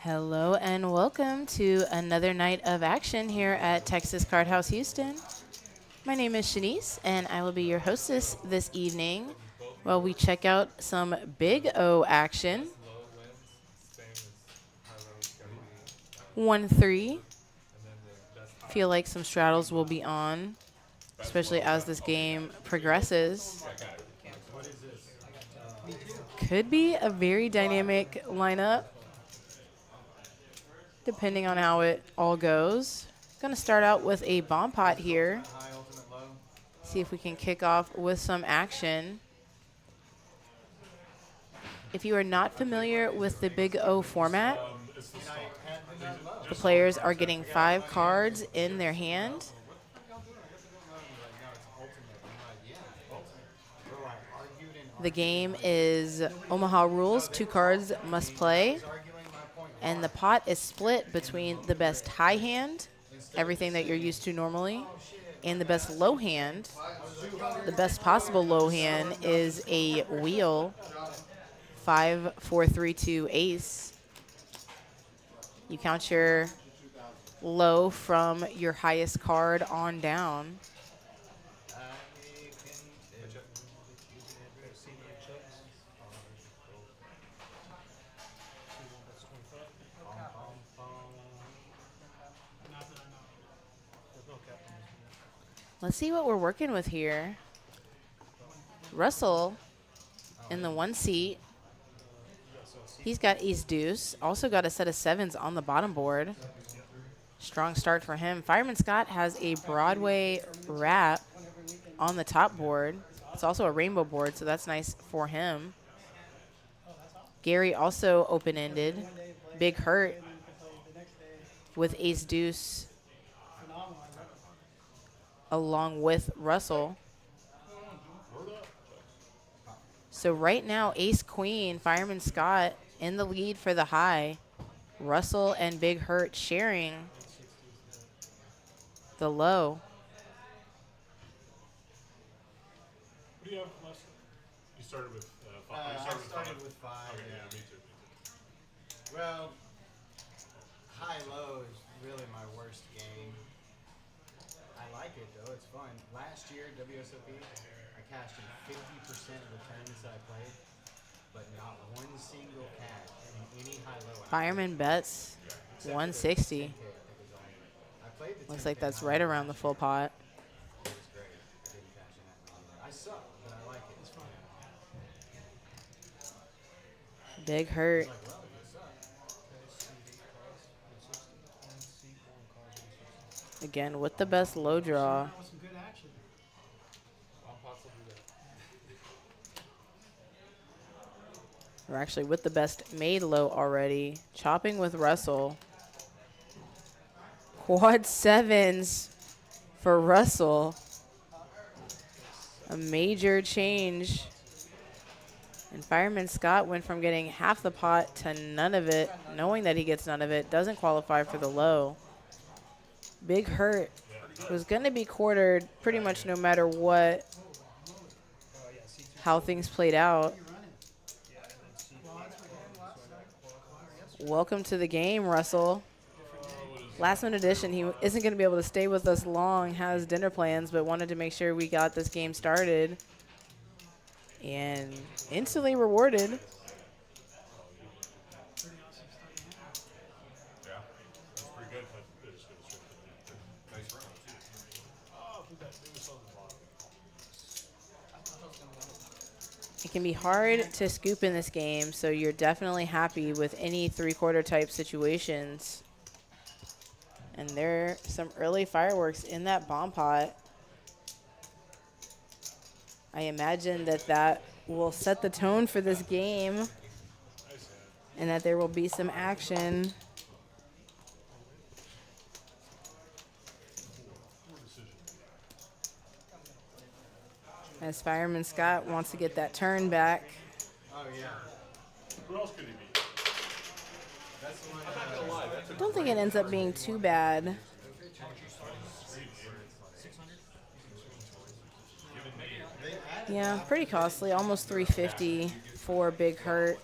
Hello and welcome to another night of action here at Texas Card House Houston. My name is Shanice and I will be your hostess this evening while we check out some Big O action. 1-3. Feel like some straddles will be on, especially as this game progresses. Could be a very dynamic lineup, depending on how it all goes. Going to start out with a bomb pot here. See if we can kick off with some action. If you are not familiar with the Big O format, the players are getting 5 cards in their hand. The game is Omaha rules, 2 cards must play. And the pot is split between the best high hand, everything that you're used to normally, and the best low hand. The best possible low hand is a wheel, 5, 4, 3, 2 ace. You count your low from your highest card on down. Let's see what we're working with here. Russell in the 1 seat. He's got ace deuce. Also got a set of 7s on the bottom board. Strong start for him. Fireman Scott has a Broadway wrap on the top board. It's also a rainbow board, so that's nice for him. Gary also open-ended. Big hurt with ace deuce along with Russell. So right now, ace queen, Fireman Scott in the lead for the high. Russell and Big Hurt sharing the low. What do you have last? You started with 5. I started with 5. Okay, Yeah. me too. Well, high-low is really my worst game. I like it though; it's fun. Last year, WSOP, I cashed in 50% of the tournaments that I played, but not one single cash in any high-low. Fireman bets 160. Looks like that's right around the full pot. It was great. I didn't cash in that many. I suck, but I like it. It's fun. Big Hurt. Again, with the best low draw. We're actually with the best made low already. Chopping with Russell. Quad 7s for Russell. A major change. And Fireman Scott went from getting half the pot to none of it, knowing that he gets none of it, doesn't qualify for the low. Big Hurt was going to be quartered pretty much no matter what, how things played out. Welcome to the game, Russell. Last minute addition, he isn't going to be able to stay with us long, has dinner plans, but wanted to make sure we got this game started. And instantly rewarded. Yeah, that's pretty good. Nice round, too. It can be hard to scoop in this game, so you're definitely happy with any 3/4 type situations. And there are some early fireworks in that bomb pot. I imagine that that will set the tone for this game and that there will be some action. As Fireman Scott wants to get that turn back. Oh yeah. Who else could he be? That's the one. I don't think it ends up being too bad. Yeah, pretty costly, almost $350 for Big Hurt.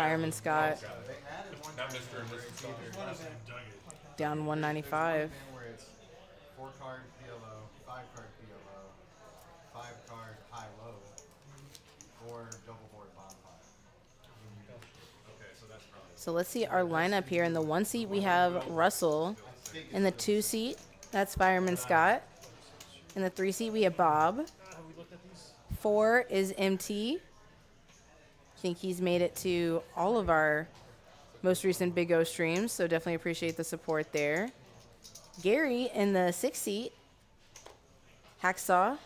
Fireman Scott They added one Not card Mr. and where Mrs. it's Scott. either Dug it. down 195. where it's 4-card PLO, 5-card PLO, 5-card high-low, or double board bonfire. Okay, so that's probably. So let's see our lineup here. In the 1 seat, we have Russell. In the 2 seat, that's Fireman Scott. In the 3 seat, we have Bob. 4 is MT. I think he's made it to all of our most recent Big O streams, so definitely appreciate the support there. Gary in the 6 seat. Hacksaw.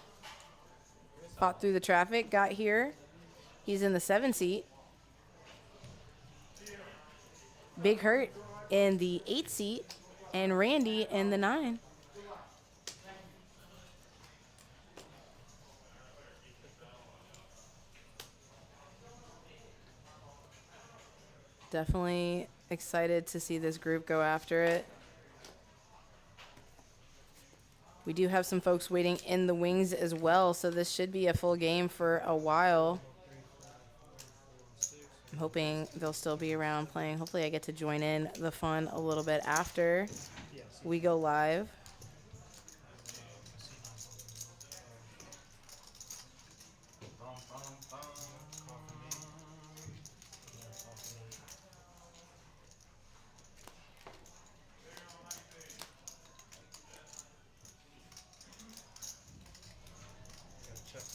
Fought through the traffic, got here. He's in the 7 seat. Big Hurt in the 8 seat. And Randy in the 9. Definitely excited to see this group go after it. We do have some folks waiting in the wings as well, so this should be a full game for a while. I'm hoping they'll still be around playing. Hopefully I get to join in the fun a little bit after we go live.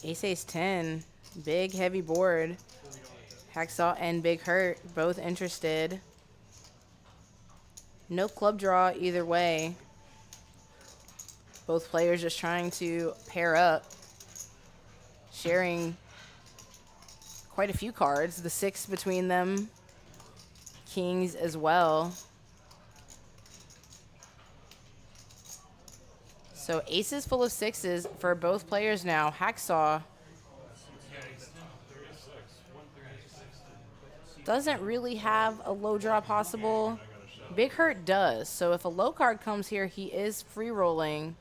Ace 10, big heavy board. Hacksaw and Big Hurt both interested. No club draw either way. Both players just trying to pair up. Sharing quite a few cards. The 6 between them. Kings as well. So aces full of 6s for both players now. Hacksaw doesn't really have a low draw possible. Big Hurt does. So if a low card comes here, he is free rolling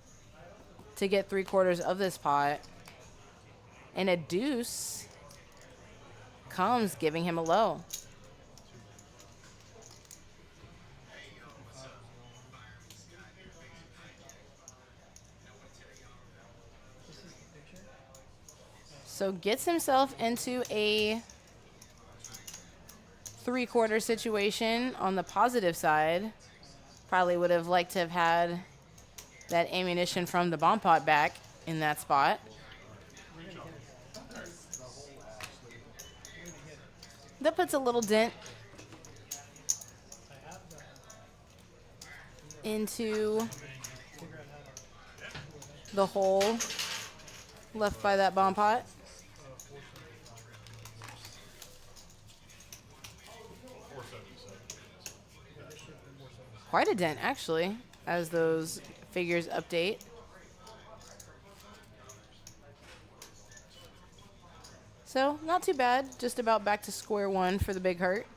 to get 3/4 of this pot. And a deuce comes, giving him a low. So gets himself into a 3/4 situation on the positive side. Probably would have liked to have had that ammunition from the bomb pot back in that spot. That puts a little dent into the hole left by that bomb pot. Quite a dent, actually, as those figures update. So, not too bad. Just about back to square one for the Big Hurt.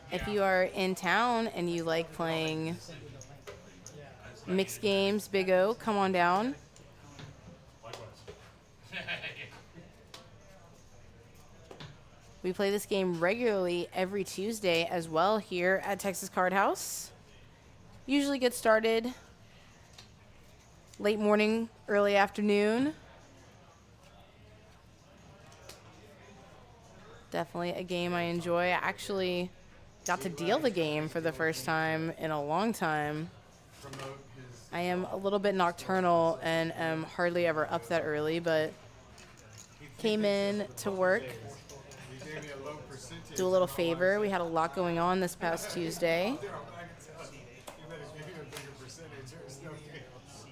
If you are in town and you like playing mixed games, Big O, come on down. We play this game regularly every Tuesday as well here at Texas Card House. Usually get started late morning, early afternoon. Definitely a game I enjoy. I actually got to deal the game for the first time in a long time. I am a little bit nocturnal and am hardly ever up that early, but came in to work, do a little favor. We had a lot going on this past Tuesday.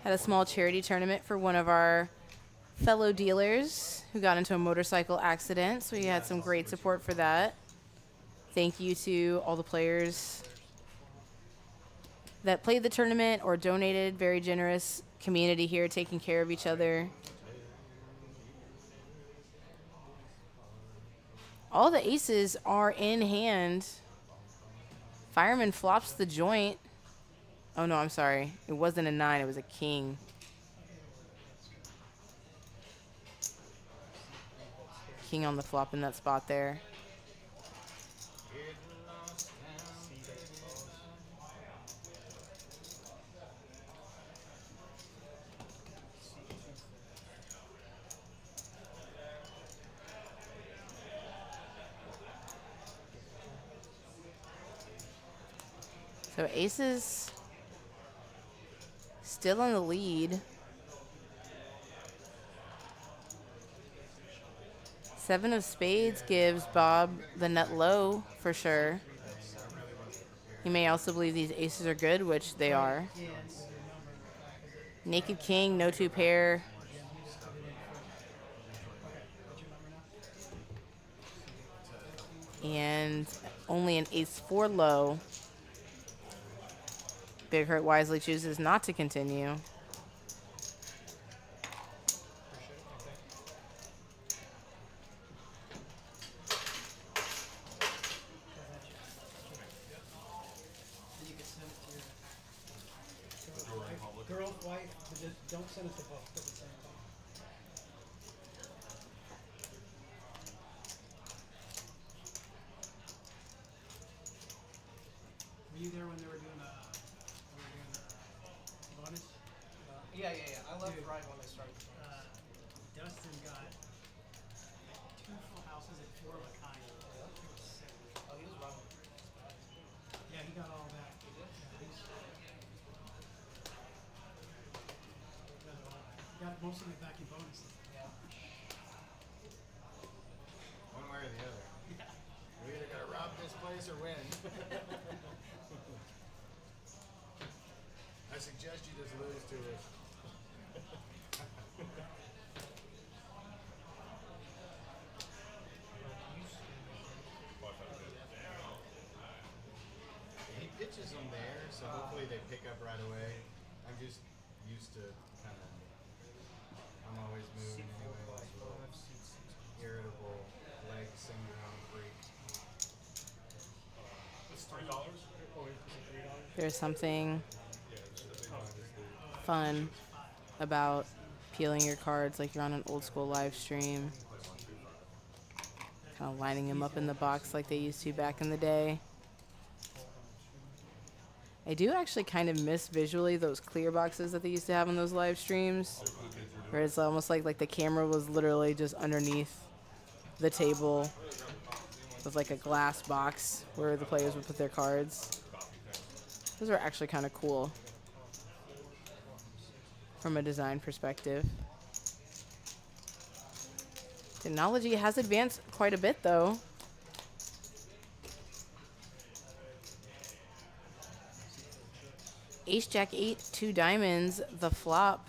Had a small charity tournament for one of our fellow dealers who got into a motorcycle accident, so we had some great support for that. Thank you to all the players that played the tournament or donated. Very generous community here taking care of each other. All the aces are in hand. Fireman flops the joint. Oh no, I'm sorry. It wasn't a 9, it was a king. king on the flop in that spot there. So aces still in the lead. 7 of spades gives Bob the nut low for sure. He may also believe these aces are good, which they are. Naked king, no 2 pair. And only an ace-4 low. Big Hurt wisely chooses not to continue. Girl, wife, but just don't send us a book at the same time. Were you there when they were doing the bonus? Yeah. I left Dude. right when they started. Dustin got 2 full houses and 4 of a kind. It was sick. Oh, he was running. Yeah, he got all that. Got most of it back in bonuses. Yeah. One way or the other. We either gotta rob this place or win. I suggest you just lose to it. He pitches them there, so hopefully they pick up right away. I'm just used to kind of. I'm always moving anyway. Irritable leg syndrome freak. It's $3. There's something fun about peeling your cards like you're on an old school live stream. Kind of lining them up in the box like they used to back in the day. I do actually kind of miss visually those clear boxes that they used to have on those live streams. Where it's almost like the camera was literally just underneath the table with like a glass box where the players would put their cards. Those are actually kind of cool from a design perspective. Technology has advanced quite a bit though. Ace Jack 8, 2 diamonds, the flop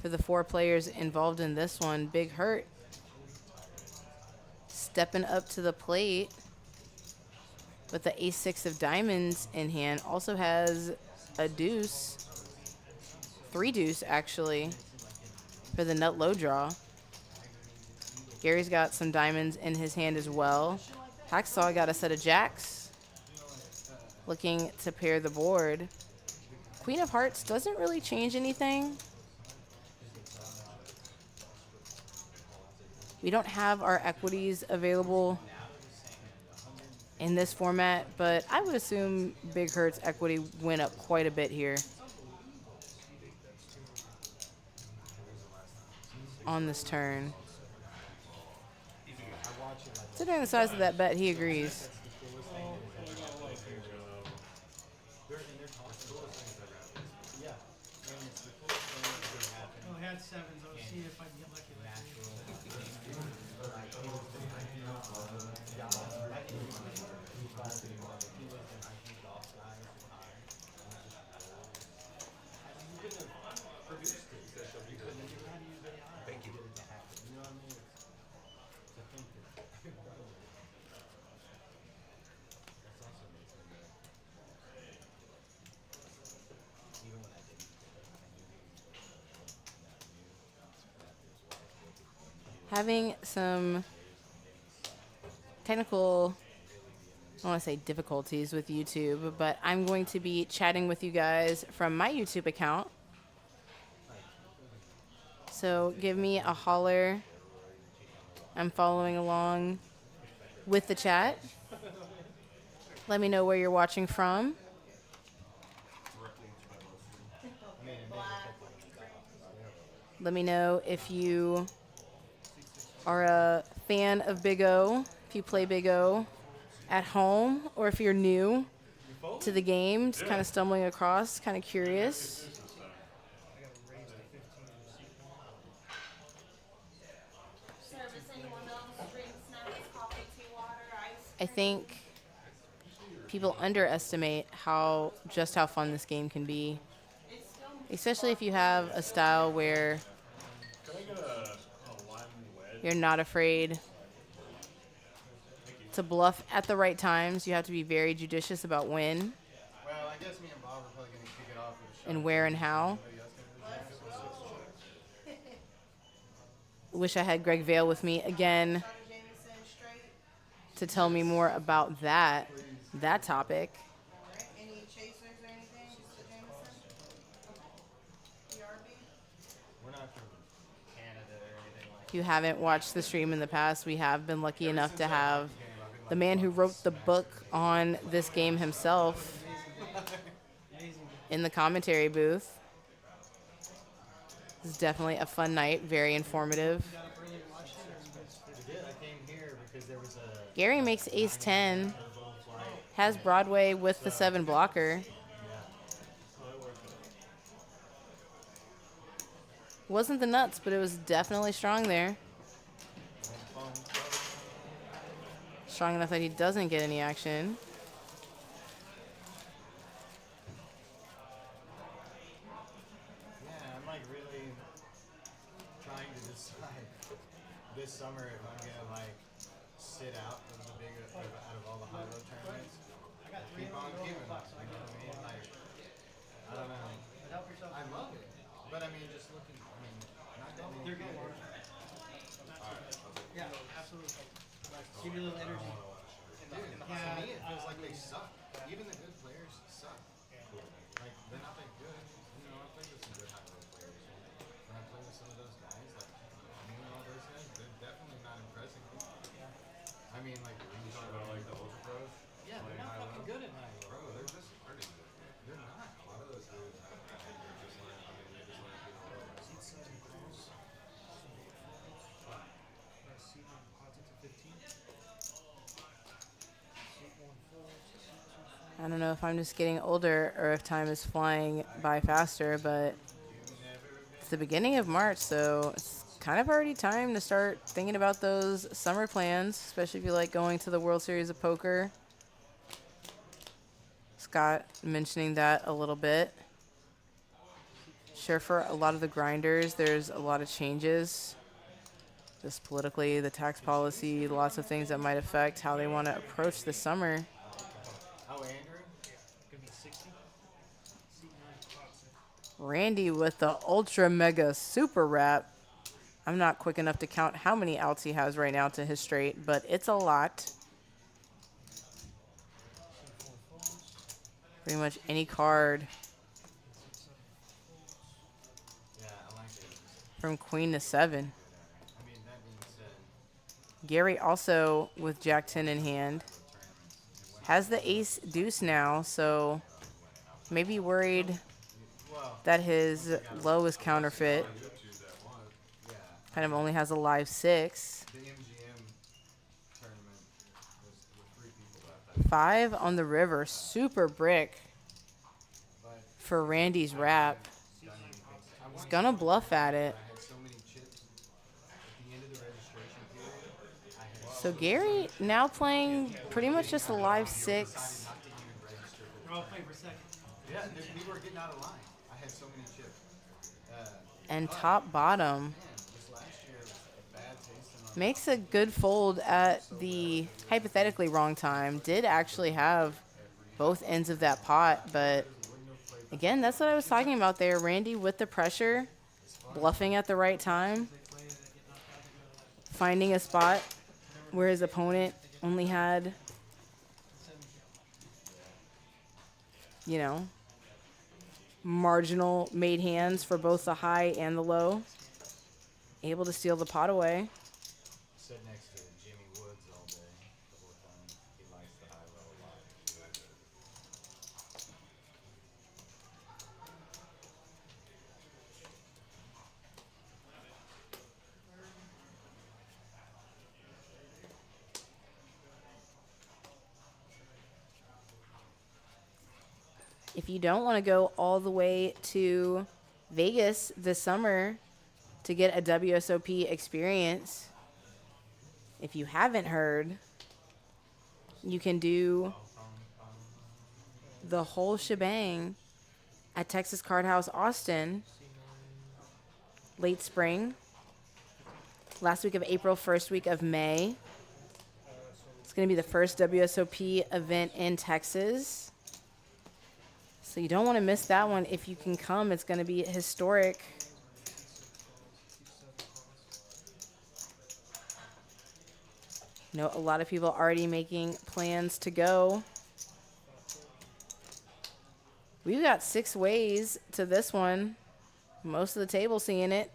for the 4 players involved in this one. Big Hurt stepping up to the plate with the Ace 6 of diamonds in hand. Also has a deuce, 3 deuce actually, for the nut low draw. Gary's got some diamonds in his hand as well. Hacksaw got a set of jacks, looking to pair the board. Queen of Hearts doesn't really change anything. We don't have our equities available in this format, but I would assume Big Hurt's equity went up quite a bit here on this turn. Considering the size of that bet, he agrees. Oh, I had 7s. I was seeing if I can get lucky with that. Having some technical, I don't want to say difficulties with YouTube, but I'm going to be chatting with you guys from my YouTube account. So give me a holler I'm following along with the chat. Let me know where you're watching from. Let me know if you are a fan of Big O, if you play Big O at home, or if you're new to the game, just kind of stumbling across, kind of curious. I think people underestimate how fun this game can be, especially if you have a style where Can I get a lime wedge? you're not afraid to bluff at the right times. You have to be very judicious about when Well, I guess me and Bob are probably going to kick it off with a shot. and where and how. Wish I had Greg Vale with me again to tell me more about that topic. Any chasers or anything? Just the Jameson? BRB? We're not from Canada or anything like If you haven't watched the stream in the past, we have been lucky enough to have the man who wrote the book on this game himself in the commentary booth. This is definitely a fun night, very informative. that. I did. I came here because there was a Gary makes ace 10, has Broadway with the 7 blocker. Wasn't the nuts, but it was definitely strong there. Strong enough that he doesn't get any action. Yeah, I'm like really trying to decide this summer if I'm gonna like sit out of the big out of all the high-low tournaments. Keep on giving up, you know what I mean? Like, I don't know. I love it, but I mean, just looking. I mean, not that many. They're good. people. Yeah, absolutely. Give you a little energy. Dude, to me, it feels like they suck. Even the good players suck. Like, they're not that good. You know, I played with some good high-low players. When I play with some of those guys, like, me and all those guys, they're definitely not impressing me. I mean, like, You talking about like the ultra pros? yeah, they're not fucking good at high-low. Bro, they're just starting to. They're not. A lot of those dudes, I think they're just learning. I mean, they just learn people well. I don't know if I'm just getting older or if time is flying by faster, but it's the beginning of March, so it's kind of already time to start thinking about those summer plans, especially if you like going to the World Series of Poker. Scott mentioning that a little bit. Sure, for a lot of the grinders, there's a lot of changes. Just politically, the tax policy, lots of things that might affect how they want to approach the summer. Oh, Andrew? Could be 60. Randy with the ultra mega super wrap. I'm not quick enough to count how many outs he has right now to his straight, but it's a lot. Pretty much any card Yeah, I like it. from queen to 7. I mean, that being said, Gary also with Jack 10 in hand. Has the ace deuce now, so maybe worried that his low is counterfeit. yeah, Kind of only has a live 6. the MGM tournament was with 3 people left. 5 on the river, super brick But for Randy's wrap. He's gonna bluff at it. I had so many chips at the end of the registration period. I had So Gary now playing pretty much just a live 6. not to even register. They're all playing for second. Yeah, we were getting out of line. I had so many chips. And top bottom. Man, this last year was a bad taste in my Makes a good fold at the hypothetically wrong time. Did actually have both ends of that pot, but again, that's what I was talking about there. Randy with the pressure, bluffing at the right time, finding a spot where his opponent only had, you know, marginal made hands for both the high and the low. Able to steal the pot away. stood next to Jimmy Woods all day the whole time. He likes the high low a lot. If you don't want to go all the way to Vegas this summer to get a WSOP experience, if you haven't heard, you can do the whole shebang at Texas Card House Austin, late spring, last week of April, first week of May. It's going to be the first WSOP event in Texas. So you don't want to miss that one. If you can come, it's going to be historic. You know, a lot of people already making plans to go. We've got 6 ways to this one. Most of the table seeing it.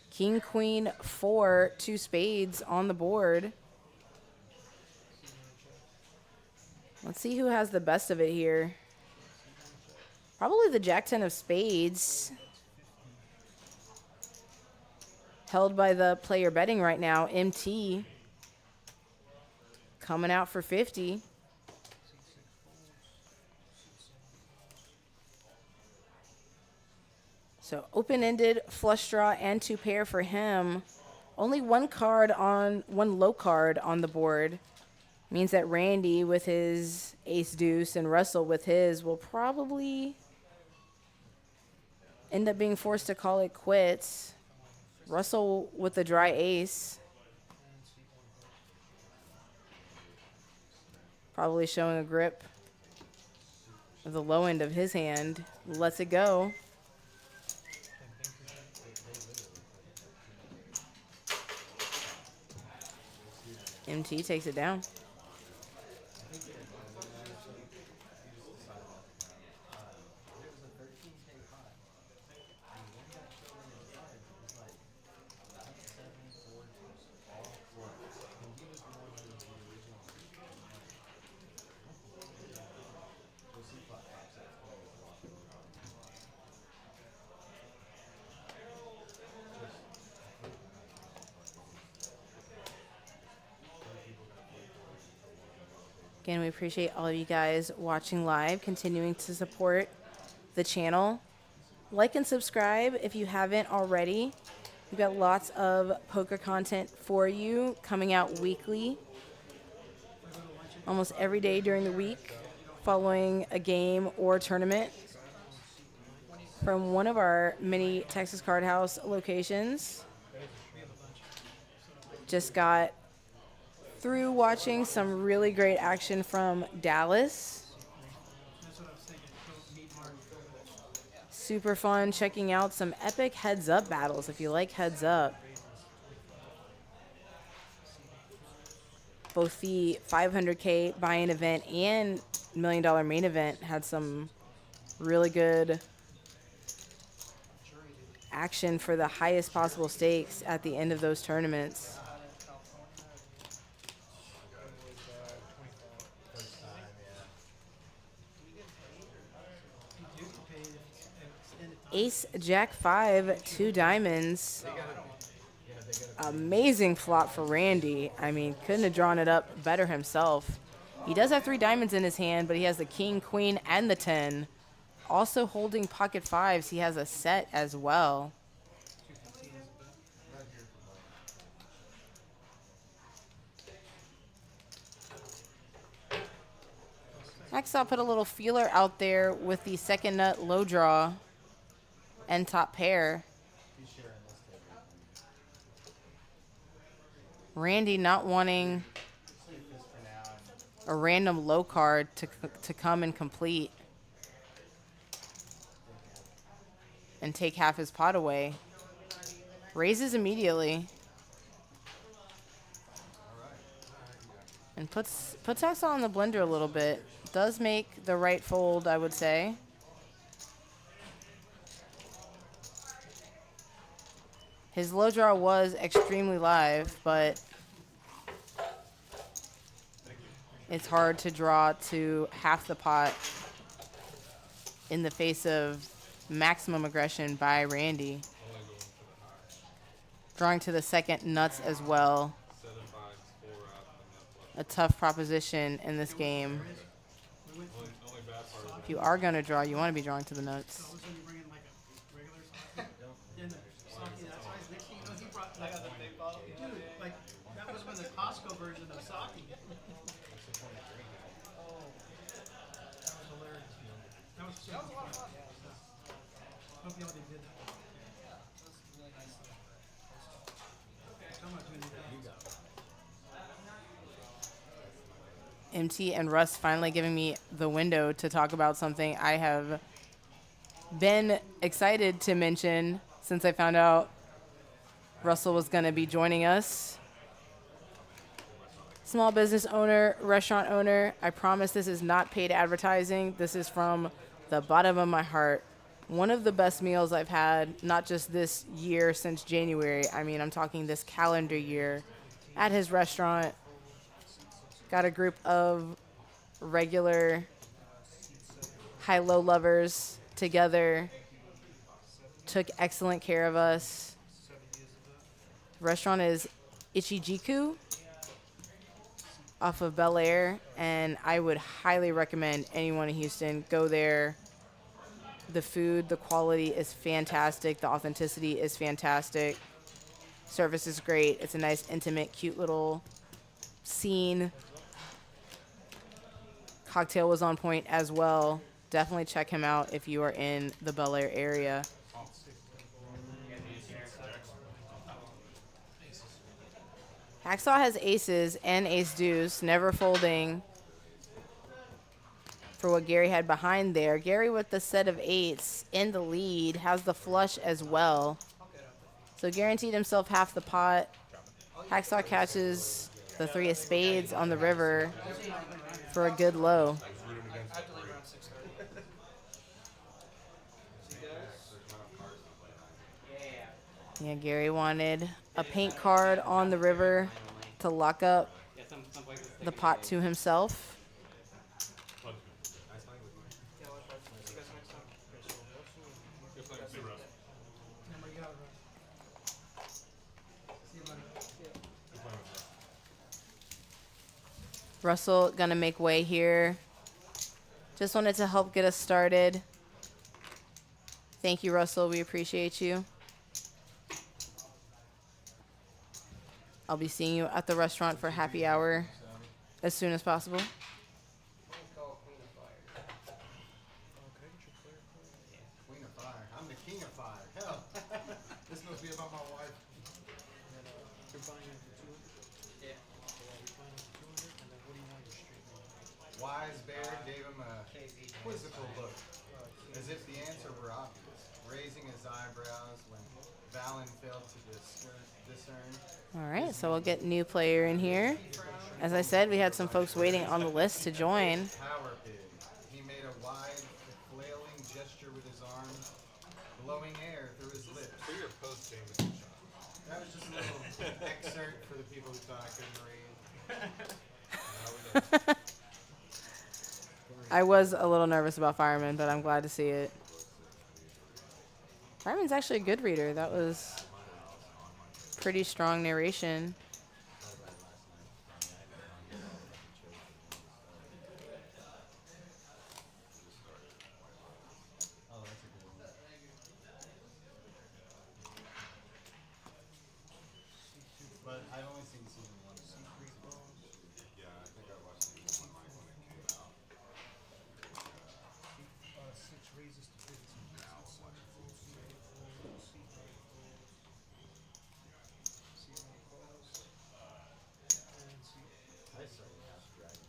King, queen, 4, 2 spades on the board. Let's see who has the best of it here. Probably the Jack 10 of spades. Held by the player betting right now, MT. Coming out for 50. So open-ended, flush draw, and 2 pair for him. Only one low card on the board. Means that Randy with his ace deuce and Russell with his will probably end up being forced to call it quits. Russell with the dry ace. Probably showing a grip of the low end of his hand. Lets it go. MT takes it down. Again, we appreciate all of you guys watching live, continuing to support the channel. Like and subscribe if you haven't already. We've got lots of poker content for you coming out weekly, almost every day during the week, following a game or tournament from one of our many Texas Card House locations. Just got through watching some really great action from Dallas. That's what I was thinking. Go meet Mark. Super fun checking out some epic heads-up battles if you like heads-up. Both the 500K buy-in event and $1 million main event had some really good action for the highest possible stakes at the end of those tournaments. Ace, Jack 5, 2 diamonds. Amazing flop for Randy. I mean, couldn't have drawn it up better himself. He does have 3 diamonds in his hand, but he has the king, queen, and the 10. Also holding pocket 5s, he has a set as well. Next, I'll put a little feeler out there with the second nut low draw and top pair. Randy not wanting a random low card to come and complete and take half his pot away. Raises immediately. And puts us on the blender a little bit. Does make the right fold, I would say. His low draw was extremely live, but it's hard to draw to half the pot in the face of maximum aggression by Randy. Only going for the high. Drawing to the second nuts as well. 7 5s, 4 out, and then flush. A tough proposition in this game. We went from Only bad part is If you are going to draw, you want to be drawing to the nuts. all of a sudden you bring in like a regular sake. And the sake that size. Next thing you know, he brought like a big bottle. Dude, like that was when the Costco version of sake. Oh, that was hilarious. That was so much fun. Hope y'all did that. I'm not doing that. MT and Russ finally giving me the window to talk about something I have been excited to mention since I found out Russell was going to be joining us. Small business owner, restaurant owner. I promise this is not paid advertising. This is from the bottom of my heart. One of the best meals I've had, not just this year since January. I mean, I'm talking this calendar year at his restaurant. Got a group of regular high-low lovers together. Took excellent care of us. The restaurant is Ichijiku off of Bel Air, and I would highly recommend anyone in Houston go there. The food, the quality is fantastic. The authenticity is fantastic. Service is great. It's a nice, intimate, cute little scene. Cocktail was on point as well. Definitely check him out if you are in the Bel Air area. Hacksaw has aces and ace deuce, never folding for what Gary had behind there. Gary with the set of eights in the lead, has the flush as well. So guaranteed himself half the pot. Hacksaw catches the three of spades on the river for a good low. Yeah, Gary wanted a paint card on the river to lock up the pot to himself. Russell gonna make way here. Just wanted to help get us started. Thank you, Russell. We appreciate you. I'll be seeing you at the restaurant for happy hour as soon as possible. Queen of fire. I'm the king of fire. Hell, this must be about my wife. You're buying it for 200? Yeah. You're buying it for 200, and then what do you want your street rate? Wise Bear gave him a quizzical look, as if the answer were obvious, raising his eyebrows when Valen failed to discern. All right, so we'll get new player in here. As I said, we had some folks waiting on the list to join. Power pig. He made a wide, flailing gesture with his arms, blowing air through his lips. For your post game shot. That was just a little excerpt for the people who thought I couldn't read. I was a little nervous about Fireman, but I'm glad to see it. Fireman's actually a good reader. That was pretty strong narration. But I've only seen season one. Yeah, I think I watched season 1 when it came out. 6 raises to 50. I started House of Dragon.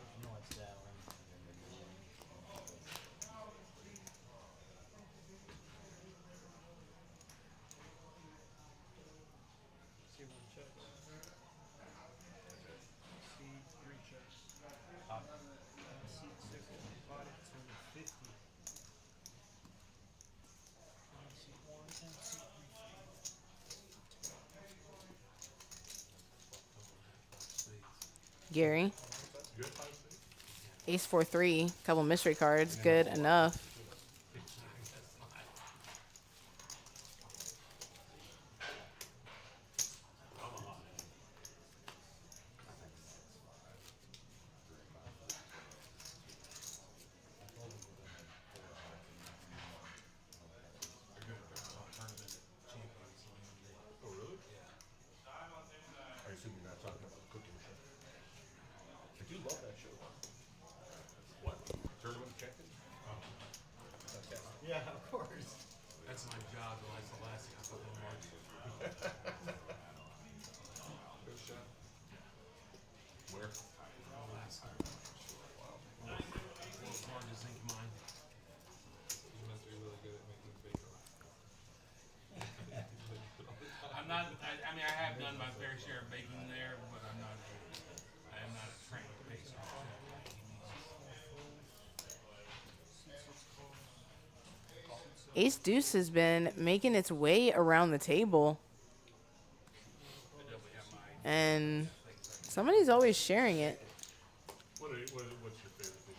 You know what's that one? And then the new one. See 1 checks. See 3 checks. C6. Gary. You had 5 spades? Ace 4-3. Couple mystery cards. Good enough. Oh, really? I assume you're not talking about the cooking show. I do love that show. What? Tournament champion? Oh. Fantastic. Yeah, of course. That's my job. That's the last thing I put in March. Good shot. Where? Alaska. World's largest zinc mine. You must be really good at making bacon. I'm not. I mean, I have done my fair share of baking there, but I am not a trained pastry chef by any means. Ace Deuce has been making its way around the table. I definitely have my And somebody's always sharing it. What's your favorite thing to make?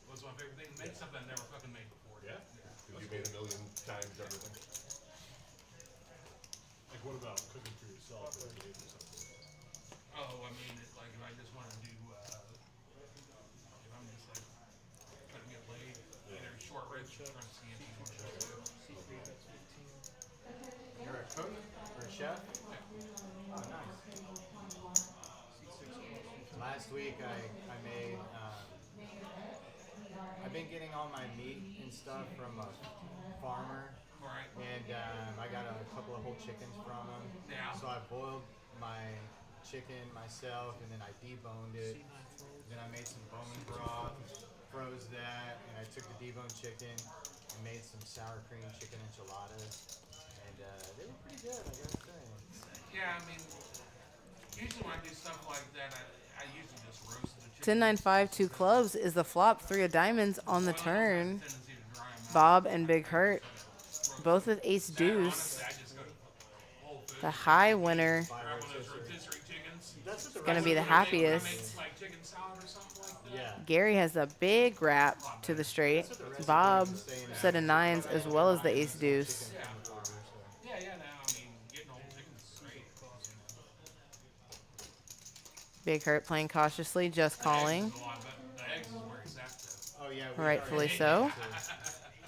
What's my favorite thing? Make something I never fucking made before. Yeah? Because you made a million times everything. Like, what about cooking for yourself or a date or something? Oh, I mean, it's like if I just want to do, if I'm just like trying to get laid, either short ribs or trying to see anything. You're a cook or a chef? Oh, nice. Last week I made, I've been getting all my meat and stuff from a farmer. Alright. And I got a couple of whole chickens from him. Yeah. So I boiled my chicken myself, and then I deboned it. Then I made some bone broth, froze that, and I took the deboned chicken and made some sour cream chicken enchiladas. And they were pretty good, I gotta say. Yeah, I mean, usually when I do stuff like that, I usually just roast the chicken. 10-9-5, 2 clubs is the flop. 3 of diamonds on the turn. Tendency to dry 'em out. Bob and Big Hurt. Both with Ace Deuce. Honestly, I just go to Whole Foods, The high winner grab one of those rotisserie chickens. That's what the gonna be the rest of happiest. Make like chicken salad or something like that. Yeah. Gary has a big wrap to the straight. Bob set of 9s as well as the Ace Deuce. Yeah, no, I mean, getting whole chickens is great. Big Hurt playing cautiously, just calling. The eggs is where it's at, though. Oh, yeah. we Rightfully already- so.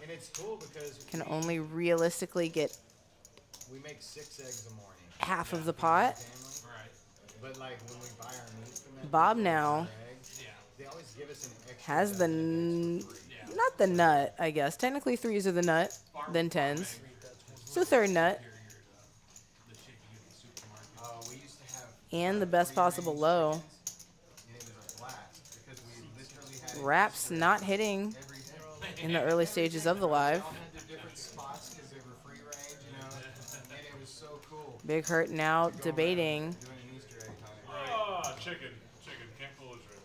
And it's cool because Can only realistically get we make 6 eggs a morning. half of the pot. Family. Right. But like when we buy our meat from them, Bob our now eggs, Yeah. they always give us an extra has the dozen eggs for free. not the nut, I guess. Technically 3s are the nut, then 10s. So third nut The chick you get in the supermarket. We used to have and the best possible low. chickens, and it was a blast because we literally had Wraps not hitting every day. in the early stages of the live. They all had their different spots because they were free range, you know, and it was so cool. Big Hurt now Go around debating. doing an Easter egg hunt. Ah, chicken. Can't pull his rig.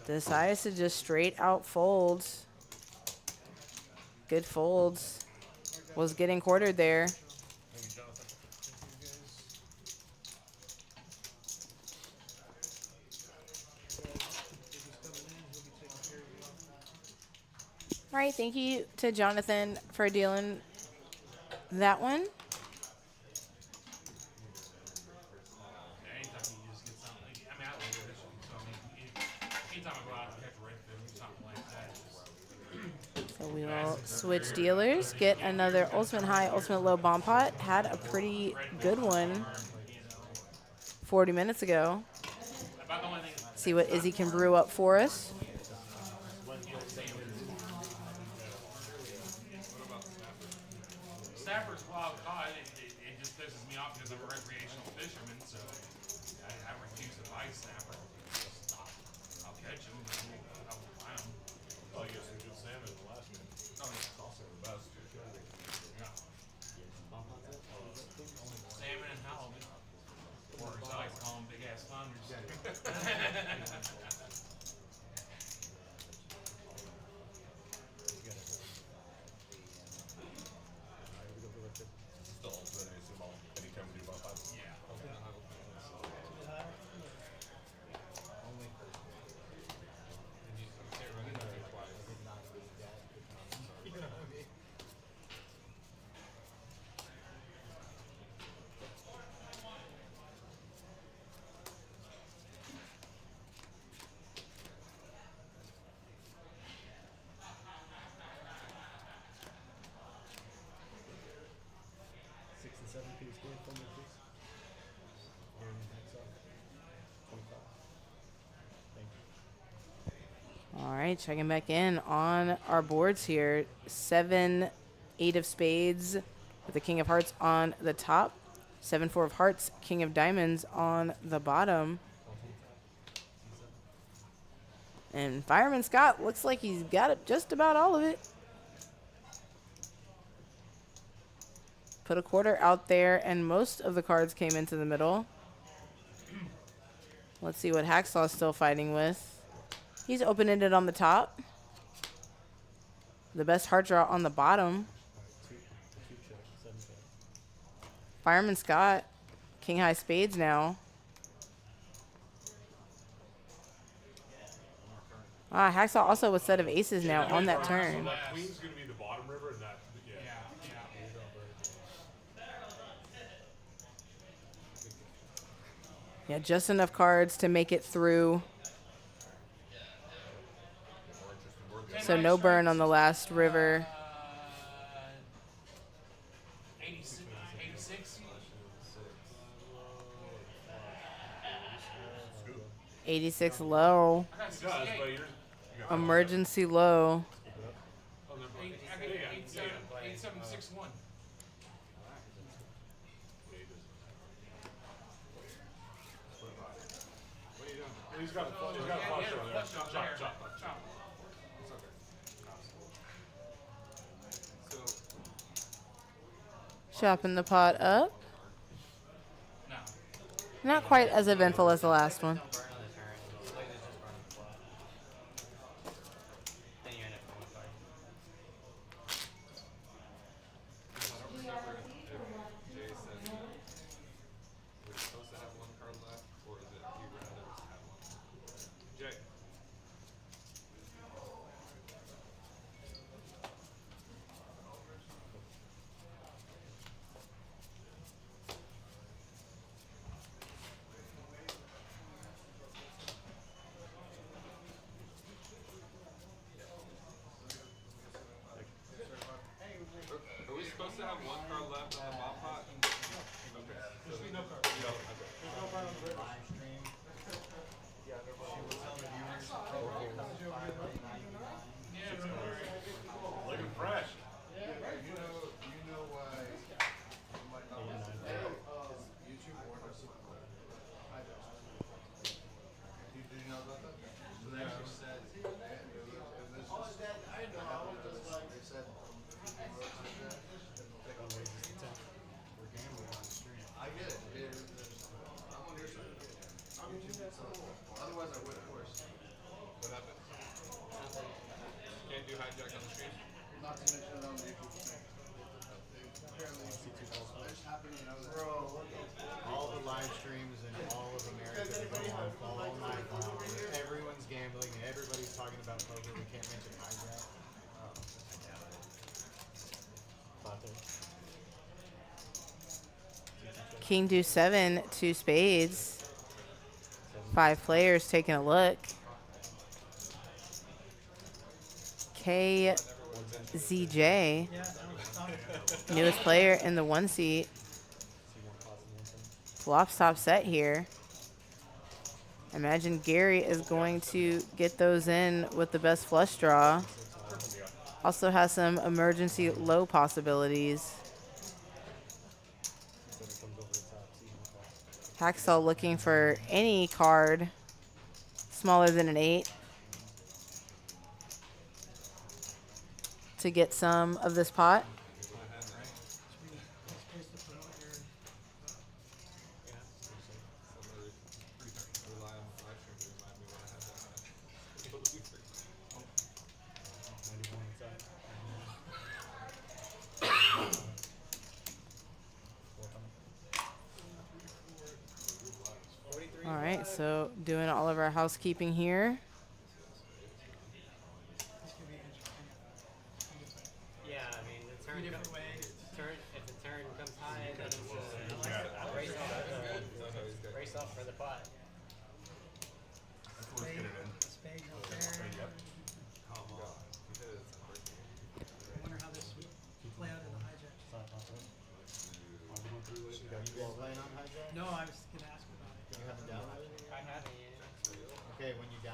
Decides to just straight out folds. Good folds. Was getting quartered there. Thank you, Jonathan. All right, thank you to Jonathan for dealing that one. Yeah, anytime you just get something. I mean, I love fishing, so I mean, anytime I go out and catch redfish or something like that. So we will switch dealers, get another ultimate high, ultimate low bomb pot. Had a pretty good one 40 minutes ago. About the only thing. See what Izzy can brew up for us. Snapper's wild caught. It just pisses me off because I'm a recreational fisherman, so I refuse to buy snapper. I'll catch them, but I won't buy them. Oh, you got some good salmon in the last one. It's also the best. Yeah. Salmon and halibut. Or as I like to call them, big ass flounders. Still ultimate, I assume, anytime we do about 5. Yeah. Scan for me, please. And that's 25. Thank you. All right, checking back in on our boards here. 7, 8 of spades with the king of hearts on the top. 7, 4 of hearts, king of diamonds on the bottom. And Fireman Scott looks like he's got it, just about all of it. Put a quarter out there, and most of the cards came into the middle. Let's see what Hacksaw's still fighting with. He's open-ended on the top. The best heart draw on the bottom. Two check, 7 check. Fireman Scott, king high spades now. Hacksaw also with set of aces now on that turn. That queen's gonna be the bottom river, and that Yeah, just enough cards to make it through. So no burn on the last river. 86. 86 low. I got does, 68. but you got Emergency low. oh, never mind. I got 8761. What are you doing? He's got a flush on there. Chop, chop, chop. Chop. It's okay. So, Chopping the pot up. No. Not quite as eventful as the last one. don't burn on the turn. Split is just burn on the flop. Then you end up going five. Jay said we're supposed to have one card left, or is it he rather us have one? Jay. Are we supposed to have one card left on the bot pot? Okay. There's no card. There's no card on the river. Live stream. Yeah, She will tell the viewers to go Looking fresh. You know why you might not listen to YouTube or listen to do you know about that? So they actually said, I know, I was just like, they said, We're gambling on the stream. I get it. I'm on your side. Otherwise I would, of course. What happened? Can't do hijack on the stream? Not to mention it on the YouTube thing. Apparently, it's happening in other. All the live streams in all of America go on all night long. Everyone's gambling and everybody's talking about poker. We can't mention hijack. King deuce 7, 2 spades. 5 players taking a look. KZJ, Yeah, that was talking. newest player in the 1 seat. Flops top set here. Imagine Gary is going to get those in with the best flush draw. Also has some emergency low possibilities. Hacksaw looking for any card smaller than an 8 to get some of this pot. Space to put on your. Rely on the live stream to remind me when I have that. All right, so doing all of our housekeeping here. This could be interesting. Yeah, I mean, the turn, Three different ways. if the turn comes high, then it's race off for the pot. Spade, spade up there. I wonder how this would play out in the hijack.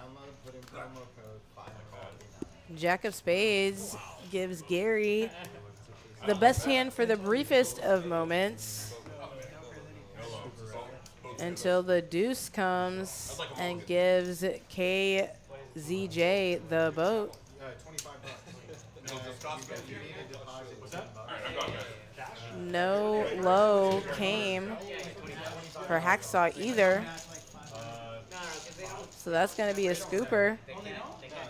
Download, put in promo code FIRE99. Jack of Spades gives Gary the best hand for the briefest of moments until the deuce comes and gives KZJ the boat. $25. It'll just cost me. You need a deposit $10. Alright, I'm gone, guys. No low came for Hacksaw either. So that's going to be a scooper. They can't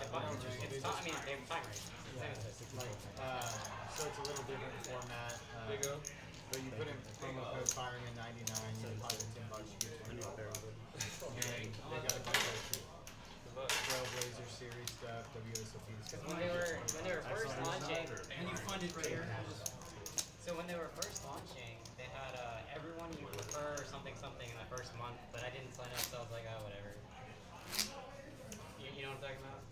deposit. It's I mean, they're timers. So it's a little different format. There you go. But you put in promo code FIREMAN99, you deposit $10, you get $20. And they got a bunch of Trailblazer series stuff, WSOP stuff. When they were first launching, And you fund it right here. so when they were first launching, they had everyone you prefer something in the first month, but I didn't sign up, so I was like, oh, whatever. You know what I'm talking about?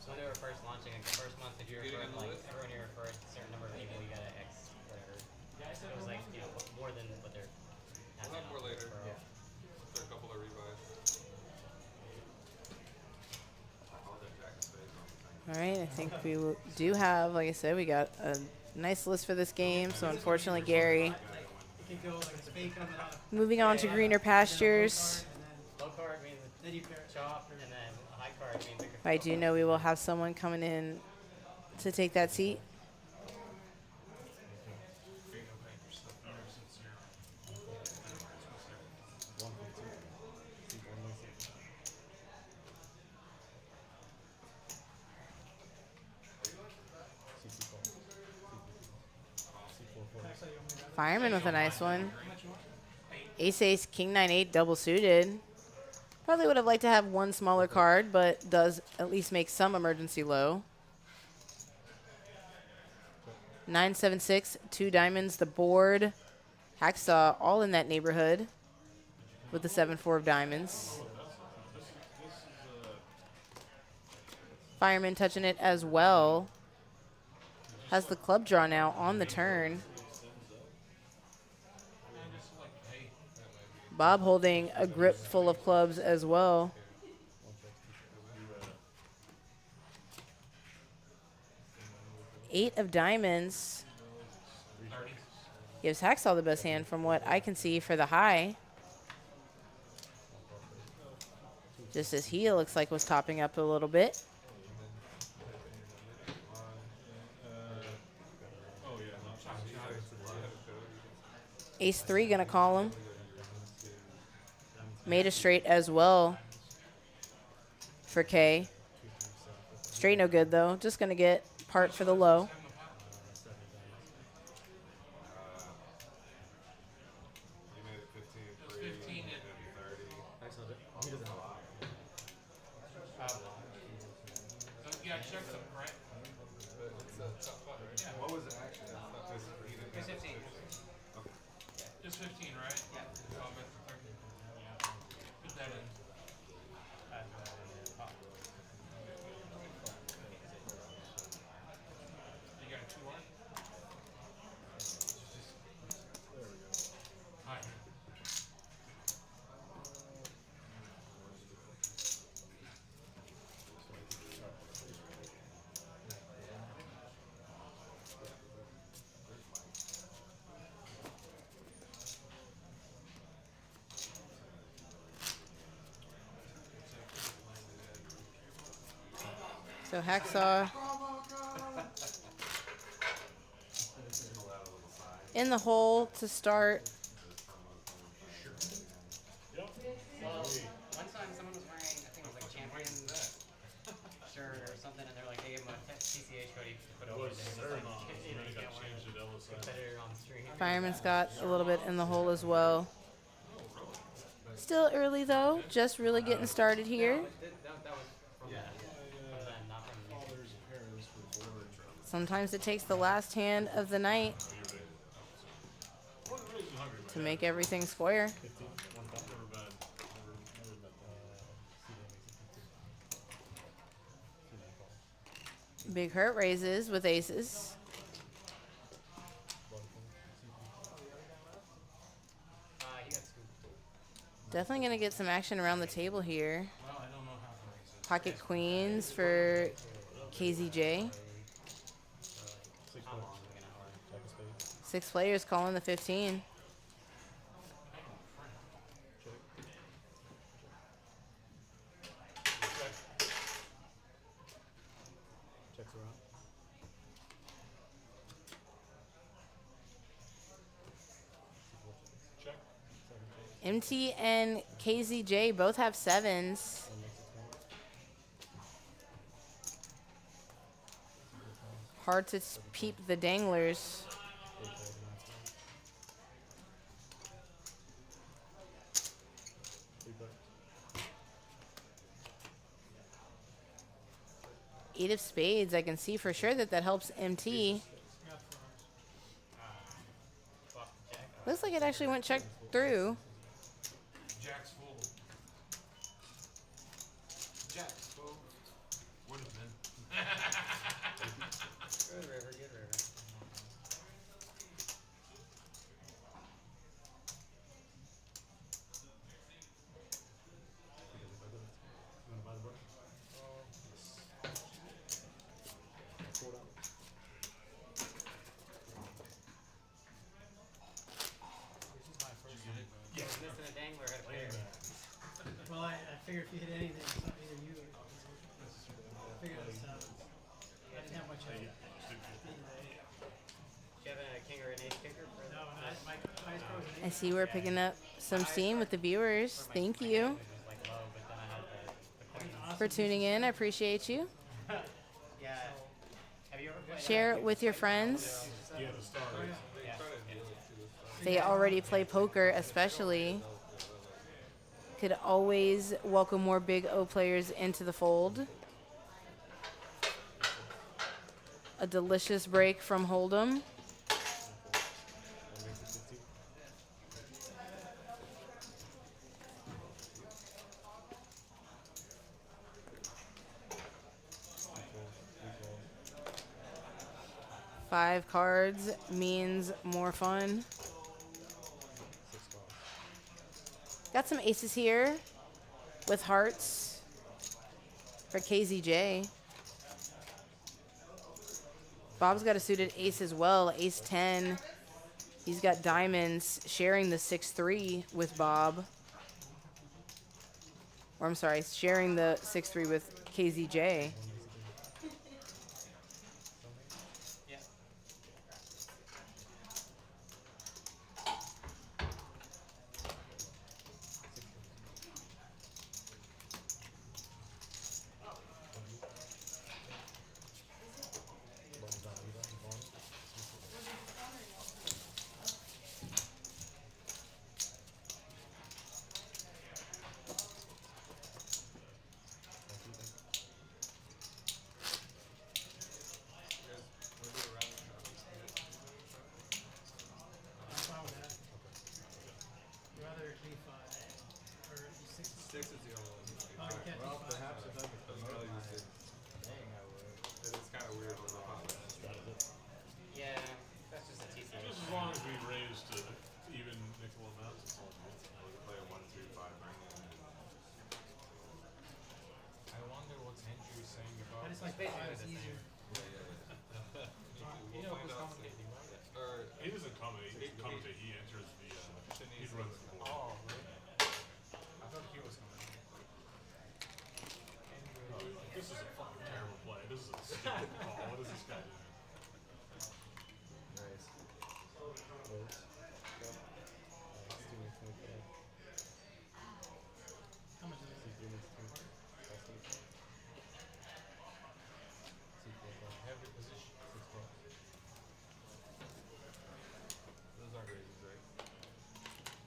So when they were first launching, like the first month, if you Getting referred, on the like list? everyone you referred a certain number of people, you got an X, whatever. It was like, you know, more than what they're. We'll have more later. Yeah. After a couple of rebuys. All right, I think we do have, like I said, we got a nice list for this game. So unfortunately, Gary It could go like a spade coming up. moving on to greener pastures. Low card means Then you pair. chop, and then a high card means like I do know we will have someone coming in to take that seat. Fireman with a nice one. Ace ace king 9 8 double suited. Probably would have liked to have one smaller card, but does at least make some emergency low. 9 7 6 2 diamonds the board. Hacksaw all in that neighborhood with the 7 4 of diamonds. Fireman touching it as well. Has the club draw now on the turn. Bob holding a grip full of clubs as well. Eight of diamonds. Gives Hacksaw the best hand from what I can see for the high. Just as he looks like was topping up a little bit. Ace 3 gonna call him. Made a straight as well for K. Straight no good though. Just gonna get part for the low. You made it 15 free. 15 and and- 30. So, yeah, check them, right? But it's a top five, right? Yeah. What was it actually? It's not just he didn't have 15. Just 15, right? Yeah. Oh, but 13. Put that in. You got a 2 1? Hi. So Hacksaw in the hole to start. Well, one time someone was wearing, I think it was like Champion's shirt or something, and they're like, they gave him a TCH code to put over there. You can't wear a competitor on the street. Fireman's got a little bit in the hole as well. Still early though, just really getting started here. That was from them, not from me. Sometimes it takes the last hand of the night to make everything square. Big hurt raises with aces. He got scooped. Definitely going to get some action around the table here. Well, I don't know how to raise it. Pocket queens for KZJ. Come on, look at hard. 6 players calling the 15. Checks around. Check. MT and KZJ both have 7s. Hard to peep the danglers. Eight of spades. I can see for sure that that helps MT. Looks like it actually went check through. Jack's full. Jack's full. Would have been. Good river, good river. Missing a dangler at a pair. Well, I figured if you hit anything, it's not either you or I figured it was, I didn't have much of it. Do you have a king or an ace kicker? For No, no, my highest score was an I 8. see we're picking up some steam with the viewers. Thank you It was like low, but then I had the queen. for tuning in. I appreciate you. Yeah. Have you ever played? Share it with your friends. Yeah, the stars. Yeah. They already play poker, especially. Could always welcome more big O players into the fold. A delicious break from Hold'em. Five cards means more fun. Got some aces here with hearts for KZJ. Bob's got a suited ace as well, ace 10. He's got diamonds sharing the 6-3 with Bob. Or I'm sorry, sharing the 6-3 with KZJ. Yeah. 6 is the only one. Oh, you can't Well, do 5. perhaps if I could That's promote probably my just it. Dang, I would. It is kind of weird with the pop. Yeah. That's just a TCH. Just as long as we raise to even nickel amounts, it's all good. We can play a 1, 2, 5 ring. I wonder what's Andrew saying I about. just like 5 is easier. You know who's commentating, right? Or He doesn't commentate. He enters the. He runs the board. Oh, really? I thought he was commentating. Oh, he's like, this is a fucking terrible play. This is a stupid call. What is this guy doing? Nice. Votes. Go. Let's do it 25. How much is it? See, do this 25. That's it. See, 4, Have your position. 6, 4. those aren't raises, right?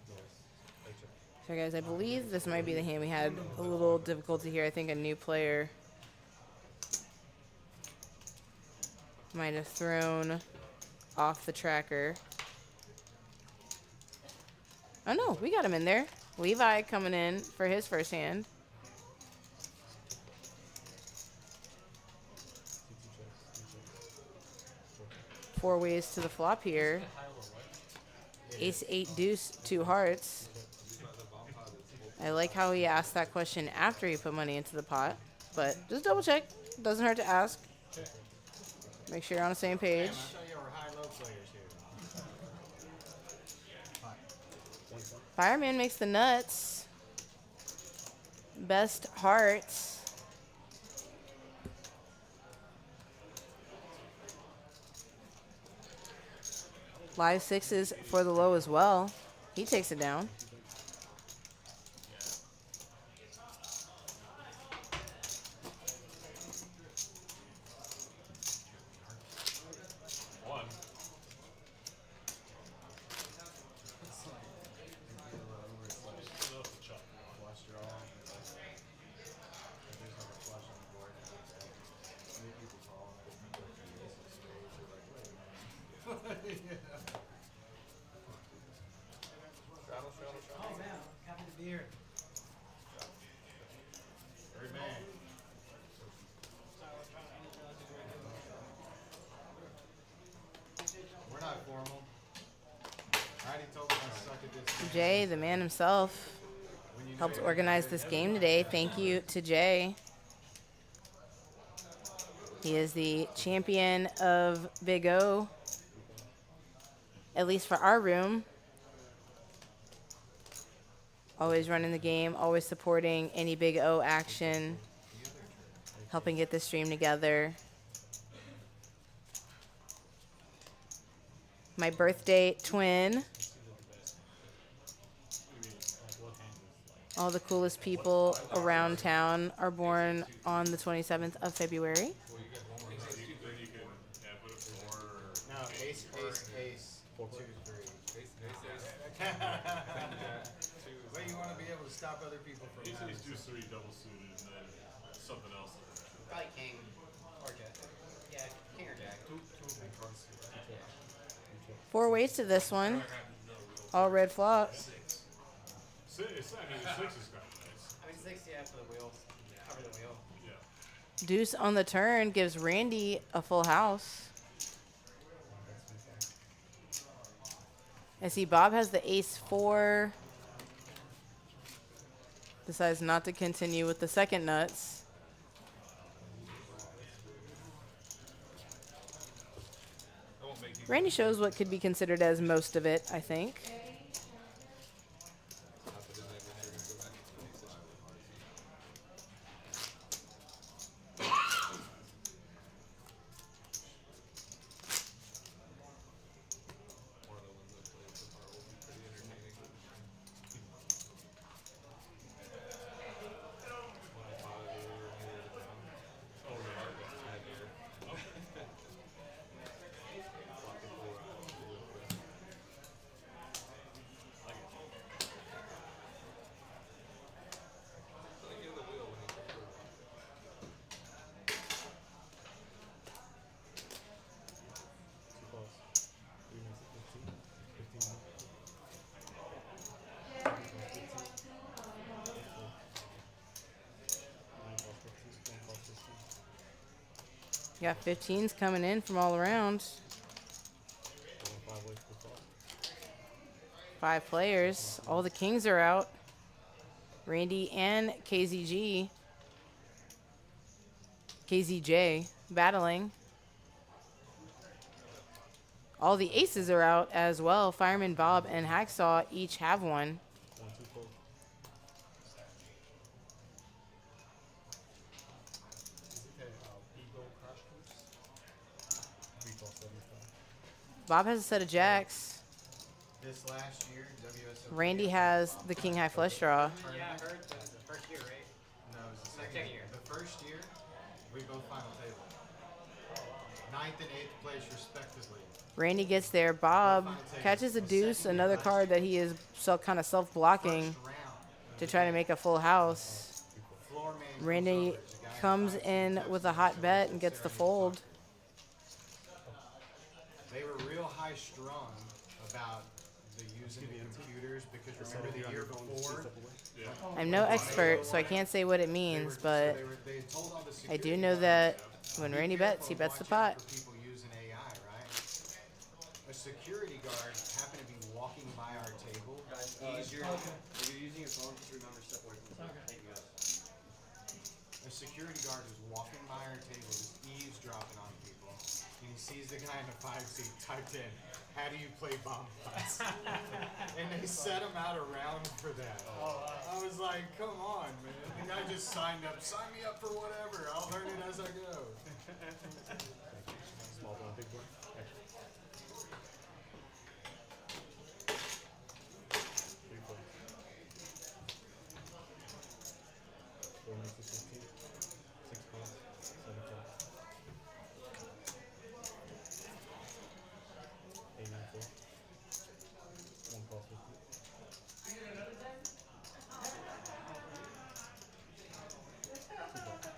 Nice. Hey, check. So guys, I believe this might be the hand we had a little difficulty here. I think a new player might have thrown off the tracker. Oh no, we got him in there. Levi coming in for his first hand. See, 2 checks. 3 checks. 4 ways to the flop here. Ace 8 deuce 2 hearts. I like how he asked that question after he put money into the pot. but just double check. Doesn't hurt to ask. Make sure you're on the same Damn, page. I thought you were high-low players here. Fireman makes the nuts. Best hearts. Live sixes for the low as well. He takes it down. One. Oh man, happy to be here. Third man. We're not formal. I already told him I suck at this game. Jay, the man himself, When you know helped you're organize good, this never game mind. today. Thank you to Jay. He is the champion of Big O, at least for our room. Always running the game, always supporting any Big O action, helping get this stream together. My birthday twin. All the coolest people around town are born on the 27th of February. Then you can put a 4 or No, ace, ace, ace. 2, 3. But you want to be able to stop other people from ace, having ace, 2, 3 double suited, and then something else. Probably king or jack. Yeah, king or jack. 4 ways to this one. All red flops. Six, I mean, 6 is kind of nice. I mean, 6, yeah, for the wheel. Cover the wheel. Yeah. Deuce on the turn gives Randy a full house. I see Bob has the ace 4. Decides not to continue with the second nuts. Randy shows what could be considered as most of it, I think. Got 15s coming in from all around. 5 players. All the kings are out. Randy and KZG. KZJ battling. All the aces are out as well. Fireman Bob and Hacksaw each have one. Bob has a set of jacks. This last year, WSOP. Randy has the king high flush draw. Yeah, I heard the first year, right? No, it was the Second second year. year. The first year, we both final table. 9th and 8th place respectively. Randy gets there. Bob catches a deuce, another card that he is kind of self-blocking First round. to try to make a full house. Floor man Randy comes in with a hot bet and gets the fold. They were real high strung about the using the computers because remember the year before? I'm no expert, so I can't say what it means, but They told all the I do security know guards, that when "Be Randy careful bets, he and bets the watch out pot. for people using AI, right? A security guard happened to be walking by our table. If you're using your phone, just remember step away from the phone. Thank you guys. The security guard is walking by our table, just eavesdropping on people. And he sees the guy in the 5 seat typed in, "How do you play bomb pots?" And they set him out around for that. I was like, come on, man. The guy just signed up. Sign me up for whatever. I'll learn it as I go. Small blind, big blind. Action. 3 points. 4 minutes is 15. 6 points. 7 points. 8, 9, 4. 1 call 50.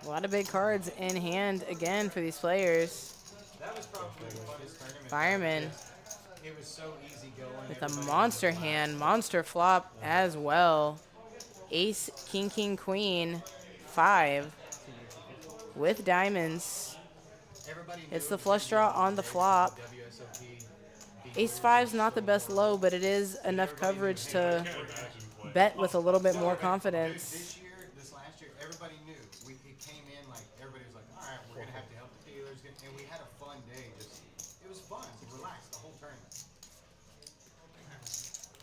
A lot of big cards in hand again for these players. That was probably the funnest tournament. Fireman It was so easy going. with a Everybody monster was relaxed. hand, monster flop as well. Ace, king, king, queen, 5 with diamonds. Everybody knew It's it the was flush gonna draw be on the very flop. WSOP Ace before 5's not the so best far. low, but it is enough Everybody knew, coverage hey, to Can't imagine playing. bet with a little bit No, more but, confidence. Dude, this last year, everybody knew. It came in like everybody was like, all right, we're gonna have to help the dealers, and we had a fun day. It was fun, relaxed the whole tournament.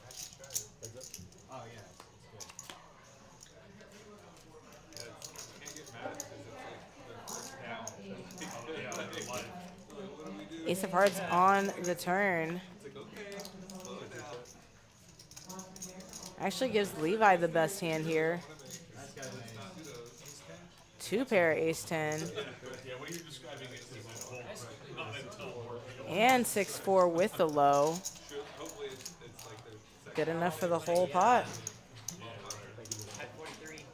Heads up. Oh yeah, it's good. Yeah, can't get mad because it's like their first hand. Yeah, like life. Like, what do we do? Ace of hearts on the turn. It's like, okay, slow it down. Actually gives Levi the best hand here. That's got an Not do those. 2 pair ace 10 Yeah, what you're describing is a whole not until more. and 6-4 with the low. Should, hopefully it's like their second. Good enough for the whole pot. At 43.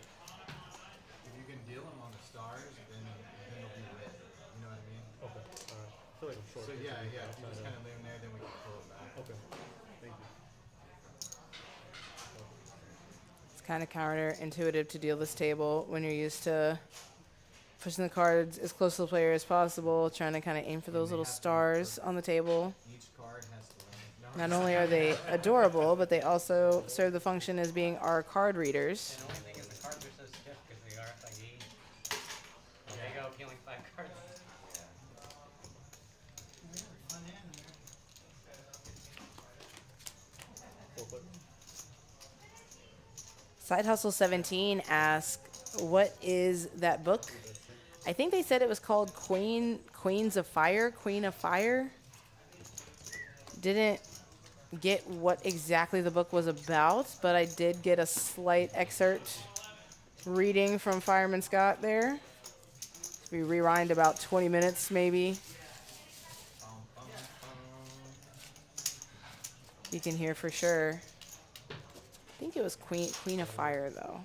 If you can deal them on the stars, then it'll be lit. You know what I mean? Okay. Alright. I feel like I'm short. So yeah, If if you try just to- kind of leave them there, then we can pull it back. Okay. Thank you. It's kind of counterintuitive to deal this table when you're used to pushing the cards as close to the player as possible, trying to kind of aim for those little stars on the table. Each card has to land. Not only are they adorable, but they also serve the function as being our card readers. And the only thing is the cards are so stiff because they are RFID. There you go, peeling 5 cards. Fun hand in there. 4 foot. Side Hustle 17 asks, what is that book? I think they said it was called Queens of Fire, Queen of Fire. Didn't get what exactly the book was about, but I did get a slight excerpt reading from Fireman Scott there. We rewind about 20 minutes maybe. You can hear for sure. I think it was Queen of Fire though.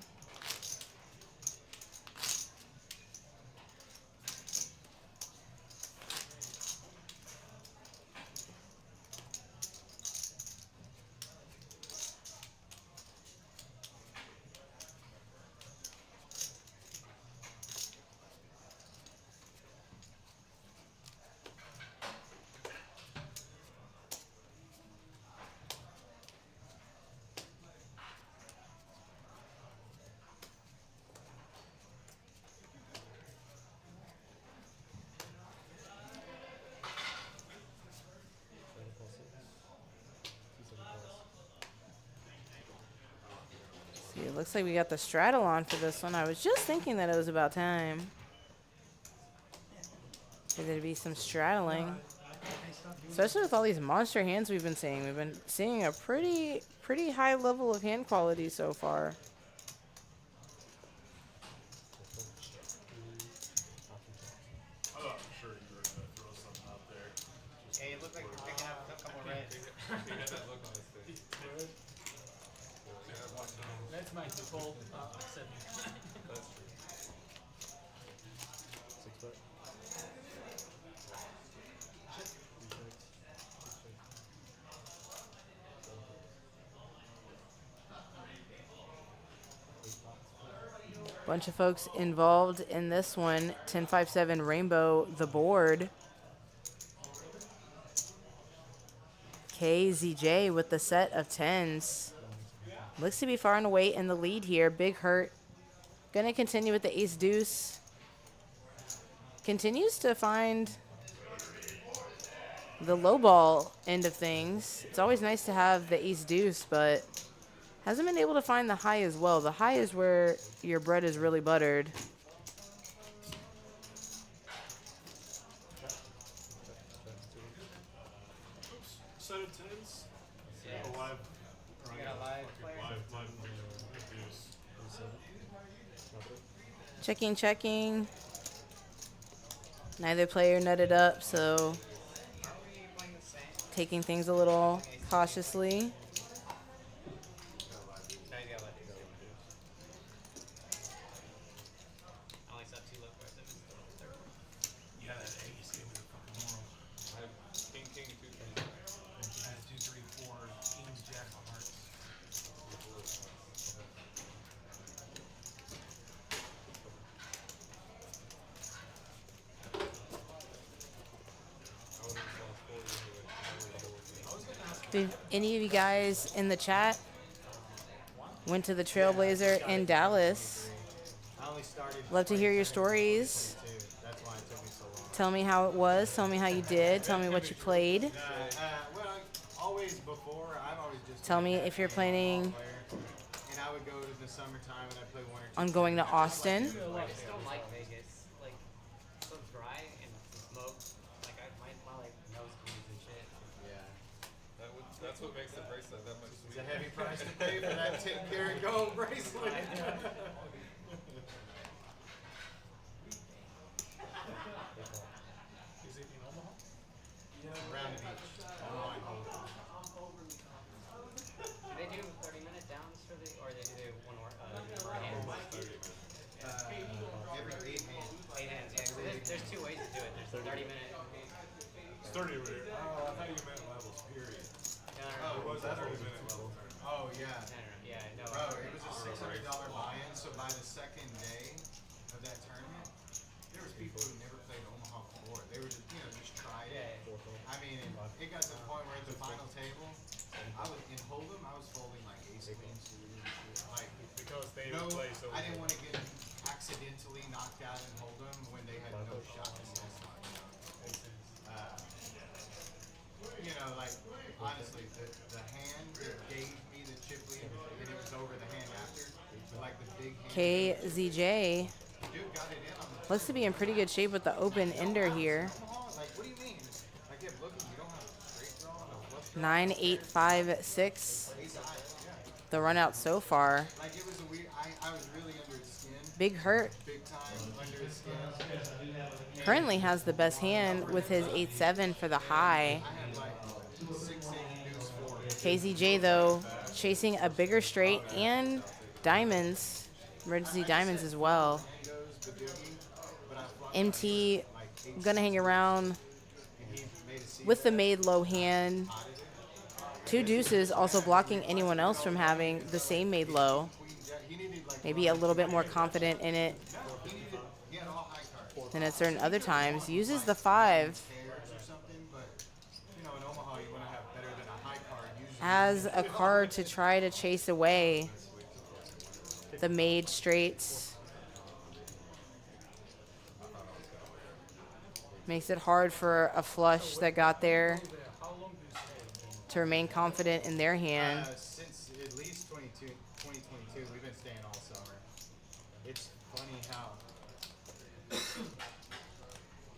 See, it looks like we got the straddle on for this one. I was just thinking that it was about time for there to be some straddling. Especially with all these monster hands we've been seeing. We've been seeing a pretty high level of hand quality so far. I thought for sure you were gonna throw something out there. Just That's my default setting. That's true. 6 foot. Bunch of folks involved in this one. 10-5-7 Rainbow, the board. KZJ with the set of 10s. Looks to be far and away in the lead here. Big Hurt. Gonna continue with the ace deuce. Continues to find the low ball end of things. It's always nice to have the ace deuce, but hasn't been able to find the high as well. The high is where your bread is really buttered. Set of tens. Yeah. A live. Or You got a live player? live deuce. Checking, checking. Neither player nutted up, so Are we playing the same? taking things a little cautiously. No, he's got left. I only saw 2 left cards. That was the third one. Yeah, that ace gave me the fucking moral. I have king, 2, 3. I had 2, 3, 4, kings, jack of hearts. I would have lost 4 usually. If any of you guys in the chat went to the Trailblazer in Dallas, I only started. love to hear your stories. 22. That's why it took me so long. Tell me how it was. Tell me how you did. Tell me what you played. Well, always before, I've always just. Tell been me a if you're ball planning player. And I would go to the summertime and I'd play 1 or 2. on going to Austin. I just don't like Vegas. Like, so dry and smoke. Like, my like nose bleeds and shit. Yeah. That's what makes the bracelet that much It's sweeter. a heavy price to pay for that 10-karat gold bracelet. Is it in Omaha? Round of each. Online hold. Do they do 30-minute downs for the, or they do one more hand? Every 8 hands. 8 hands, yeah. 'Cause there's 2 ways to do it. There's 30-minute. It's 30 over here. Oh, I thought you meant levels, period. Oh, Was that 30 minute level? Oh, yeah. Yeah, no. Bro, it was a $600 buy-in, so by the second day of that tournament, there was people who never played Omaha before. They were just, just tried it. I mean, it got to the point where at the final table, I was in Hold'em, I was folding like ace queens. Like, Because they no, play so I didn't want to get accidentally knocked out in Hold'em when they had no shot in this one. Like, honestly, the hand that gave me the chip lead, and it was over the hand after, like the big hand. KZJ Dude got it in on the looks to be in pretty good shape with the open ender here. Like, what do you mean? I kept looking, you don't have a straight draw and a flush draw? 9, 8, 5, 6. Ace high, yeah. The run out so far. Like, it was a weird, I was really under his skin, Big Hurt big time under his skin. currently has the best hand with his 8-7 for the high. I had like 6-8 deuce 4. KZJ, though, chasing a bigger straight and diamonds, emergency diamonds as well. Goes the boogie, but I flopped MT like gonna hang around and he made a C. with the made low hand. 2 deuces also blocking anyone else from having the same made low. Queen jack. He needed like Maybe a little bit more confident in it he had all high cards. than at certain other times. Uses the 5. Pairs or something, but in Omaha you want to have better than a high card usually. Has a card to try to chase away the made straights. Makes it hard for a flush that got there to remain confident in their hand. Since at least 2022, we've been staying all summer. It's funny how at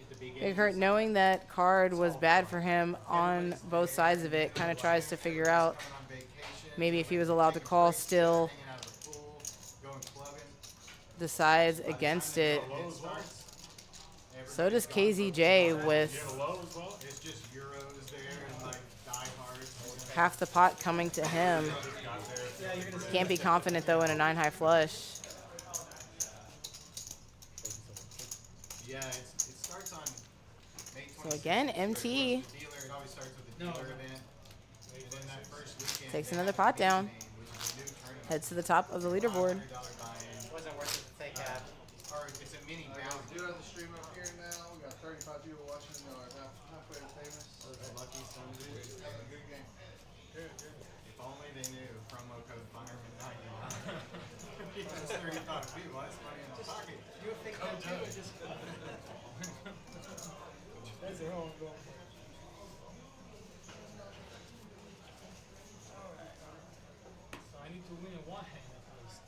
the beginning. Big Hurt, knowing that card was bad for him on both sides of it, kind of tries to figure out On vacation, maybe if he was allowed to call, still hanging out of the pool, going clubbing. decides against it. It starts. So does KZJ with Low as well? It's just Euros there and like diehards. half the pot coming to him. Got there. Can't be confident, though, in a 9 high flush. Yeah, it starts on May 26th. So again, MT The dealer, it always starts with the dealer event. And then that first weekend, takes they another have pot the down. main, which is a new tournament. Heads to the top of the leaderboard. $500 buy-in. Wasn't worth it to take out. Or it's a mini I got bounty. do have the stream up here now. We got 35 people watching. Or halfway to famous. Those lucky sons of bitches. Having a good game. If only they knew promo code fireman99. That's 35 people. That's money in the pocket. You would think that too. That's their own goal. Alright. So I need to win in one hand at least.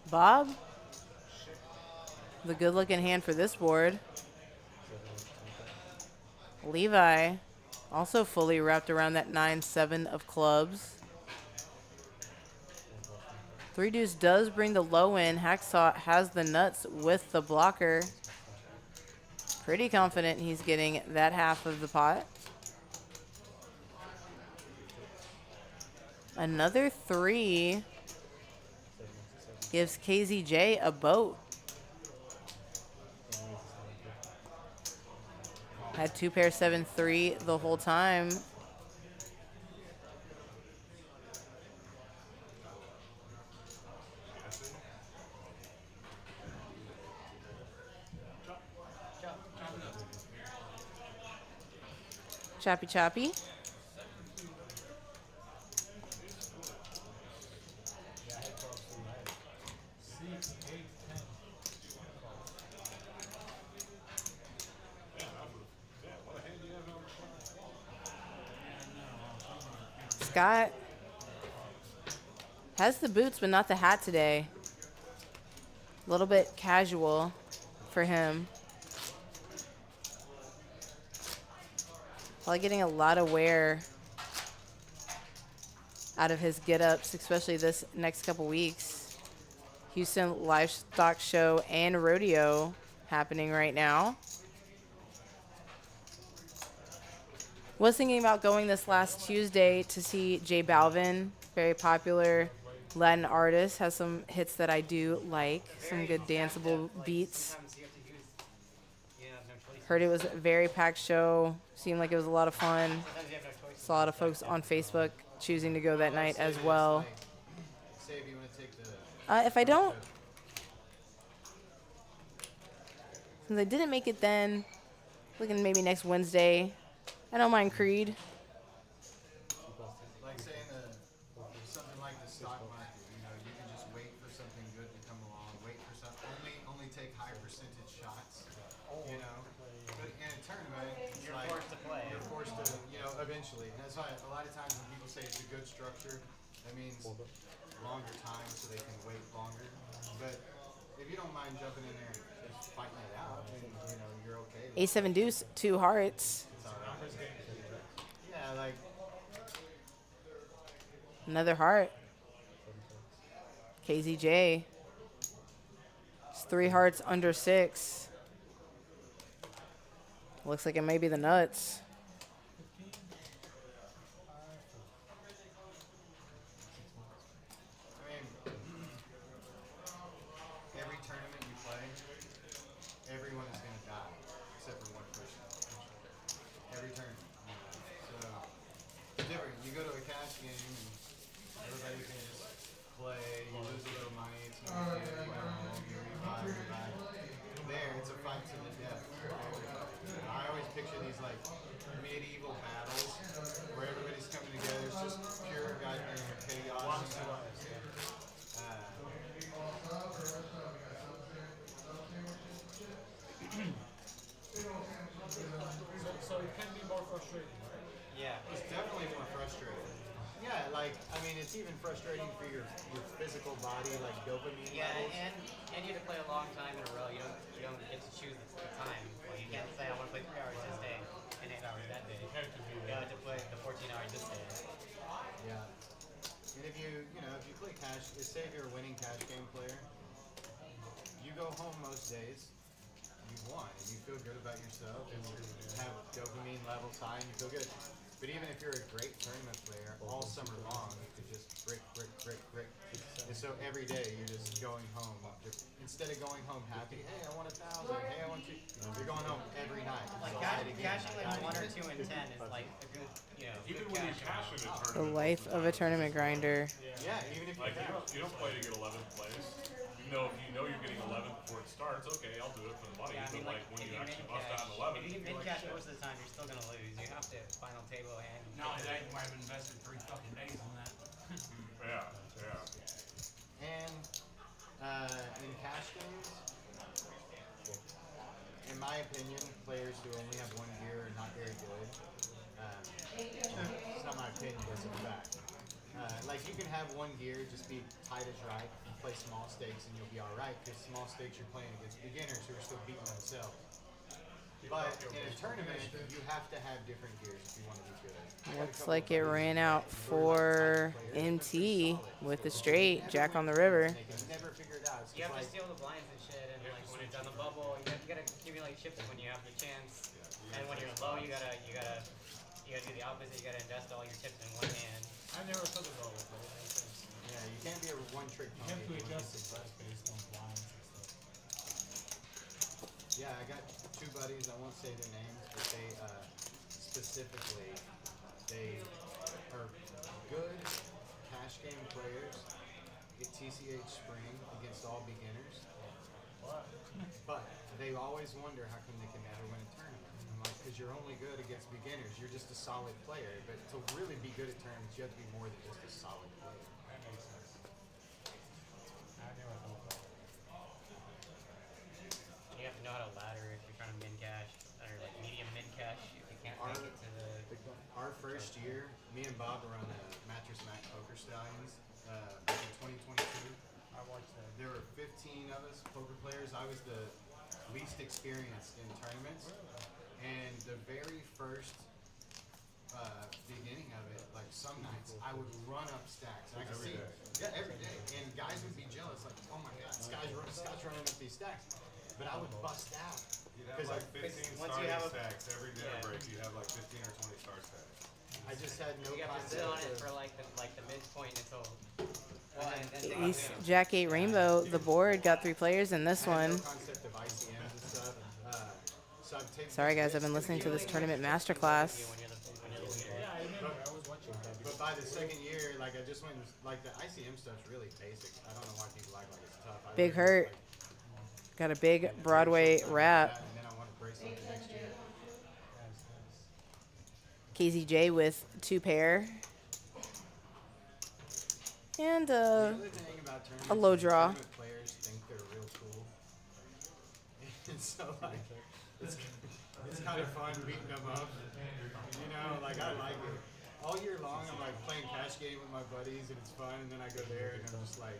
Bob, the good-looking hand for this board. Levi, also fully wrapped around that 9-7 of clubs. 3 deuce does bring the low in. Hacksaw has the nuts with the blocker. Pretty confident he's getting that half of the pot. Another 3 gives KZJ a boat. Had 2 pair 7-3 the whole time. Choppy choppy. Scott has the boots, but not the hat today. A little bit casual for him. Probably getting a lot of wear out of his get-ups, especially this next couple weeks. Houston Livestock Show and Rodeo happening right now. Was thinking about going this last Tuesday to see J Balvin, very popular Latin artist, has some hits that I do like, some good danceable beats. Sometimes you have to use, you have no choice. Heard it was a very packed show, seemed like it was a lot of fun. Sometimes you have no choice. Saw a lot of folks on Facebook choosing to go that night as well. Say if you want to take the. If I don't, since I didn't make it then, looking maybe next Wednesday. I don't mind Creed. Like saying something like the stock market, you know, you can just wait for something good to come along, wait for something, only take high percentage shots, you know. But in a tournament, it's You're like forced to play. you're forced to, you know, eventually. And that's why a lot of times when people say it's a good structure, that means longer time so they can wait longer. But if you don't mind jumping in there and just fighting it out, then, you know, you're okay with it. A7 deuce, 2 hearts. It's all right. Yeah, like. Another heart. KZJ. It's 3 hearts under 6. Looks like it may be the nuts. I mean, every tournament you play, everyone is going to die, except for one person. Every tournament. So, it's different. You go to a cash game, and everybody's going to just play, you lose a little money, it's no big deal, you go home, you revive, revive. There, it's a fight to the death. I always picture these, like, medieval battles, where everybody's coming together, it's just pure goddamn chaos. So it can be more frustrating, right? Yeah. It's definitely more frustrating. Yeah, like I mean, it's even frustrating for your physical body, like dopamine Yeah, levels. and you have to play a long time in a row. You don't get to choose the time. Well, you can't say I want to play 3 hours this day and 8 hours that day. You have to play the 14 hours this day. Yeah. And if you play cash, say if you're a winning cash game player, you go home most days, you've won, and you feel good about yourself, and you have dopamine levels high, and you feel good. But even if you're a great tournament player, all summer long, you could just brick. And so every day you're just going home. Instead of going home happy, hey, I won 1,000, hey, I won 2, you're going home every night. Like cashing like 1 or 2 and 10 is like a good, Even good when you cash. cash in a The tournament, life of a tournament grinder. Yeah, even if you like cash. you don't play to get 11th place. You know, if you know you're getting 11th before it starts, okay, I'll do it for the money. Yeah, I mean, but like, when if you you actually min bust out cash, an 11th, if you you're min like, cash shit. most of the time, you're still gonna lose. You have to final table and. Not only that, you might have invested 3 fucking days on that. Yeah. And in cash games, in my opinion, players who only have 1 gear are not very good. It's not my opinion, it's a fact. Like you can have 1 gear, just be tight as right, and play small stakes, and you'll be all right. Because small stakes, you're playing against beginners who are still beating themselves. But in a tournament, you have to have different gears if you want to be good. Looks like it ran out for MT with the straight, Jack on the river. They can never figure it out. It's You just have to like, steal the blinds and shit, and like when it's on the bubble, you gotta accumulate chips when you have the chance. And when you're low, you gotta do the opposite. You gotta invest all your chips in one hand. I never took a bubble, but it makes sense. yeah, you can't be a one-trick You pony. have to if you want adjust be the price based on blinds and stuff. Yeah, I got 2 buddies. I won't say their names, but they specifically they are good cash game players at TCH Spring against all beginners. But they always wonder how come they can never win a tournament. I'm like, because you're only good against beginners. You're just a solid player. But to really be good at tournaments, you have to be more than just a solid player. That makes sense. I never thought that. You have to know how to ladder if you're trying to min cash or like medium min cash. If you can't make it to the. Our first year, me and Bob were on the Mattress Mac Poker Stallions back in 2022. I watched that. There were 15 of us poker players. I was the least experienced in tournaments. And the very first beginning of it, like some nights, I would run up stacks. And I could see, yeah, every day. And guys would be jealous, like, oh my God, Scott's running up these stacks. But I would bust out. You'd have like 15 once you starting have a- stacks every day Yeah. break. You'd have like 15 or 20 start stacks. I just had no You have to sit on it concept for of, like the midpoint until. Ace, Jack 8 Rainbow, the board got 3 players in this I had one. no concept of ICMs and stuff. So I'd take Sorry guys, I've been listening to this tournament masterclass. When you're the leader. Yeah, I remember. I was watching that. But by the second year, like I just went, like the ICM stuff's really basic. I don't know why people act like it's tough. I Big really Hurt. Got a big Broadway rap. And then I want to brace something next year. KZJ with 2 pair. And The other thing about tournaments a low is draw. tournament players think they're real cool. And so like, it's kind of fun beating them up. You know, like I like it. All year long I'm like playing cash game with my buddies and it's fun, and then I go there and I'm just like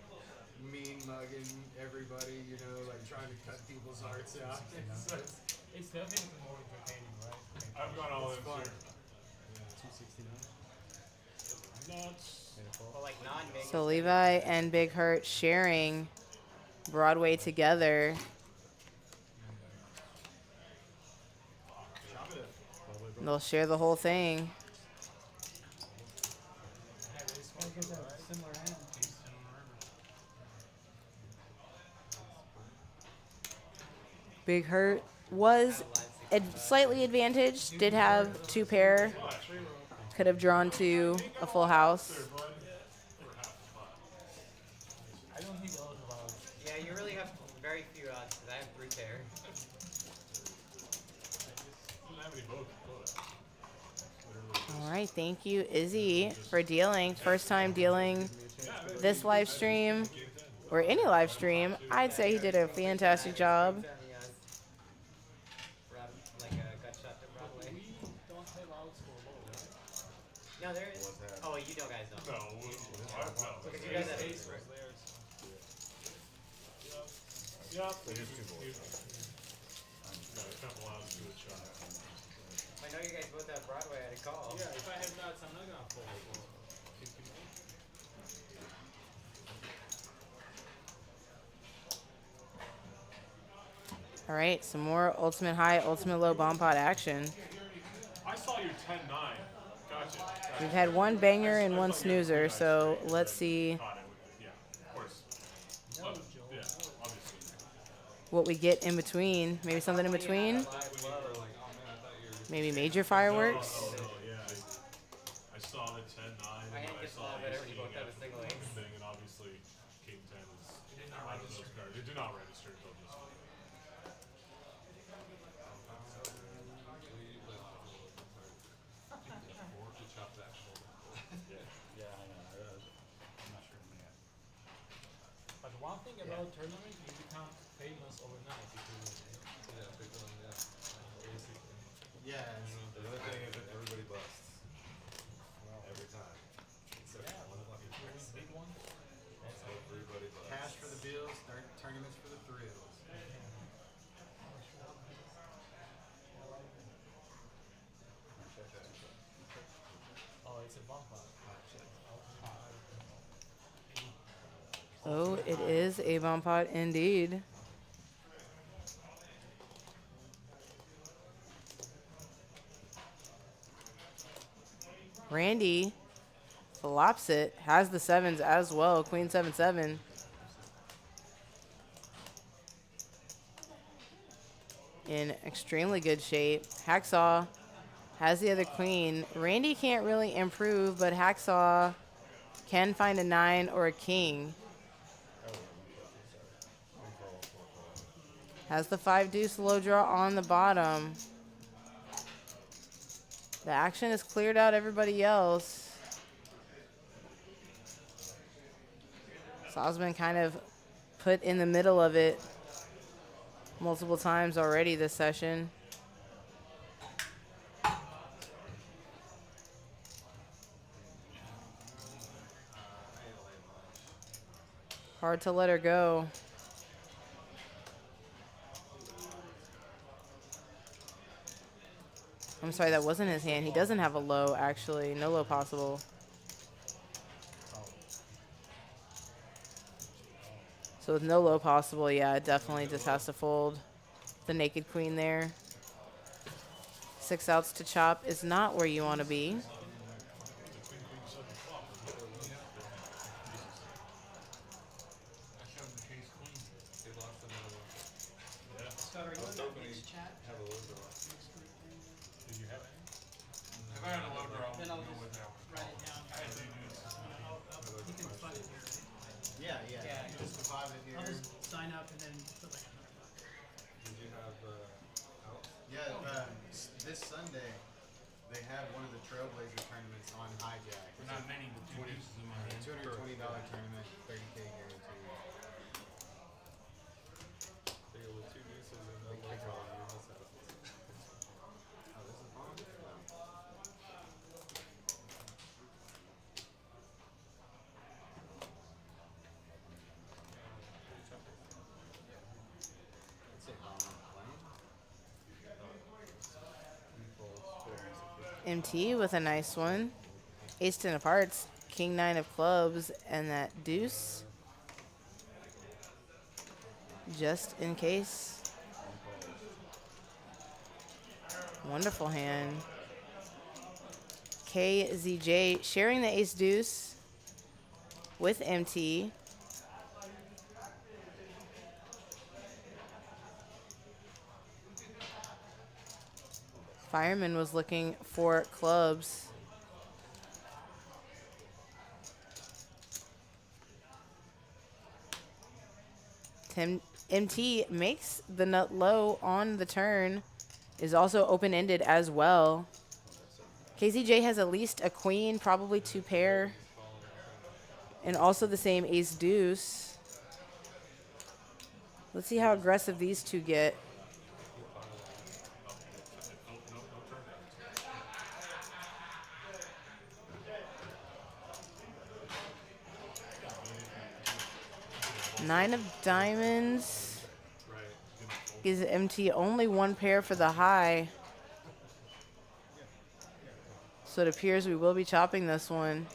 mean mugging everybody, you know, like trying to cut people's hearts out. So It's definitely more entertaining, right? I've gone all in fun. here. Nuts. Well, like non-big. so Levi and Big Hurt sharing Broadway together. Chop it up. They'll share the whole thing. Similar hand. Big Hurt was slightly advantaged. Did have 2 pair. Could have drawn to a full house. I don't think those are allowed. Yeah, you really have very few odds because I have 3 pair. Don't have any quota. All right, thank you, Izzy, for dealing. First time dealing this live stream or any live stream. I'd say he did a fantastic job. Like a gut shot to Broadway. We don't have outs for low, right? No, there is. What's that? Oh, you know guys don't. No, no. Because you guys have Ace was there. Yep. So just two boards. No, a couple hours to a shot. I know you guys both have Broadway at a call. Yeah, if I have nuts, I'm not gonna fold. All right, some more ultimate high, ultimate low bomb pot action. I saw your 10-9. Gotcha. We've had one banger and one I thought you were snoozer, nice so straight, let's but see thought it would- yeah, of course. Well, yeah, obviously. what we get in between. Maybe something in between. When you were like, oh man, I thought you were. Maybe major fireworks. No, yeah. I saw the 10-9. My hand I gets a saw lot better ace when you king both have a after single the ace. thing, and obviously king 10 is out of those cards. It did not register until just. To chop that shoulder. Yeah, I know. I'm not sure yet. But one thing about tournament, you become famous overnight because Yeah, big one, yeah. Basically. Yeah. The other thing is that everybody busts. Every time. Except yeah, for one but lucky if you win person. big one, that's it. Everybody busts. Cash for the bills, tournaments for the thrills. Oh, it's a bump up. Oh, it is a bomb pot indeed. Randy flops it, has the sevens as well. Queen 7-7. In extremely good shape. Hacksaw has the other queen. Randy can't really improve, but Hacksaw can find a 9 or a king. Has the 5 deuce low draw on the bottom. The action has cleared out everybody else. Saw's been kind of put in the middle of it multiple times already this session. Hard to let her go. I'm sorry, that wasn't his hand. He doesn't have a low, actually. No low possible. So with no low possible, yeah, it definitely just has to fold. The naked queen there. 6 outs to chop is not where you want to be. I showed the case queen. They lost another one. Scott, are you in that mixed chat? Have a low draw. Did you have any? If I had a low draw, I would Then I'll go just with that one. write it down. I had two dudes. You can fund it here, right? Yeah, yeah. Yeah. Just deposit here. I'll just sign up and then put like $100. Did you have outs? Yeah, this Sunday, they have one of the Trailblazer tournaments on Hijack. It's Not many, but two deuces in my a hand. $220 tournament, 30K guarantee. They go with two deuces and no low draw. You must have. Oh, this is fun. That's it, MT with a nice one. Ace 10 of hearts, king 9 of clubs, and that deuce. Just in case. Wonderful hand. KZJ sharing the ace deuce with MT. Fireman was looking for clubs. MT makes the nut low on the turn, is also open-ended as well. KZJ has at least a queen, probably 2 pair, and also the same ace deuce. Let's see how aggressive these two get. 9 of diamonds Right. gives MT only 1 pair for the high. So it appears we will be chopping this one.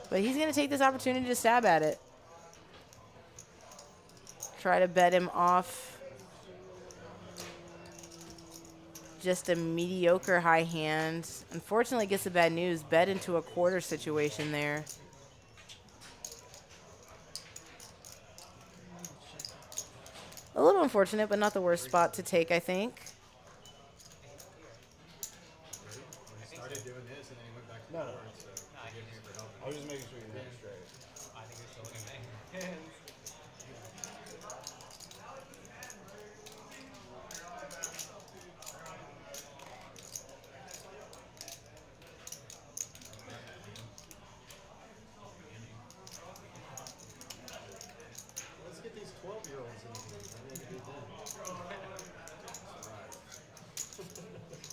But he's going to take this opportunity to stab at it. Try to bet him off just a mediocre high hand. Unfortunately, gets the bad news. Bet into a quarter situation there. A little unfortunate, but not the worst spot to take, I think. He started doing this and then he went back to the board, so forgive me for helping. I was just making sure you had it straight. I think we're still looking at hands. Let's get these 12-year-olds in here. Maybe they can do that.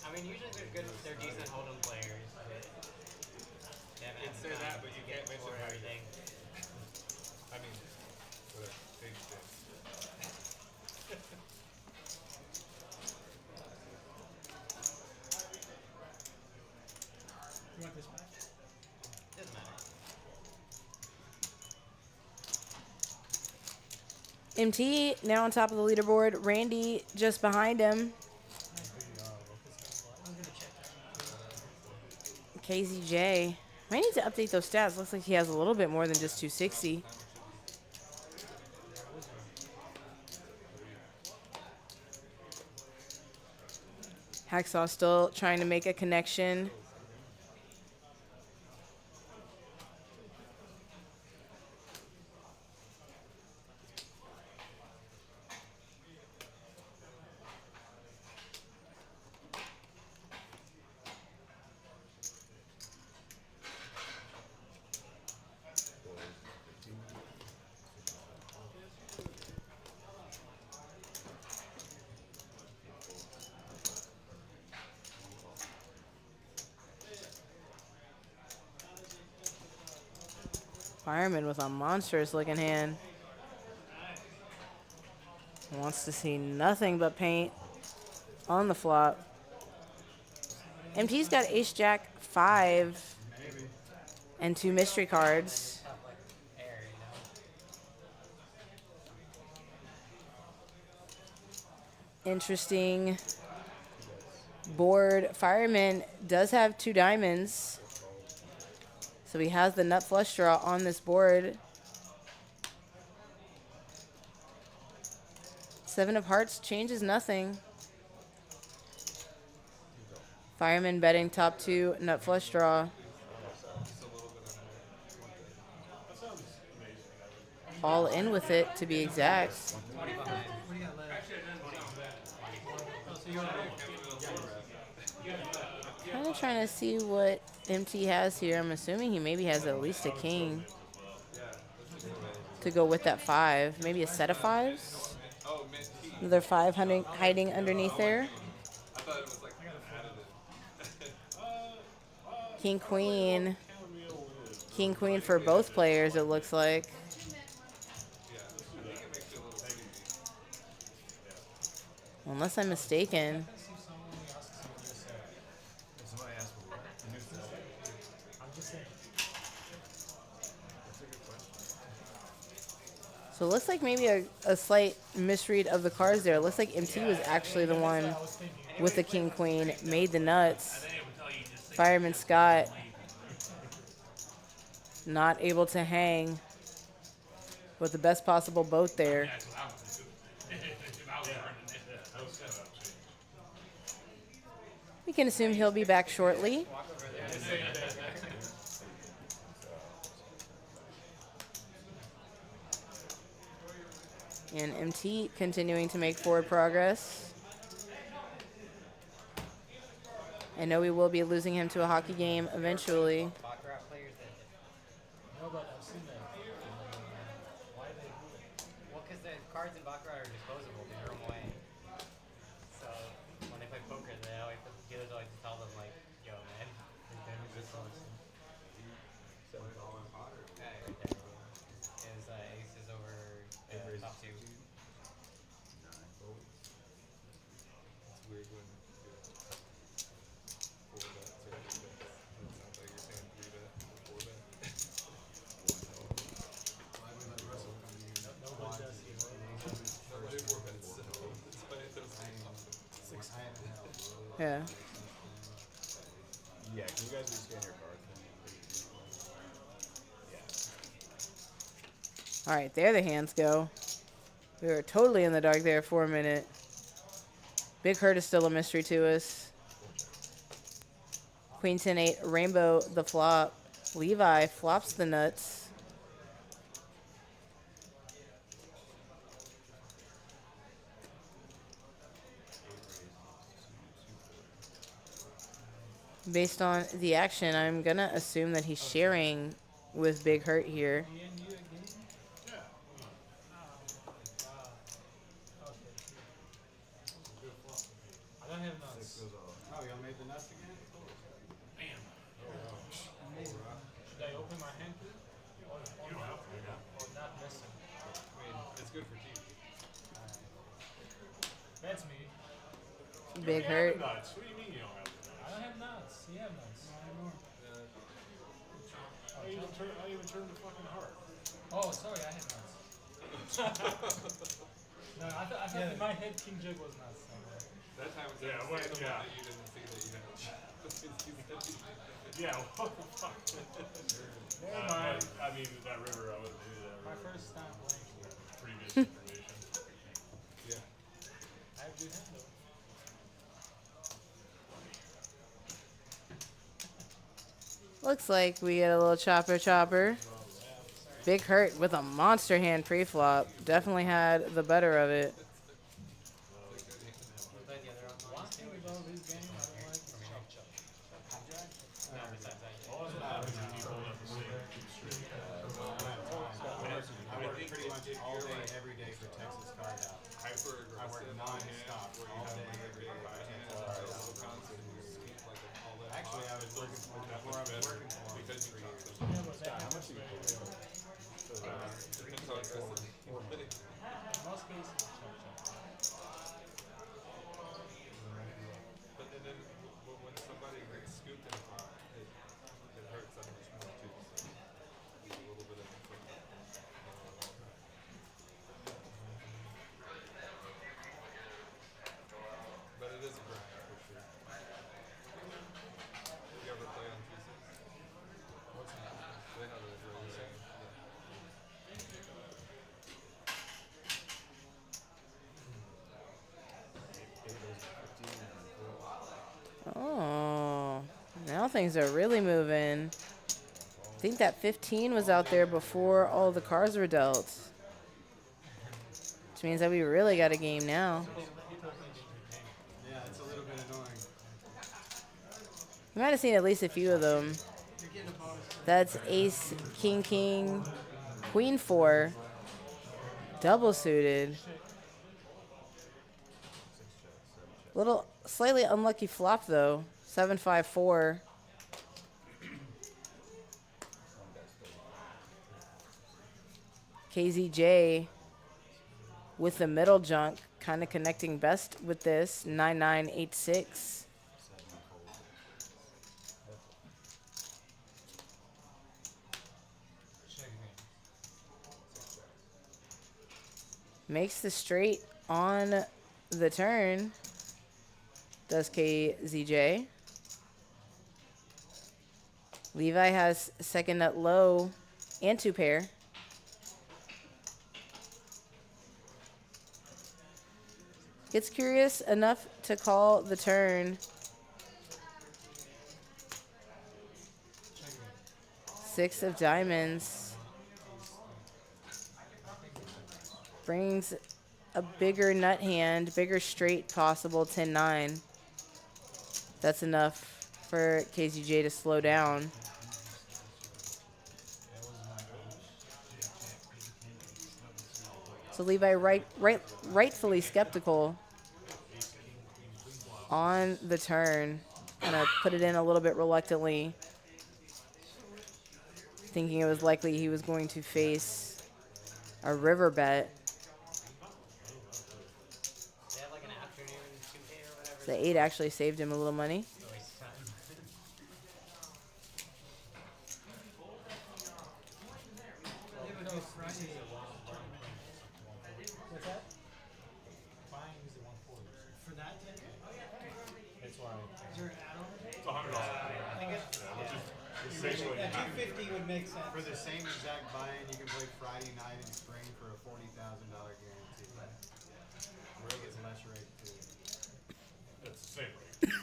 I mean, usually they're decent hold'em players, but they haven't had Say the that, time but to you get can't mention for how you everything. I mean, whatever. Take it. You want this back? Doesn't matter. MT now on top of the leaderboard. Randy just behind him. I'm gonna check that. KZJ. Might need to update those stats. Looks like he has a little bit more than just 260. Hacksaw still trying to make a connection. Fireman with a monstrous looking hand. Wants to see nothing but paint on the flop. MT's got Ace Jack 5 and 2 mystery cards. Tough like air, you know? Interesting board. Fireman does have 2 diamonds. So he has the nut flush draw on this board. 7 of hearts changes nothing. Fireman betting top 2 nut flush draw. All in with it, to be exact. 20 behind. What do you got left? Oh, so you're on. Kind of trying to see what MT has here. I'm assuming he maybe has at least a king to go with that 5. Maybe a set of 5s. Oh, mint tea. Another 5 hiding underneath there. I thought it was like additive. King, queen. King, queen for both players, it looks like. Yeah. I think it makes it a little easy. Unless I'm mistaken. Somebody asked for what? A new set? I'm just saying. That's a good question. So it looks like maybe a slight misread of the cards there. It looks like MT was actually the one with the king, queen, made the nuts. Fireman Scott not able to hang with the best possible boat there. That's what I would do. If I was running it. I was kind of changed. We can assume he'll be back shortly. And MT continuing to make forward progress. I know we will be losing him to a hockey game eventually. Baccarat players that. No, but I've seen that. Why they do it? Well, because the cards in Baccarat are disposable, they throw them away. So when they play poker, they always, the dealers always tell them, like, yo, man, this damage is so much. $7 hotter. Right there. It was ace Yeah. Yeah, can you guys rescan your card for me? Yeah. All right, there the hands go. We were totally in the dark there for a minute. Big Hurt is still a mystery to us. Queen 10-8, Rainbow the flop. Levi flops the nuts. Based on the action, I'm going to assume that he's sharing with Big Hurt here. Me and you again? Yeah. Okay. I don't have nuts. Oh, y'all made the nuts again? Bam. Should I open my hand too? Or not missing? I mean, it's good for TV. That's me. Big You Hurt. have nuts. What do you mean you don't have nuts? I don't have nuts. You have nuts. I even turned the fucking heart. Oh, sorry, I have nuts. No, I thought in my head King Jug was nuts. That time it's Yeah, understandable yeah. that you didn't see that you had. Yeah, what the fuck? Never mind. I mean, that river, I wouldn't do that. My first time playing. Previous information. Yeah. I have good hand though. Looks like we get a little chopper. Big Hurt with a monster hand pre-flop. Definitely had the better of it. We played the other One online thing too, about this game I don't like is chop chop. no, besides that. All that's what happens when you hold up the same. I work pretty much all day, every day for Texas Card Out. Hyper I work aggressive non-stop all day, every day for Texas Card Out. Actually, I was working for before I was working for him. Because you create the Yeah, but that How much do you pay? depends how aggressive you want it. in most cases chop chop. But then when somebody gets scooped in a pot, it hurts that much more too. So there's a little bit of but it is a grind for sure. You ever play on TCH? What's that? They have a really Oh, now things are really moving. I think that 15 was out there before all the cards were dealt. Which means that we really got a game now. Yeah, it's a little bit annoying. You might have seen at least a few of them. That's ace, king, king, queen 4, double suited. Little slightly unlucky flop though. 7-5-4. KZJ with the middle junk, kind of connecting best with this. 9-9-8-6. Makes the straight on the turn. Does KZJ. Levi has second nut low and 2 pair. Gets curious enough to call the turn. 6 of diamonds. Brings a bigger nut hand, bigger straight possible, 10-9. That's enough for KZJ to slow down. So Levi rightfully skeptical on the turn. Gonna put it in a little bit reluctantly, thinking it was likely he was going to face a river bet. They have like an afternoon 2K or whatever. The 8 actually saved him a little money. It's a waste of time. What's that? Buying is the 140. For that, That's why Basically, Yeah, 250 would make sense. for the same exact buy-in, you can play Friday night in spring for a $40,000 guarantee. I think it's less rate too. It's the same rate.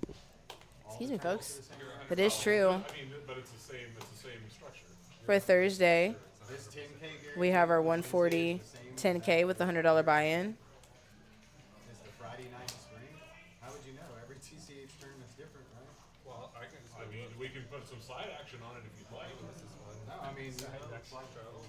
100%. Excuse me, folks. That is true. I mean, but it's the same structure. For Thursday, This 10K guarantee. we have our this Wednesday 140 is the same 10K with the $100 buy-in. It's the Friday night in spring. How would you know? Every TCH tournament's different, right? Well, I can just I mean, we can put some side action on it if you'd like. this is one. No, I mean, Flight travel.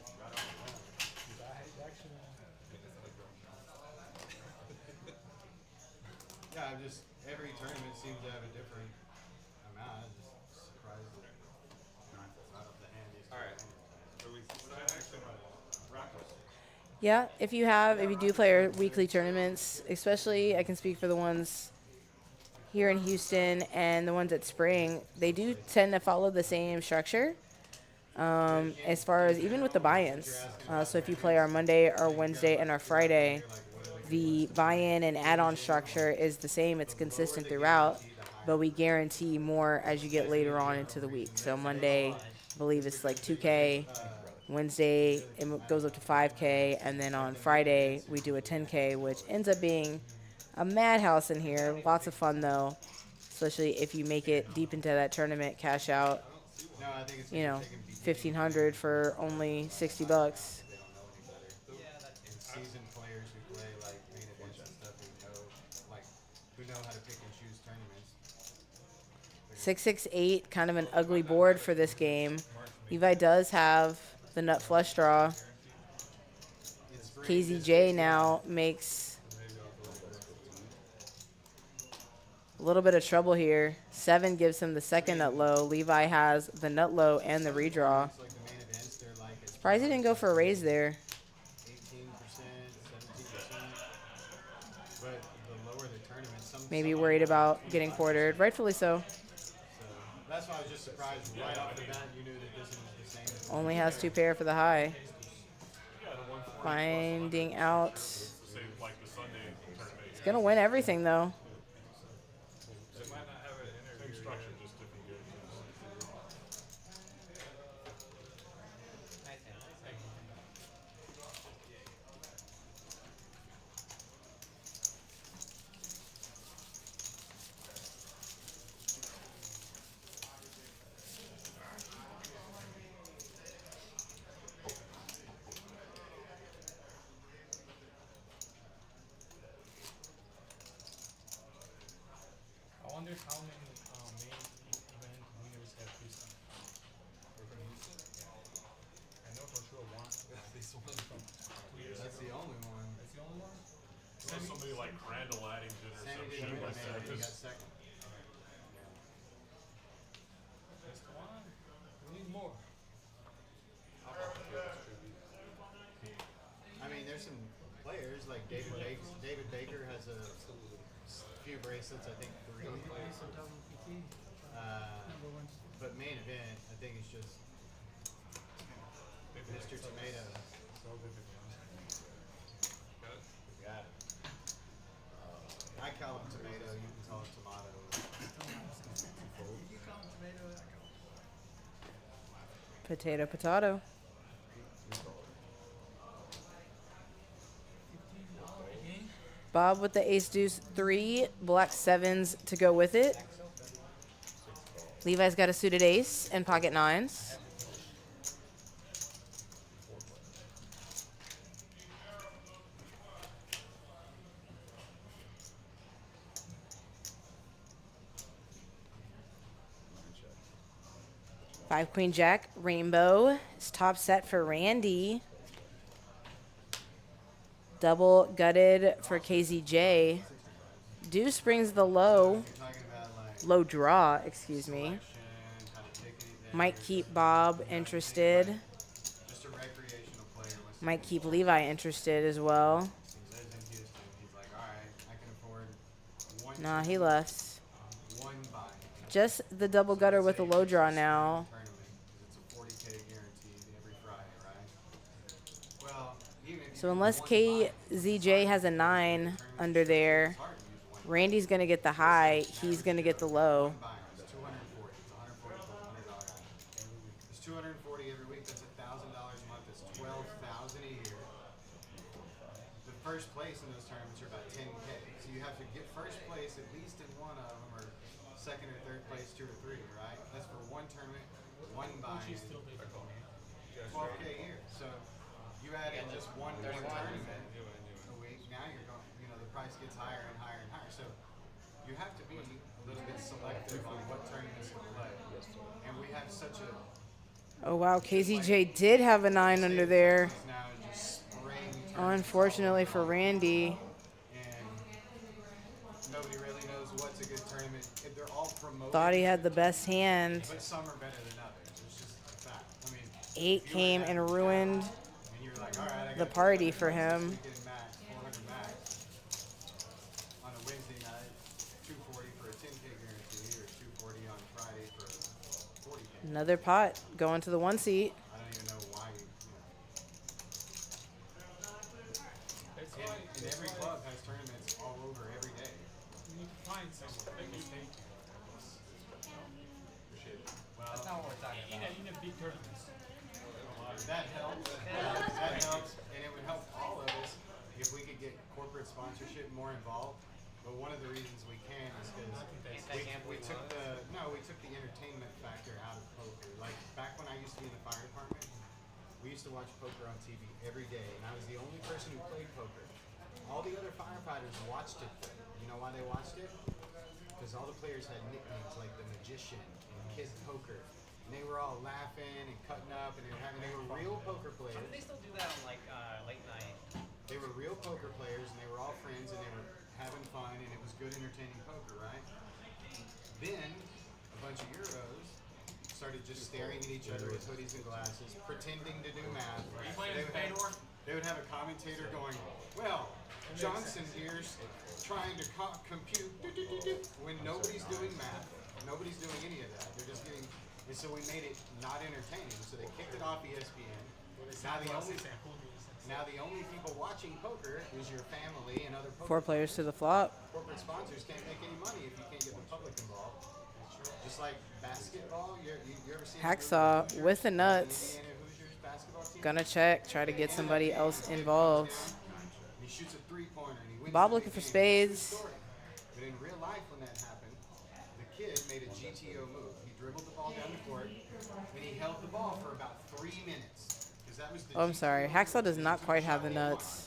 yeah, I'm just every tournament seems to have a different amount. I'm just surprised that it's not of the handiest. All right. So we side action. Yeah, if you do play our weekly tournaments, especially I can speak for the ones here in Houston and the ones at Spring, they do tend to follow the same structure. As far as even with the buy-ins. So if you play our Monday, our Wednesday, and our Friday, the buy-in and add-on structure is the same. It's consistent throughout, but we guarantee more as you get later on into the week. So Monday, I believe it's like 2K. Wednesday, it goes up to 5K. And then on Friday, we do a 10K, which ends up being a madhouse in here. Lots of fun, though, especially if you make it deep into that tournament, cash out, No, I think it's you know, 1,500 for only $60. they don't know any better. And seasoned players who play like main events and stuff who know how to pick and choose tournaments. 668, kind of an ugly board for this game. Levi does have the nut flush draw. In spring, KZJ now makes a little bit of trouble here. 7 gives him the second nut low. Levi has the nut low and the redraw. it's like the main events, they're like at Surprised he didn't go for a raise there. 18%, 17%. But the lower the tournament, Maybe worried about getting quartered. Rightfully so. So that's why I was just surprised right off the bat you knew that this was the same. Only has 2 pair for the high. Yeah, the 140 Finding out. It's the same like the Sunday tournament. He's going to win everything, though. They might not have an Same interview. structure, just different guarantees. Nice hand. I wonder how many main event winners have Houston. I know for sure one. This one from 2 years That's ago. the only one. That's the only one? So somebody like Randall Addington or Sammy some didn't shit win like the that. main, he got Just, second. Just one? We need more. I mean, there's some players like David Baker. David Baker has a few bracelets, I think 3. Some WPT, number one. But main event, I think it's just Mr. Tomato. Got it. I call him Tomato. You can call him Tomato. You call him tomato, I call him. Potato, potato. Bob with the ace deuce 3, black 7s to go with it. Levi's got a suited ace and pocket 9s. Five queen jack rainbow is top set for Randy. Double gutted for KZJ. Deuce brings the low. Talking about like Low draw, excuse me. selection, how to pick anything. Might keep Bob interested. Just a recreational player. Wants to Might keep Levi interested as well. he lives in Houston. He's like, all right, I can afford one. Nah, he left. One buy. Just the double gutter with a low draw now. Tournament, 'cause it's a 40K guaranteed every Friday, right? Well, even if you So do unless one buy, KZJ has a 9 under there, it's hard to use Randy's going to get the high. He's going to get the low. One buy-in is 240. It's 140 plus $100 item. It's 240 every week. That's $1,000 a month. That's 12,000 a year. The first place in those tournaments are about 10K. So you have to get first place at least in one of them, or second or third place, 2 or 3, right? That's for one tournament, one buy-in, 12K a year. So you add in just one more tournament a week. Now you're going, the price gets higher and higher and higher. So you have to be a little bit selective on what tournaments to play. And we have such a Oh, wow. KZJ did have a 9 under there. now just spraying Unfortunately for Randy. and nobody really knows what's a good tournament. They're all promoted, Thought he had the best hand. but some are better than others. It's just a fact. I mean, 8 came and ruined and you're like, all right, I the got party for him. weekend max, 400 max on a Wednesday night, 240 for a 10K guarantee, or 240 on Friday for a 40K. Another pot going to the 1 seat. I don't even know why. And every club has tournaments all over every day. You need to find some big mistake. Well, That's not what we're talking about. In a big tournament. that helps. That helps, and it would help all of us if we could get corporate sponsorship more involved. But one of the reasons we can is because we took the entertainment factor out of poker. Like back when I used to be in the fire department, we used to watch poker on TV every day, and I was the only person who played poker. All the other firefighters watched it. You know why they watched it? Because all the players had nicknames like the Magician and Kid Poker. And they were all laughing and cutting up, and they were real poker players. How do they still do that on like late night? They were real poker players, and they were all friends, and they were having fun, and it was good, entertaining poker, right? Then a bunch of Euros started just staring at each other with hoodies and glasses, pretending to do math. They would have a commentator going, "Well, Johnson here's trying to compute when nobody's doing math, nobody's doing any of that. They're just getting." And so we made it not entertaining. So they kicked it off ESPN. Now the only people watching poker is your family and other poker 4 players to the flop. corporate sponsors can't make any money if you can't get the public involved. Just like basketball, you ever seen Hacksaw with the nuts. Indiana Hoosiers basketball team? Gonna check, try to get somebody else involved. He shoots a 3-pointer and he wins. Bob the looking for game. spades. But in real life, when that happened, the kid made a GTO move. He dribbled the ball down the court and he held the ball for about 3 minutes. That was the Oh, I'm sorry. Hacksaw does not quite have the nuts.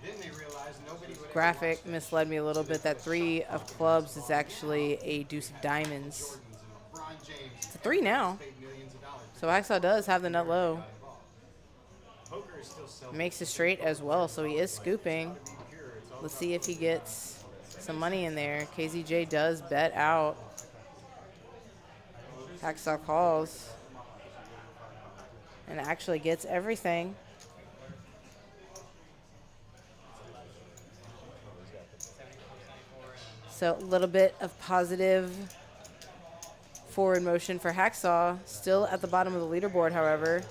Then they realized nobody would ever Graphic watch that. misled me a little bit. That 3 of clubs is actually a deuce of diamonds. Jordans and LeBron James It's a 3 now. paid millions of dollars. So Hacksaw does have the nut low. Poker is still self Makes it straight as well, so he is scooping. pure. It's all Let's see if he gets some money in there. KZJ does bet out. Hacksaw calls. And actually gets everything. So a little bit of positive forward motion for Hacksaw. Still at the bottom of the leaderboard, however.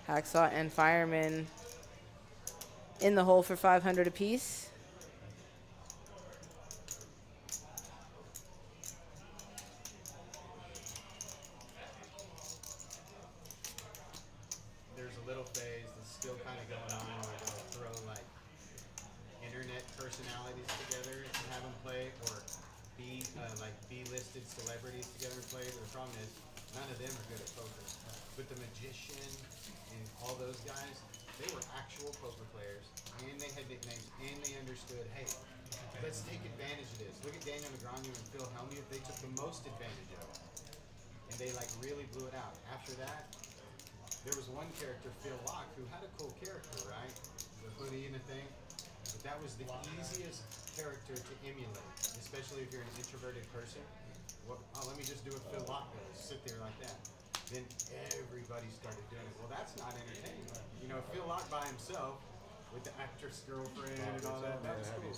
Hacksaw and Fireman in the hole for 500 apiece. there's a little phase that's still kind of going on where they'll throw like internet personalities together and have them play, or B-listed celebrities together and play. But the problem is none of them are good at poker. But the Magician and all those guys, they were actual poker players, and they had nicknames, and they understood, hey, let's take advantage of this. Look at Daniel Negreanu and Phil Hellmuth. They took the most advantage of it, and they like really blew it out. After that, there was one character, Phil Locke, who had a cool character, right? The hoodie and the thing. But that was the easiest character to emulate, especially if you're an introverted person. Well, let me just do what Phil Locke does, sit there like that. Then everybody started doing it. Well, that's not entertaining. You know, Phil Locke by himself with the actress girlfriend and all that, that was cool.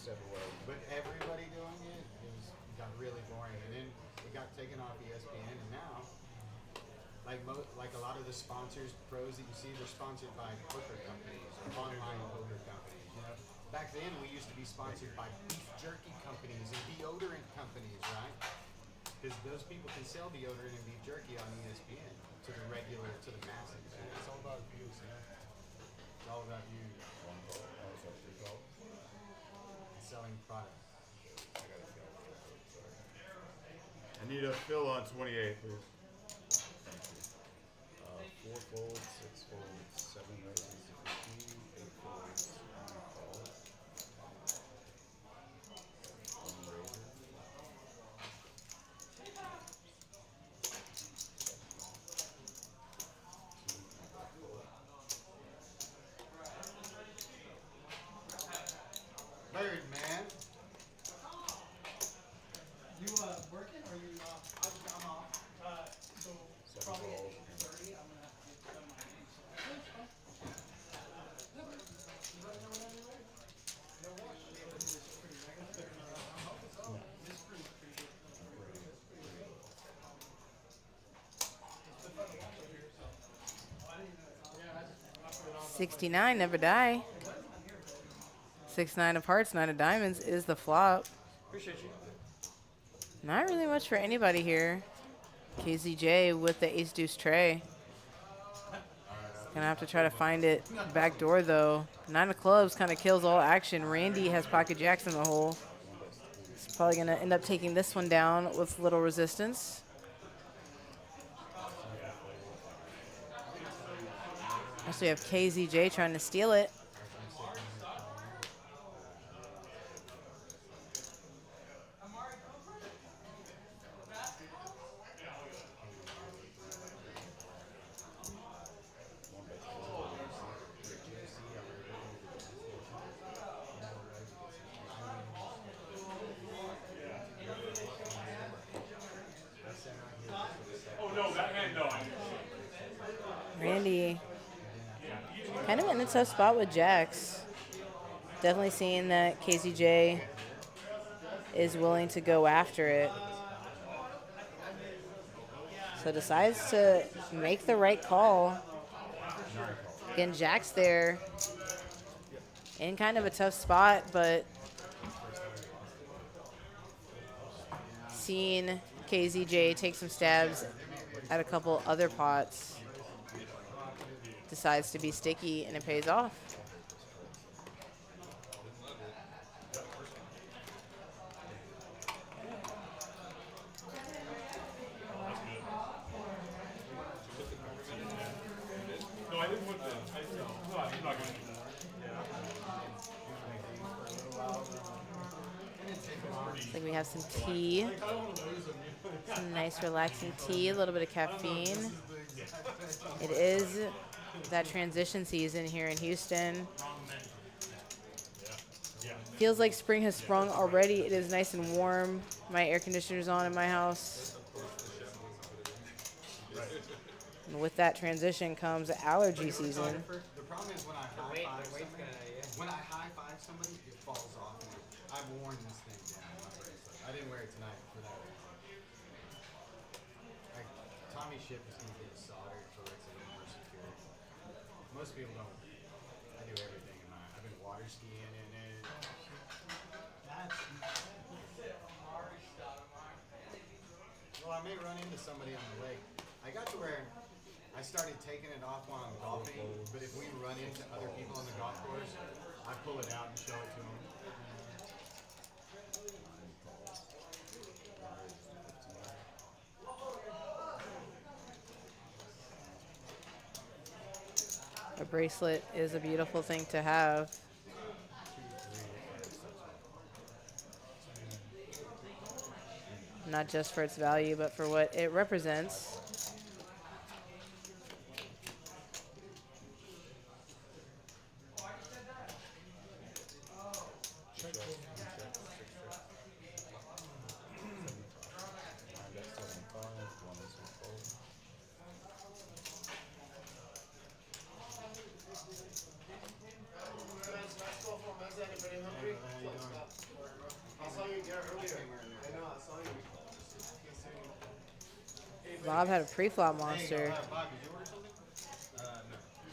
But everybody doing it got really boring. And then it got taken off ESPN, and now like a lot of the sponsors, pros that you see, they're sponsored by poker companies or online poker companies. You know, back then we used to be sponsored by beef jerky companies and deodorant companies, right? Because those people can sell deodorant and beef jerky on ESPN to the masses. It's all about views, yeah. It's all about you selling products. I need a fill on 28, please. Thank you. 4 folds, 6 folds, 7 raises, 15, 8 folds, 1 call. 1 raiser. Bird, man. You working or you off? I'm off. So probably at 8:30 I'm gonna have to get done my game. So you let me know whenever you're ready. No rush. This is pretty regular. This is pretty good. It's been fun to watch over here. So I didn't even know. Yeah, I put it on. 69, never die. 6, 9 of hearts, 9 of diamonds is the flop. Appreciate you. Not really much for anybody here. KZJ with the ace deuce tray. Gonna have to try to find it back door though. 9 of clubs kind of kills all action. Randy has pocket jacks in the hole. He's probably gonna end up taking this one down with little resistance. Also, we have KZJ trying to steal it. Randy kind of in a tough spot with jacks. Definitely seeing that KZJ is willing to go after it. So decides to make the right call. Again, Jack's there in kind of a tough spot, but seeing KZJ take some stabs at a couple other pots, decides to be sticky, and it pays off. No, I didn't put the. No, I'm not going to do that. Looks like we have some tea. Some nice relaxing tea, a little bit of caffeine. It is that transition season here in Houston. Feels like spring has sprung already. It is nice and warm. My air conditioner's on in my house. And with that transition comes allergy season. The problem is when I high five somebody, it falls off. I've worn this thing down. My bracelet. I didn't wear it tonight for that reason. Like, Tommy ship is going to get soldered so it's a little more secure. Most people don't. I do everything in mine. I've been water skiing in it. Well, I may run into somebody on the lake. I got to where I started taking it off while I'm golfing, but if we run into other people on the golf course, I pull it out and show it to them. A bracelet is a beautiful thing to have. Not just for its value, but for what it represents. Bob had a pre-flop monster. Bob, did you order something? No.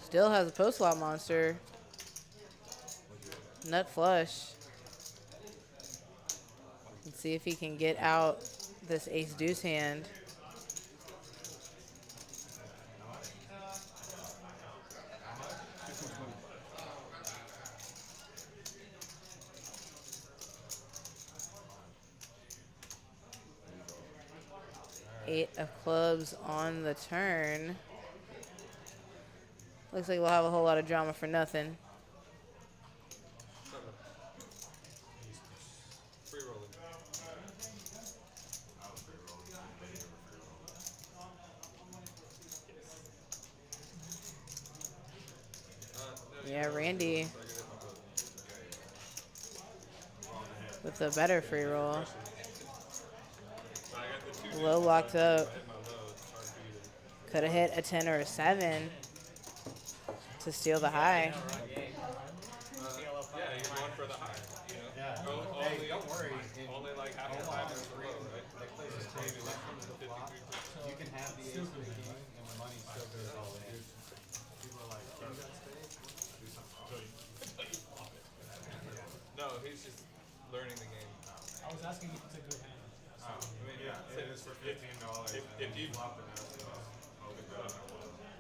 Still has a post-flop monster. Nut flush. Let's see if he can get out this ace deuce hand. Eight of clubs on the turn. Looks like we'll have a whole lot of drama for nothing. Free rolling. Yeah, Randy with a better free roll. Low locked up. Could have hit a 10 or a 7 to steal the high. Yeah, he's going for the high. You know? Yeah. Only, Hey, don't worry. Only like half the time it's the low, right? That place is crazy. Like from the flop, you can have the ace and the king, and the money's still good all in. People are like, "King got spades?" Do something. No, he's just learning the game. I was asking if it's a good hand. I mean, Yeah, it is for $15. If you flop it out,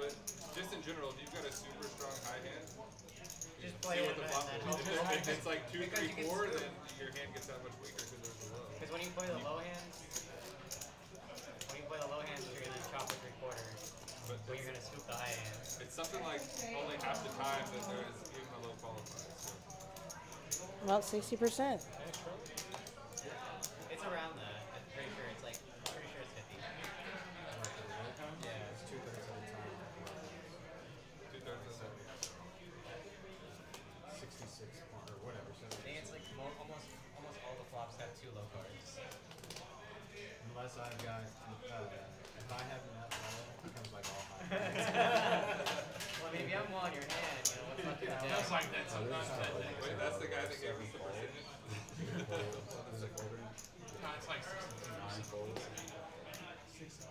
but just in general, if you've got a super strong high hand, Just see play what it the and flop then is. hope If it's like 2, Because 3, you can 4, scoop. then your hand gets that much weaker because there's a low. Because when you play the low hands, you're gonna chop a 3/4. But When you're gonna scoop the high hand. it's something like only half the time that there is even a low qualifier. So. About 60%. It's around that. I'm pretty sure it's like. Pretty sure it's 50. Yeah. It's 2/3 of the time. 2/3 of the 66 or whatever. I think it's like almost all the flops have 2 low cards. Unless I've got, if I have enough low, it becomes like all high. Well, maybe I'm on your hand. You know, what's left in the deck? That's like that sometimes. Wait, that's the guy that gave us the percentage? No, it's like 62.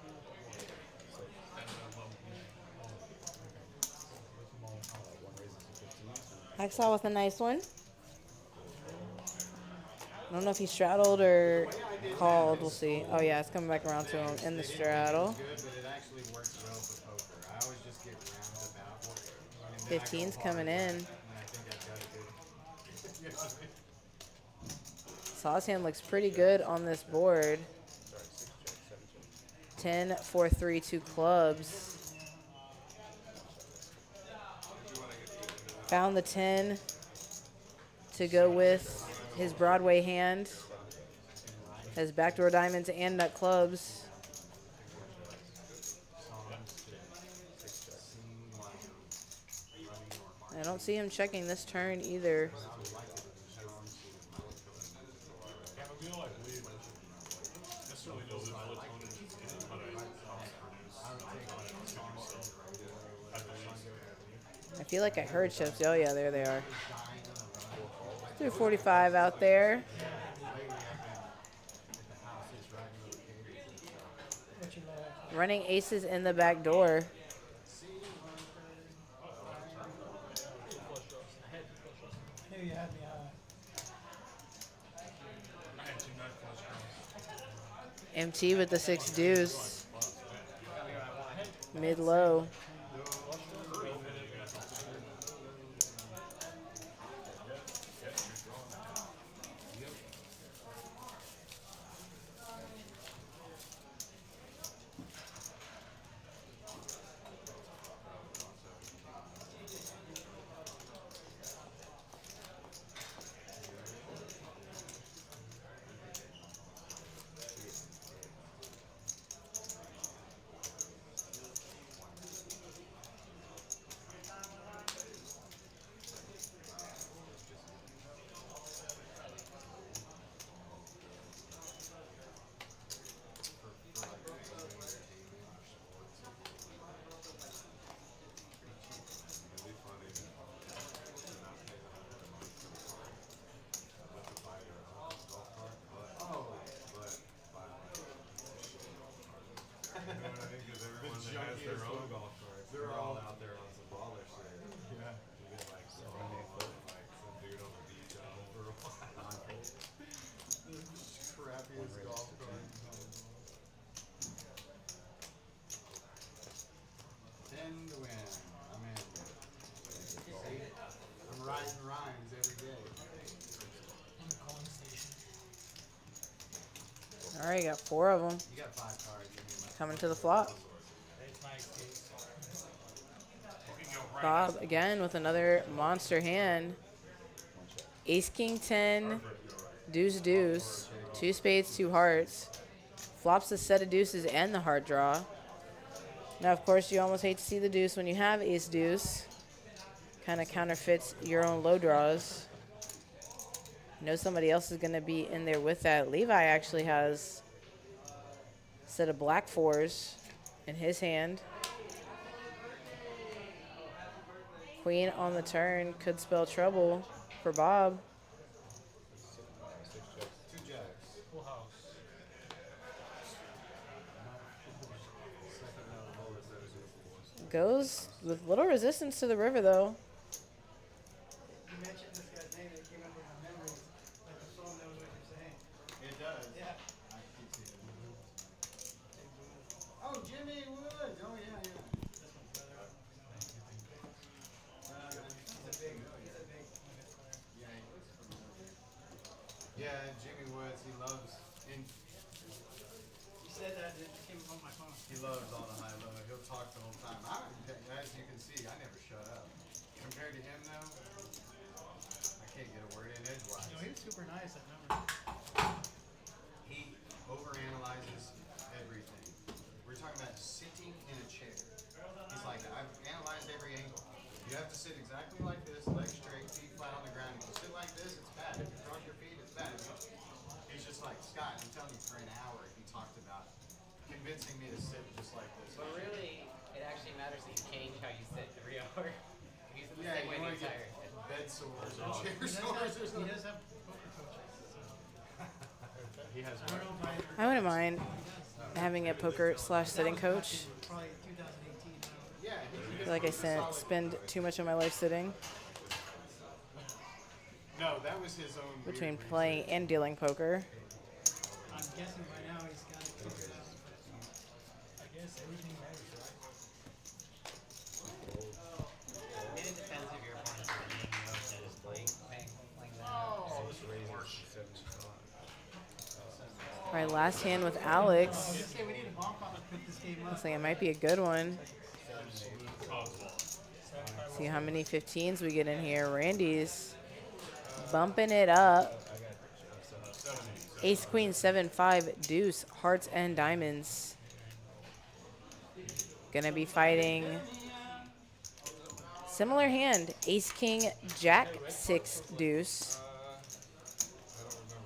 Hacksaw with a nice one. I don't know if he straddled or called. We'll see. Oh, yeah, it's coming back around to him in the straddle. Good, but it actually works well for poker. I always just get roundabout. And then I go 15's hard, coming in. and I think I've got a good. Saw's hand looks pretty good on this board. 10, 4, 3, 2 clubs. Found the 10 to go with his Broadway hand. Has backdoor diamonds and nut clubs. I don't see him checking this turn either. I feel like I heard chips. Oh yeah, there they are. 345 out there. Running aces in the back door. I knew you had me I had 2 nut flush draws. MT with the 6 deuce. Mid-low. writing rhymes every day. On the calling station. All right, got 4 of them You got 5 cards. coming to the flop. That's my excuse. You can go right Bob next to again with another monster hand. Ace, king, 10, deuce, deuce, 2 spades, 2 hearts. Flops the set of deuces and the heart draw. Now, of course, you almost hate to see the deuce when you have ace, deuce. Kind of counterfeits your own low draws. You know somebody else is going to be in there with that. Levi actually has a set of black 4s in his hand. Queen on the turn could spell trouble for Bob. 2 jacks. Full house. Second no lowest. Goes with little resistance to the river, though. You mentioned this guy's name, it came up with my memories. Like the phone knows what you're saying. It does. Yeah. I keep seeing it. Oh, Jimmy Woods. Oh, yeah, yeah. That's my brother. He's a big player. Yeah, he looks familiar. Yeah, Jimmy Woods, he loves, and You said that and it came up on my phone. he loves on the high low. He'll talk the whole time. As you can see, I never shut up. Compared to him, though, I can't get a word in edgewise. No, he was super nice, I remember. He overanalyzes everything. We're talking about sitting in a chair. He's like, I've analyzed every angle. You have to sit exactly like this, legs straight, feet flat on the ground. If you sit like this, it's bad. If you cross your feet, it's bad. He's just like, Scott, I'm telling you, for an hour he talked about convincing me to sit just like this. But really, it actually matters that you change how you sit every hour. You sit the Yeah, same way you the want to get entire. bed sores or chair He does sores or have, he something. does have poker coaches. So. He has I don't know if I wouldn't mind having a poker/sitting coach. Probably 2018 now. Yeah, I feel like I spend too much of my life sitting no, that was his own. between weird playing reason. and dealing poker. I'm guessing by now he's got it figured out. I guess everything matters, right? I mean, it depends if your opponent's winning, you know, that is playing that. All right, last hand with Alex. Just say we need a bomb pop to put this game up. Looks like it might be a good one. See how many 15s we get in here. Randy's bumping it up. Ace, queen, 7, 5, deuce, hearts and diamonds. Gonna be fighting similar hand. Ace, king, jack, 6, deuce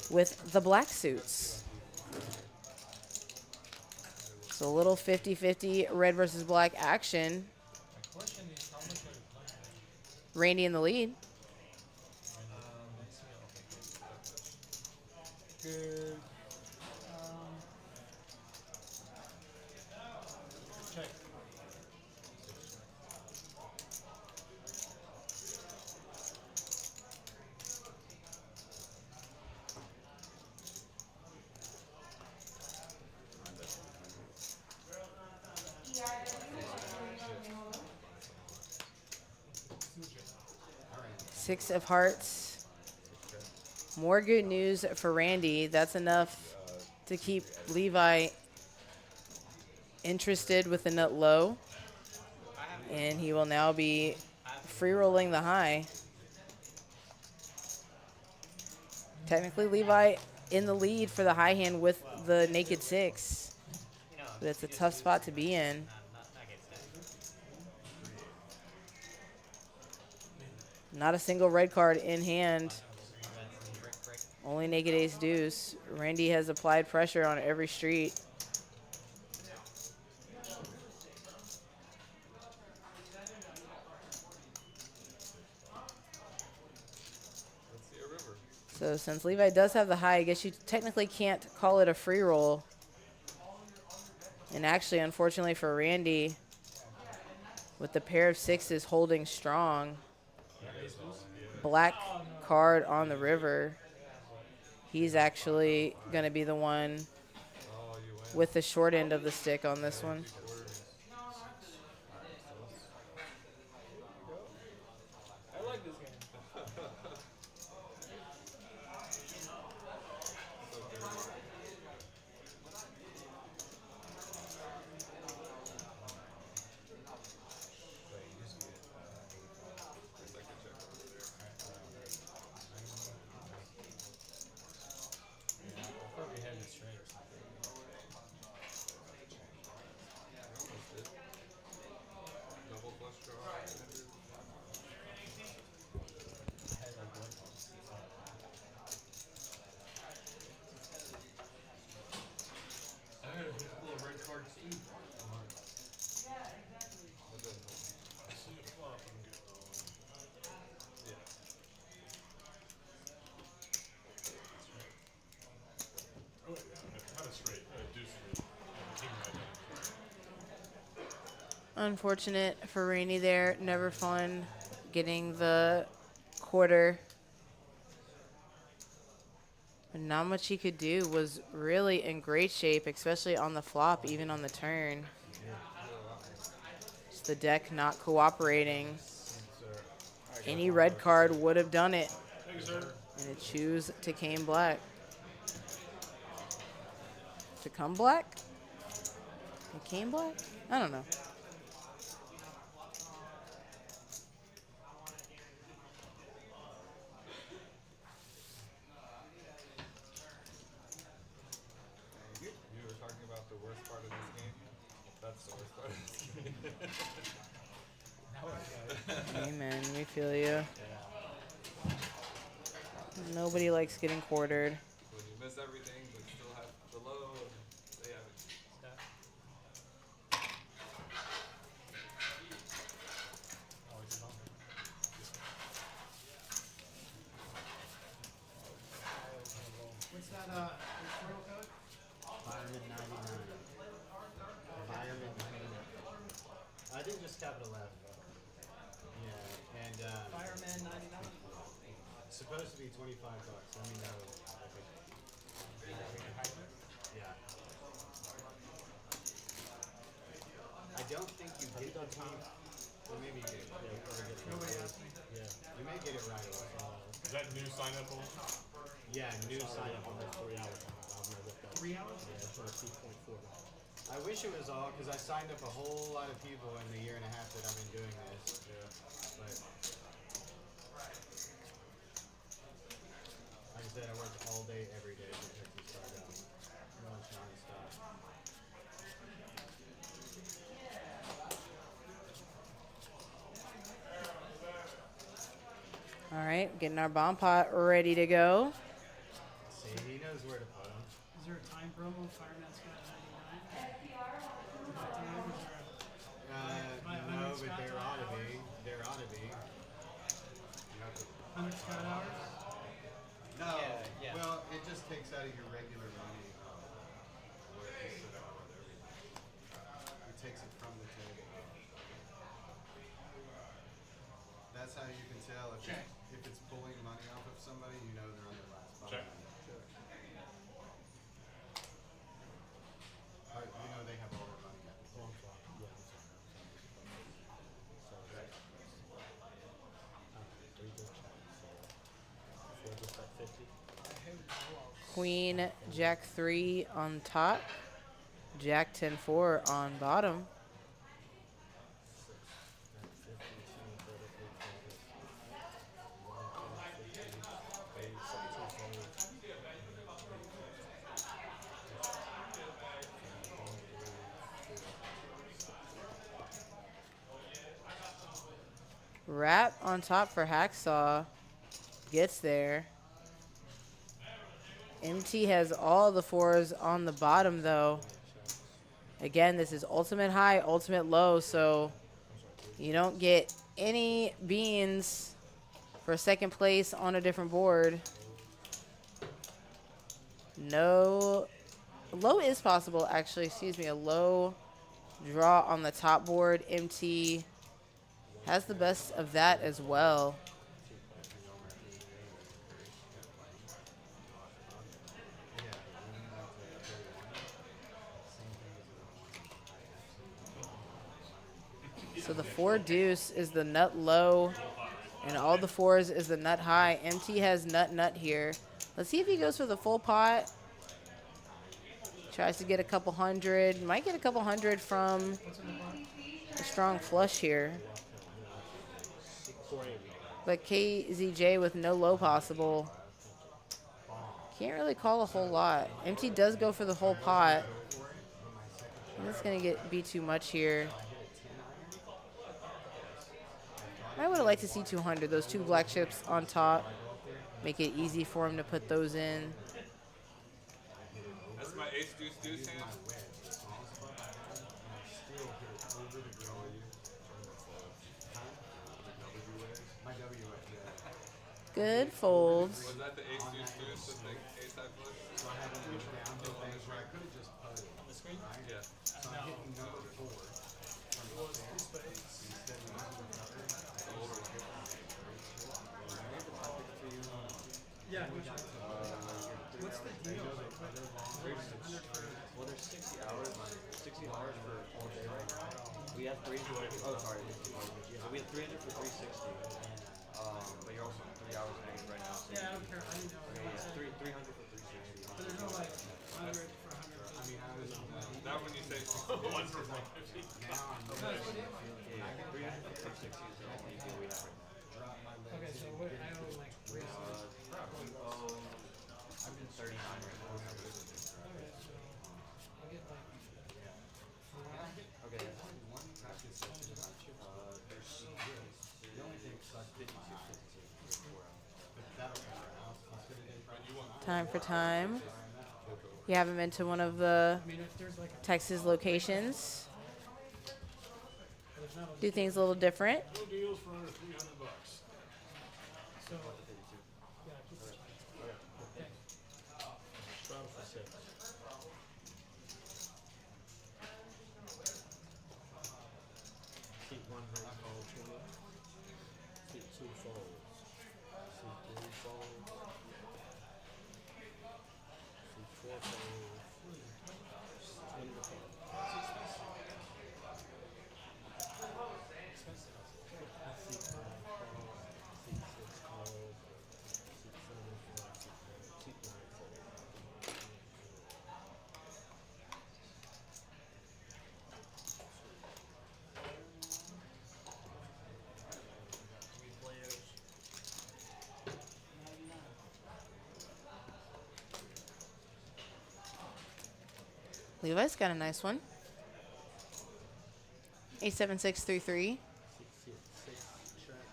with the black suits. So a little 50-50 red versus black action. My question is, how much are you playing? Randy in the lead. Good. Check. Six of hearts. More good news for Randy. That's enough to keep Levi interested with the nut low. And he will now be free rolling the high. Technically, Levi in the lead for the high hand with the naked 6. But it's a tough spot to be in. Not a single red card in hand. Only naked ace deuce. Randy has applied pressure on every street. So since Levi does have the high, I guess you technically can't call it a free roll. And actually, unfortunately for Randy, with the pair of 6s holding strong, black card on the river, he's actually going to be the one with the short end of the stick on this one. I like this game. Unfortunate for Rainey there. Never fun getting the quarter. And not much he could do. Was really in great shape, especially on the flop, even on the turn. Just the deck not cooperating. Any red card would have done it. And it choose to came black. To come black? It came black? I don't know. You were talking about the worst part of this game. That's the worst part of this game. Amen. We feel you. Nobody likes getting quartered. When you miss everything, but still have the low, and they have it. What's that, referral code? Fireman 99. Fireman 99. I think just capital F. Yeah, and Fireman 99. it's supposed to be $25. Let me know. Yeah. I don't think you get the time. Well, maybe you did. Nobody asked me. You may get it right away. Is that new sign up on? Yeah, new sign up. 3 hours? I wish it was all, because I signed up a whole lot of people in the year and a half that I've been doing this. But like I said, I worked all day, every day to check these cards out. Lunch nonstop. All right, getting our bomb pot ready to go. See, he knows where to put them. Is there a time promo? Fireman Scott 99? No, but there ought to be. There ought to be. 100 Scott hours? No. Yeah. Well, it just takes out of your regular money. Where you sit down with everything. It takes it from the table. That's how you can tell if it's pulling money off of somebody, you know they're on their last buy. Check. Or, you know they have all their money at the table. Queen, Jack 3 on top. Jack 10-4 on bottom. Wrap on top for Hacksaw. Gets there. MT has all the fours on the bottom, though. Again, this is ultimate high, ultimate low, so you don't get any beans for second place on a different board. No. Low is possible, actually. Excuse me. A low draw on the top board. MT has the best of that as well. So the 4 deuce is the nut low, and all the 4s is the nut high. MT has nut here. Let's see if he goes for the full pot. Tries to get a couple hundred. Might get a couple hundred from a strong flush here. But KZJ with no low possible. Can't really call a whole lot. MT does go for the whole pot. And it's going to be too much here. I would have liked to see 200. Those 2 black chips on top. Make it easy for him to put those in. That's my ace deuce deuce hand. My W Good folds. Was that the ace deuce deuce with the ace high flush? So I have them down to things where I could have just put it. Yeah. So I'm hitting number 4 from was two spades. Yeah, which what's the deal? Like, Well, there's 60 hours. 60 hours for all day right now. We have 300. Oh, sorry. So we have 300 for 360. But you're also 3 hours negative right now. So yeah, I don't care. I didn't know. okay, yeah, 300 for 360. But there's no like 100 for 100. I mean, I was Now when you say 1 for 150. now I'm That's what it is. Yeah, 300 for 360 is the only deal we have right now. drop my legs. Okay, so what? I owe like 3. I've been 39 right now. Okay, so I'll get like. Okay. One practice session about chips. They're so good. The only thing sucks is my eyes. But that'll come around. Let's get it in practice. Time for time. You haven't been to one of the I mean, if there's like a, Texas locations. there's not a, Do things a little different. No deals for under $300. so yeah, keep it. Okay. Start for 6. Seat 1 high call 20. Seat 2 folds. Seat 3 folds. Seat 4 folds. 20 to fold. Seat 5 folds. Seat 6 folds. Seat 7 folds. Seat 9 folds. Three players. Levi's got a nice one. 87633. Seat 6 checks.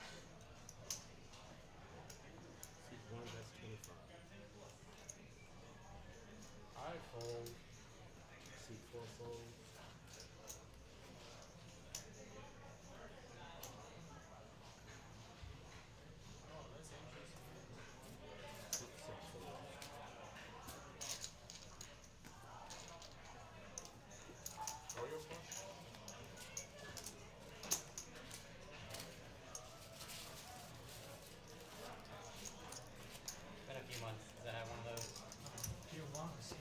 Seat 1, that's 25. I fold. Seat 4 folds. Seat 6 folds. Been a few months since I had one of those. Few months.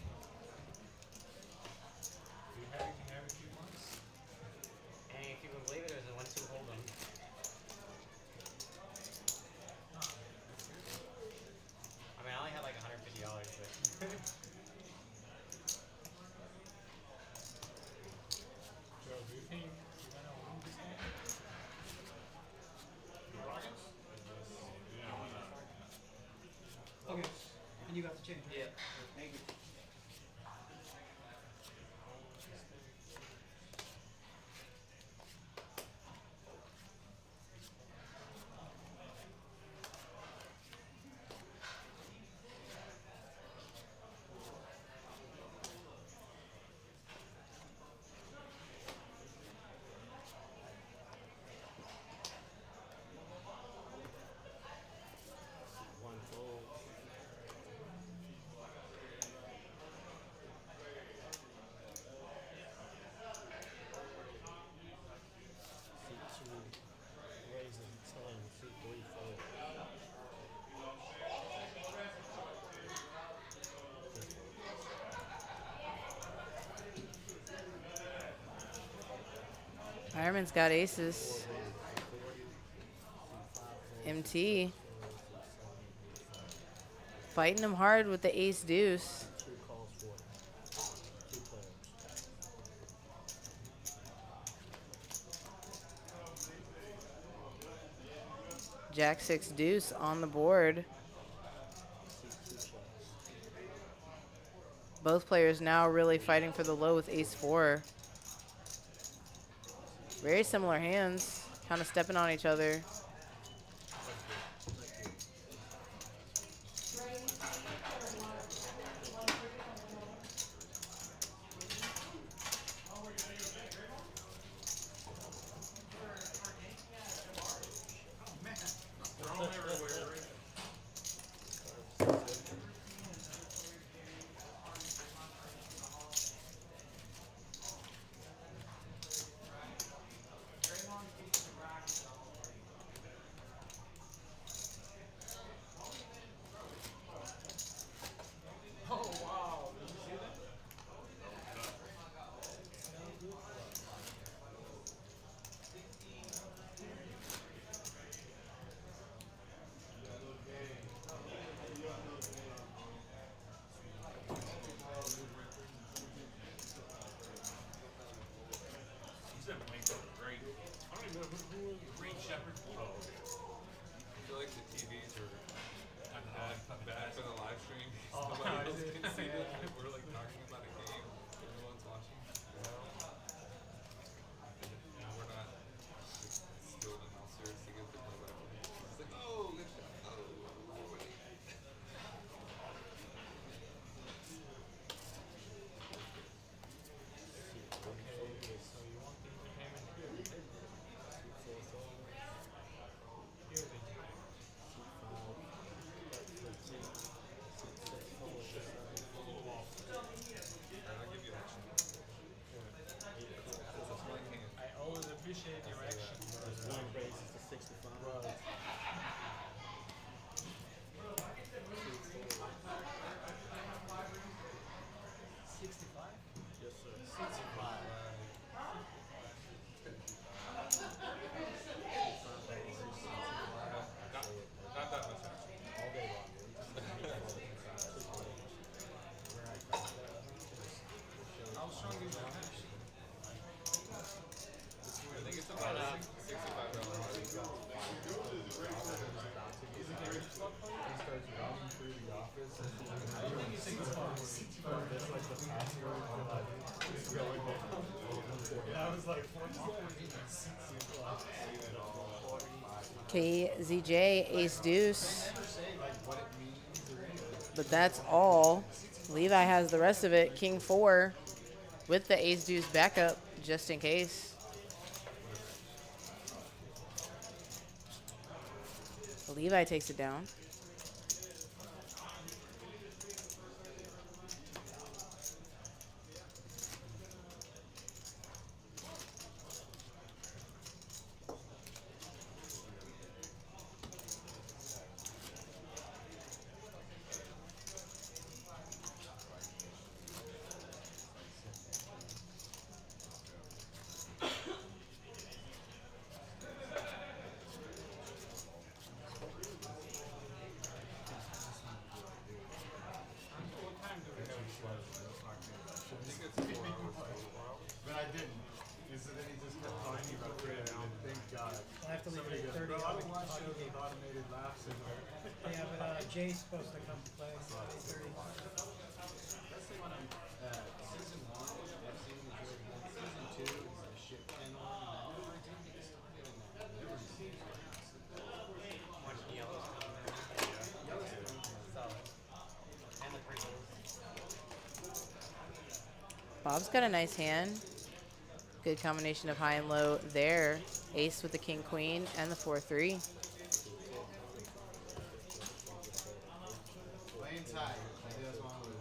You have a few months? And if you can believe it, it was a 1-2 hold'em. I mean, I only had like $150, but Joe, do you think you're gonna win this game? The Rockets? Yeah, why not? Okay, and you got the change. Right? Thank you. Seat 1 folds. Seat 2 raises its hand. Seat 3 folds. Fireman's got aces. MT. Fighting him hard with the ace deuce. 2 calls for it. 2 players. Jack 6 deuce on the board. Seat 2 checks. Both players now really fighting for the low with ace 4. Very similar hands, kind of stepping on each other. Throw 'em everywhere. I was like, KZJ, ace deuce. say like what it means or anything. But that's all. Levi has the rest of it. King 4 with the ace deuce backup just in case. Levi takes it down. But I didn't. And so then he just kept talking about it. And thank God. I have to leave Somebody at goes, 30. bro, I I'll don't watch talk shows to you. with automated laughs in there. Yeah, but Jay's supposed to come to play. At 8:30. That's the one season 1, I've seen is really good. Season 2 is a shit can one. And I didn't get started in that. Never seen it. Watching Yellowstone. Yellowstone. Solid. And the prequels. Bob's got a nice hand. Good combination of high and low there. Ace with the king queen and the 4-3. Playing tight. Maybe that's one of the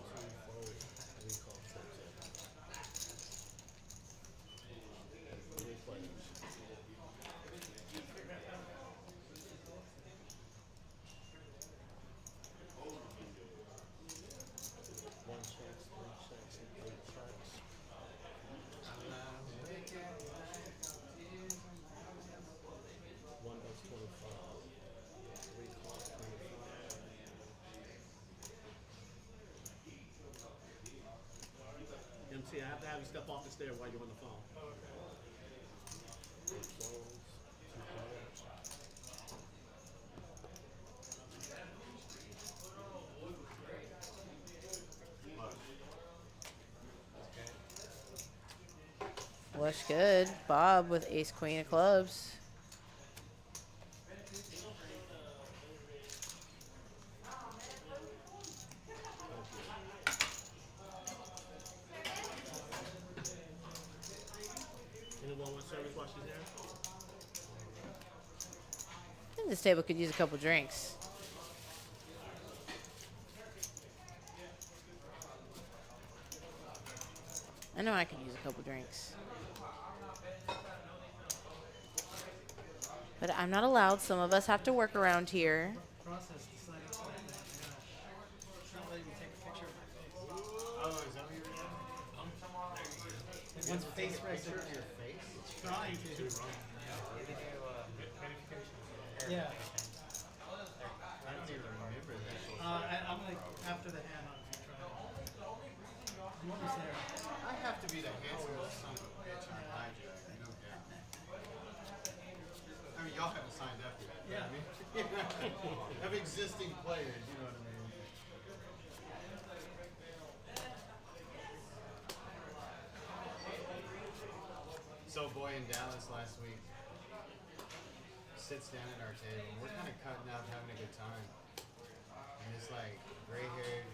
MC, I have to have you step off the stair while you're on the phone. Flush good. Bob with ace queen of clubs. Anyone want service while she's there? I think this table could use a couple drinks. I know I could use a couple drinks. But I'm not allowed. Some of us have to work around here. Process decided to play that. It's not letting me take a picture of my face. Oh, is that what you're doing? One's face right Picture there. of your face? It's trying to. Yeah. I don't even remember that. I'm like, after the hand, I'm going to try. I'm almost there. I have to be the handsomest son of a bitch on hijack, no doubt. I mean, y'all haven't signed up yet. but Yeah. I mean, of existing players, you know what I mean? So, boy in Dallas last week sits down at our table. We're kind of cutting up, having a good time. And this, like, gray-haired,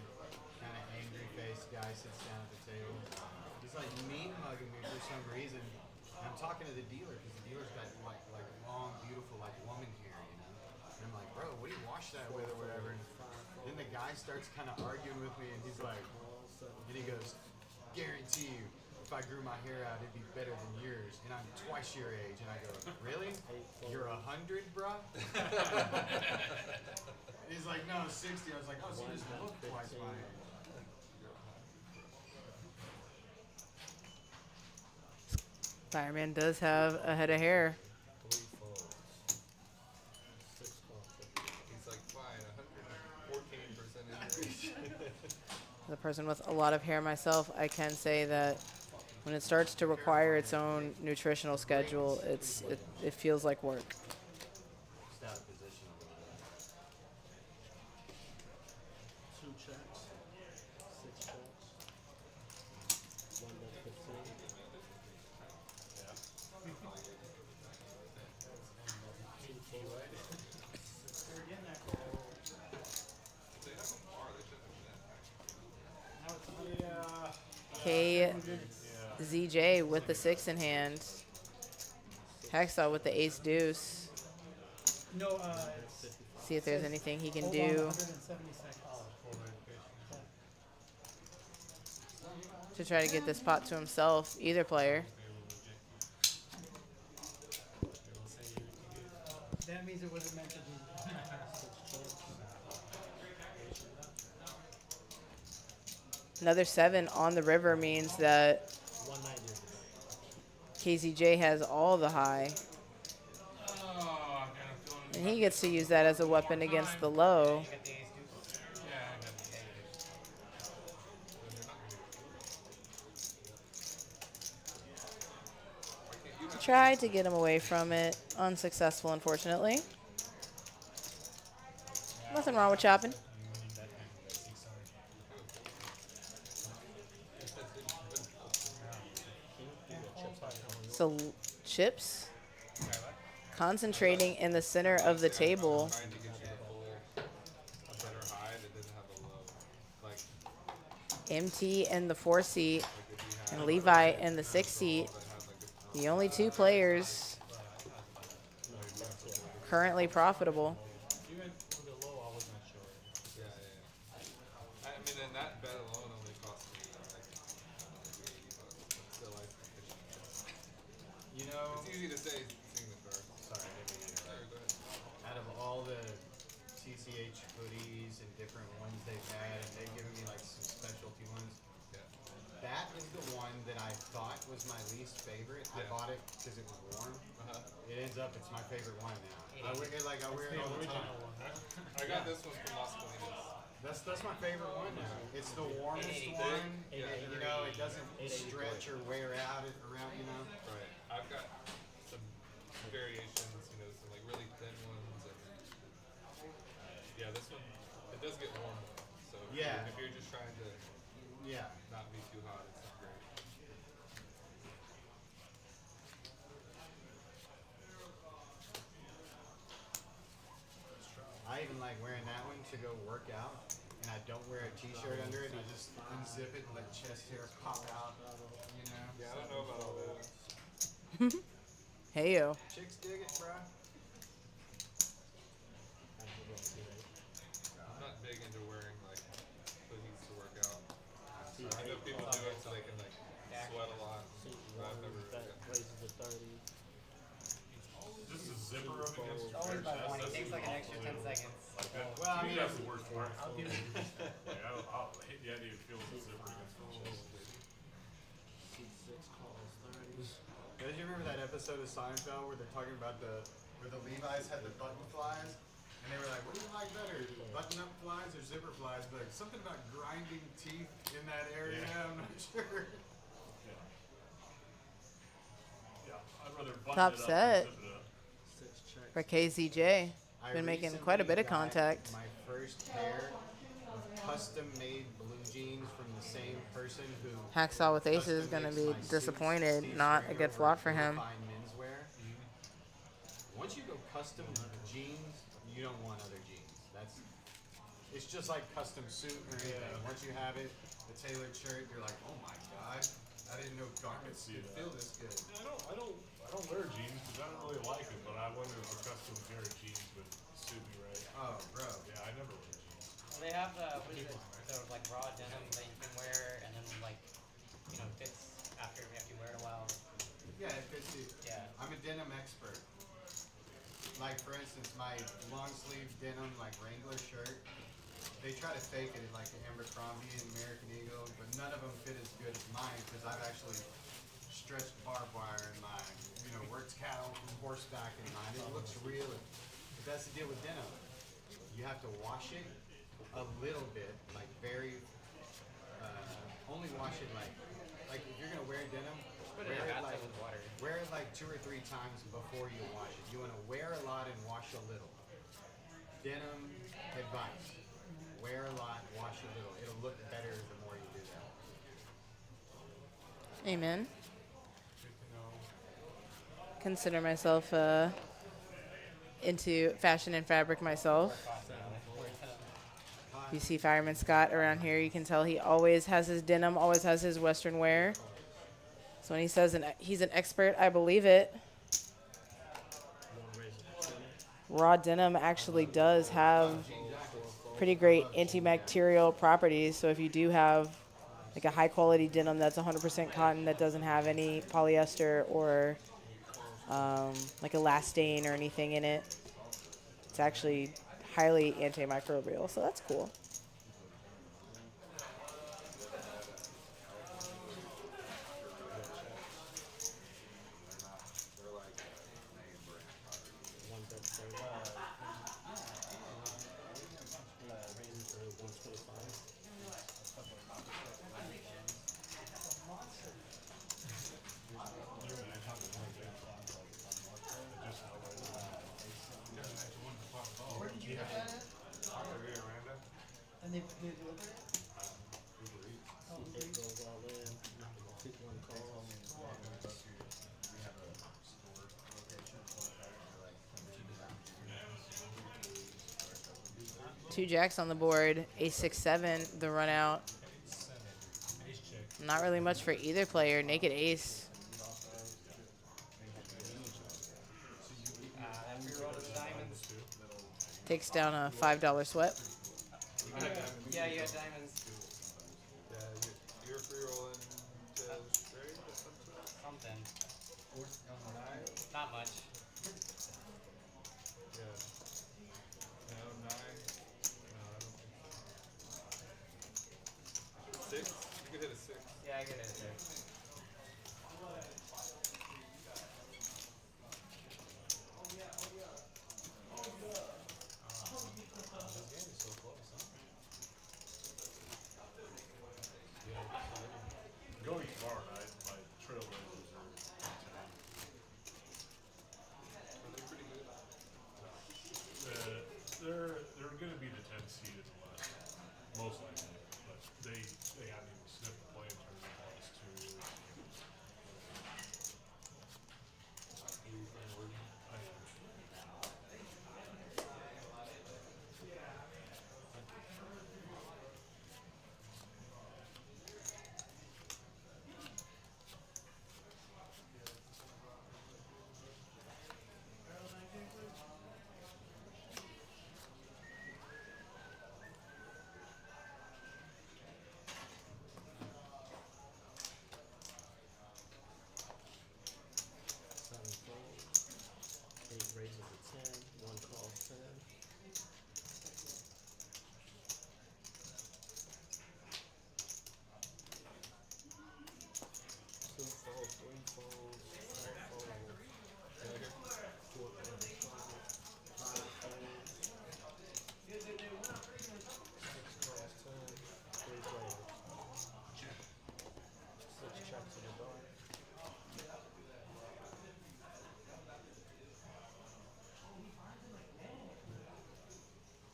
kind of angry-faced guy sits down at the table. He's, like, mean-mugging me for some reason. And I'm talking to the dealer, because the dealer's got, like long, beautiful, like, woman hair, you know? And I'm like, bro, what do you wash that with or whatever? And then the guy starts kind of arguing with me, and he's like, and he goes, guarantee you, if I grew my hair out, it'd be better than yours, and I'm twice your age. And I go, really? You're 100, bruh? He's like, no, 60. I was like, oh, so you just look twice my age. Fireman does have a head of hair. 3 folds. 6 calls. He's like, fine, 114% increase. The person with a lot of hair myself, I can say that when it starts to require its own nutritional schedule, it feels like work. Just out of position a little bit. checks. 6 checks. 1 bet 15. Yeah. Two fold. They're getting that call. Now it's 100. KZJ with the 6 in hand. Hacksaw with the ace deuce. No, it's See if there's anything he can hold on do 170 seconds. to try to get this pot to himself, either player. That means it wasn't meant to be. Another 7 on the river means that 190. KZJ has all the high. And he gets to use that as a weapon against the low. Tried to get him away from it. Unsuccessful, unfortunately. Nothing wrong with chopping. So chips, concentrating in the center of the table. Trying to get you to pull a better high that doesn't have a low. Like MT in the 4 seat if you have and Levi in the 6 seat. The only 2 players currently profitable. Even with the low, I was not sure. yeah. I mean, and that bet alone only cost me like $80. Still, You know, it's easy to say seeing the card. sorry, I didn't mean to Sorry, go ahead. out of all the TCH hoodies and different ones they've had, and they've given me like some specialty ones. Yeah. That is the one that I thought was my least favorite. I Yeah. bought it because it was warm. It ends up it's my favorite one now. I wear it all the time. I got this one from Las Colinas. That's my favorite one now. It's the warmest one. Yeah. You know, it doesn't stretch or wear out around. You know. Right. I've got some variations, you know, some like really thin ones, and yeah, this one it does get warm though. So Yeah. if you're just trying to Yeah. not be too hot, it's not great. I even like wearing that one to go work out, and I don't wear a t-shirt under it. And I just unzip it and let chest hair pop out. You know. Yeah, I don't know about all that. Hey yo. Chicks dig it, bro. I'm not big into wearing like hoodies to work out. I know people do it so they can like sweat a lot. But I've never really That got raises the 30. Just a zipper up against your Always bare by one. chest. It takes like an extra 10 seconds. Like that, Well, I to me, mean, that's the worst part. I'll give it. Like, I'll hate the idea of feeling the zipper against the chest. C6 calls 30s. Guys, you remember that episode of Seinfeld where they're talking about where the Levi's had the button flies? And they were like, what do you like better, button up flies or zipper flies? But like, something about grinding teeth in that area, Yeah. I'm not sure. Yeah. Yeah, I'd rather button Top it up set. than zip it up. 6 checks. For KZJ. I Been making recently quite a bit of got contact. My first pair of custom-made blue jeans from the same person who Hacksaw with aces is custom going to makes be my suits. disappointed. Steve Not a Stringer good over flop at for him. Fine Menswear. Once you go custom jeans, you don't want other jeans. It's just like custom suit or anything. Once you have it, the tailored shirt, you're like, oh my god, I didn't know garments see could that. feel this good. I don't wear jeans because I don't really like them, but I wonder if a custom pair of jeans would suit me right. Oh, bro. Yeah, I never wear jeans. Well, they have the, what is it, sort of like raw denim that you can wear and then like, you know, fits after you wear it a while. Yeah, it fits you. Yeah. I'm a denim expert. Like, for instance, my long sleeve denim, like Wrangler shirt, they try to fake it like the Abercrombie and American Eagle, but none of them fit as good as mine because I've actually stretched barbed wire in mine, you know, worked cattle from horseback in mine. It looks real. But that's the deal with denim. You have to wash it a little bit, like very, only wash it like if you're gonna wear denim, Put it in a bathtub with water. wear it like 2 or 3 times before you wash it. You want to wear a lot and wash a little. Denim advice. wear a lot, wash a little. It'll look better the more you do that. Amen. Good to know. Consider myself into fashion and fabric myself. You see Fireman Scott around here, you can tell he always has his denim, always has his Western wear. So when he says he's an expert, I believe it. Raw denim actually does have pretty great antibacterial properties. So if you do have like a high quality denim that's 100% cotton that doesn't have any polyester or like elastane or anything in it, it's actually highly antimicrobial. So that's cool. Where did you get that at? And they deliver it? Oh, Uber Eats. Two jacks on the board, ace 6-7, the run out. Not really much for either player. Naked ace. Takes down a $5 sweat. Yeah, you got diamonds. Yeah, you're free rolling to straight or something? Something. Not much. Yeah. No, 9. No, I don't think so. 6? You could hit a 6. Yeah, I get it there. Going tomorrow night, my trailblazers are Are they pretty good? they're going to be the 10 seed in the West, most likely. But they haven't even sniffed the play in terms of plus two. I am.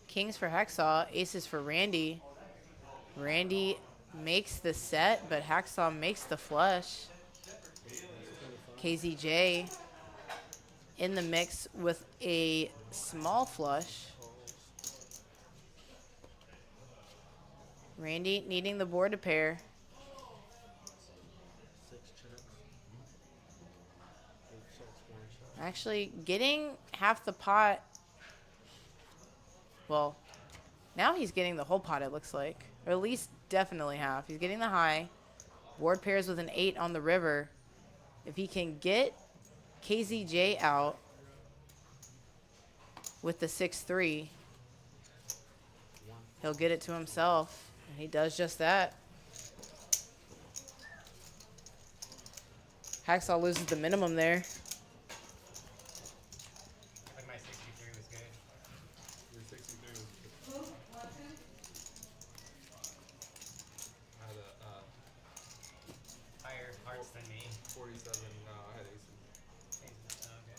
Kings for Hacksaw, aces for Randy. Randy makes the set, but Hacksaw makes the flush. KZJ in the mix with a small flush. Randy needing the board to pair. Actually getting half the pot. Well, now he's getting the whole pot, it looks like. Or at least definitely half. He's getting the high. Board pairs with an 8 on the river. If he can get KZJ out with the 6-3, he'll get it to himself. And he does just that. Hacksaw loses the minimum there. Like my 63 was good. Your 63 was good. Who? What? Who? I had a Higher hearts than me. 47. No, I had aces. Oh, okay.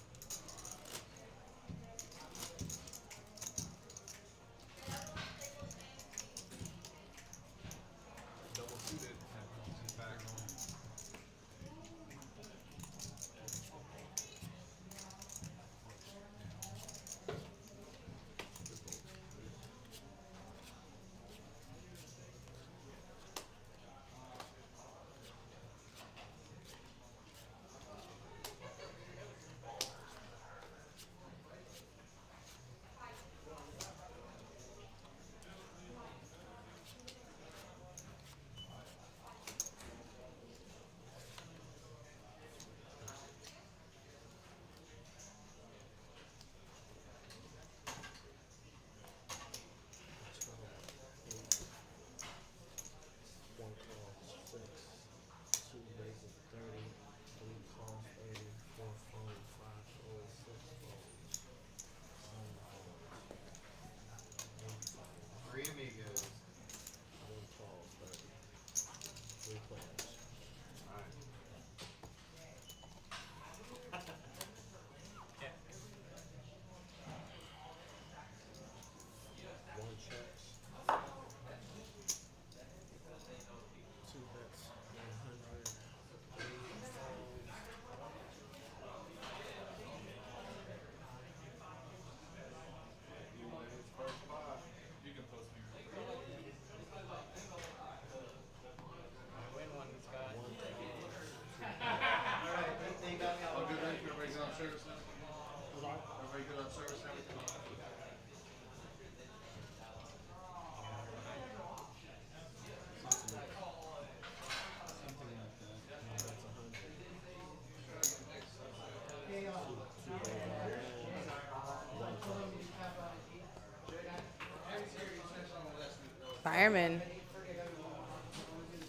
Fireman.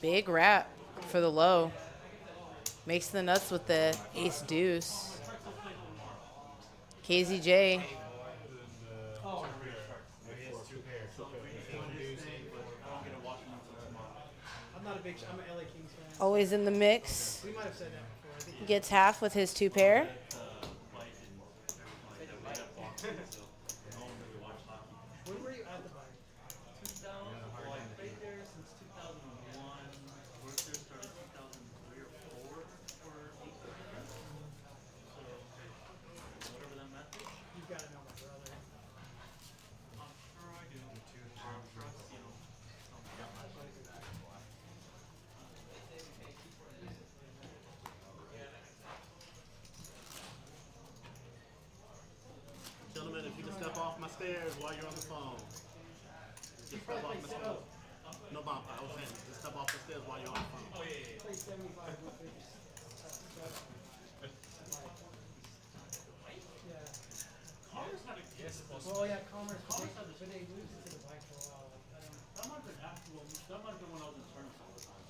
Big wrap for the low. Makes the nuts with the ace deuce. KZJ. Oh, He has 2 pairs. One deuce and 4. I'm not a big. I'm an LA Kings fan. Always in the mix. We might have said that before. I think you Gets half with his 2 pair. When were you at the bar? You've got to know my brother. Gentlemen, if you can step off my stairs while you're on the phone. Just step off my stairs. No bump. I was saying, just step off the stairs while you're on the phone. Play 75 with it. Well, yeah, Commerce, but they lose to the black for a while. That might have been after, that might have been when I was in tournaments all the time.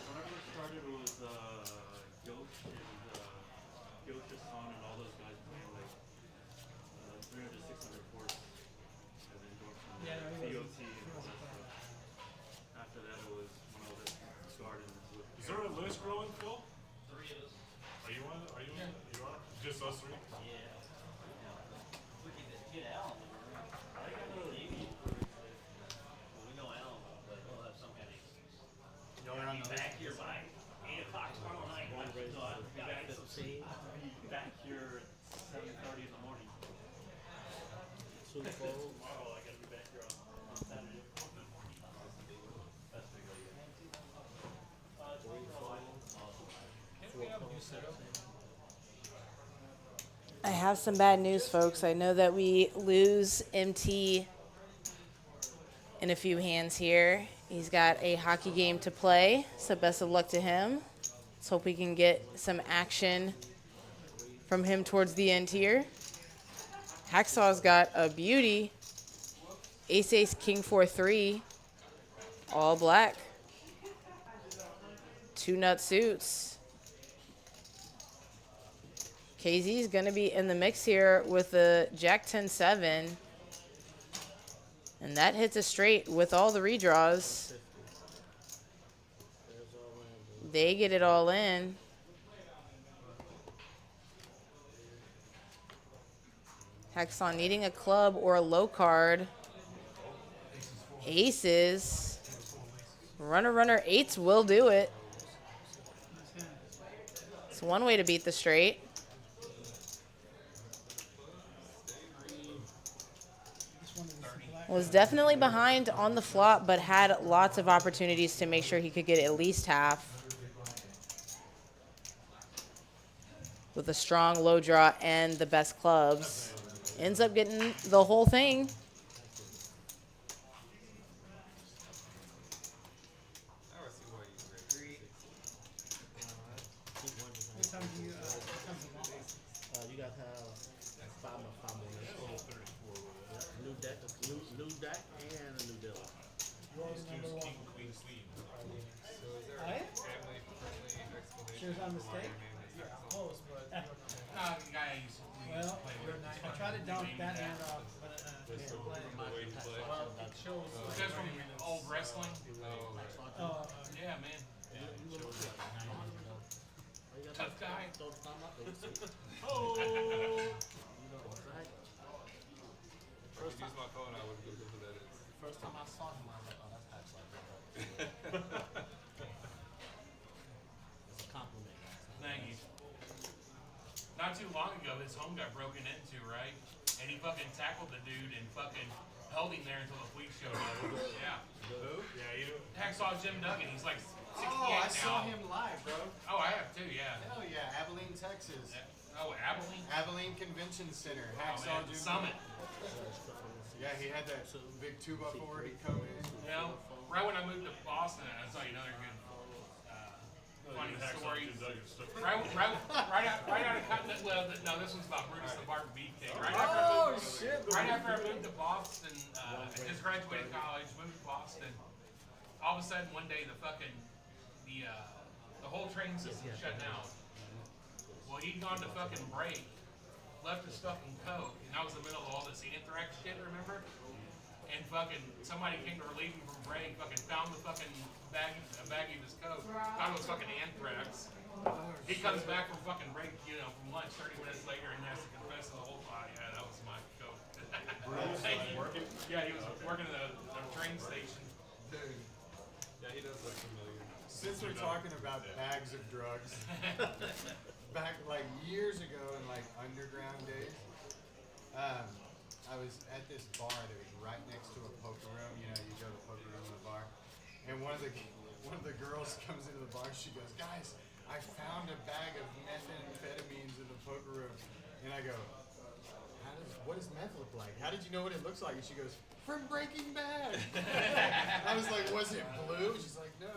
When I first started, it was Ghost and Ghost Son and all those guys playing like 300, 600 courts. And then going from COT and all that stuff. After that, it was when I was at Gardens. Is there a list growing, Phil? 3 of us. Are you on? Are you on? You are? Just us 3? Yeah. We can get Alan. I think I know the Navy. Well, we know Alan, but we'll have some kind of excuse. You're on the Back here by 8 o'clock tomorrow night. So I'll be back here at 7:30 in the morning. Tomorrow I gotta be back here on Saturday. That's big idea. I have some bad news, folks. I know that we lose MT in a few hands here. He's got a hockey game to play, so best of luck to him. Let's hope we can get some action from him towards the end here. Hacksaw's got a beauty. Ace, ace, king, 4, 3. All black. 2 nut suits. KZ's going to be in the mix here with the Jack 10-7. And that hits a straight with all the redraws. They get it all in. Hexon needing a club or a low card. Aces. Runner, runner, 8s will do it. It's one way to beat the straight. Was definitely behind on the flop, but had lots of opportunities to make sure he could get at least half. With a strong low draw and the best clubs. Ends up getting the whole thing. You guys have 5 more minutes. New deck, new deck, and a new dealer. King, queen, sleeve. So is there I? a family-friendly explanation She was on for why mistake? your name is Hexel? Close, but The guy I used to well, play with. I tried to dunk that hand off, but Just didn't play. the way you play? Well, it shows. Because from old wrestling. Oh, Yeah, man. Tough guy. Oh! if I could use my phone, I would Google who that is. First time I saw him, I was like, oh, that's Hacksaw. It's a compliment, guys. Thank you. Not too long ago, his home got broken into, right? And he fucking tackled the dude and fucking held him there until the police showed up. Yeah. Who? Yeah, you. Hacksaw Jim Duggan. He's like 68 Oh, I now. saw him live, bro. Oh, I have too. Yeah. Hell yeah, Abilene, Texas. Oh, Abilene. Abilene Convention Center. Oh, Hacksaw man. Jim. Summit. Yeah, he had that big 2x4 he'd come in. You know, right when I moved to Boston, I saw another good funny Hacks on story. Jim Duggan's story. Right out of cutting it. Well, no, this one's about Brutus the Barber Beefcake. Right Oh, after shit. right after I moved to Boston, I just graduated college, moved to Boston. All of a sudden, one day, the whole train system shut down. Well, he'd gone to fucking break, left his fucking coat, and I was in the middle of all this anthrax shit, remember? And fucking somebody came to relieve him from break, fucking found the fucking baggie of his coat, thought it was fucking anthrax. He comes back from fucking break, from lunch 30 minutes later and has to confess to the whole file. Yeah, that was my coat. Working? Yeah, he was working at the train station. Dude. Yeah, he does look familiar. Since we're talking about bags of drugs, back like years ago in like underground days, I was at this bar that was right next to a poker room. You go to the poker room in the bar, and one of the girls comes into the bar. She goes, "Guys, I found a bag of methamphetamines in the poker room," and I go, "What does meth look like? How did you know what it looks like?" And she goes, "From Breaking Bad." I was like, "Was it blue?" She's like, "No."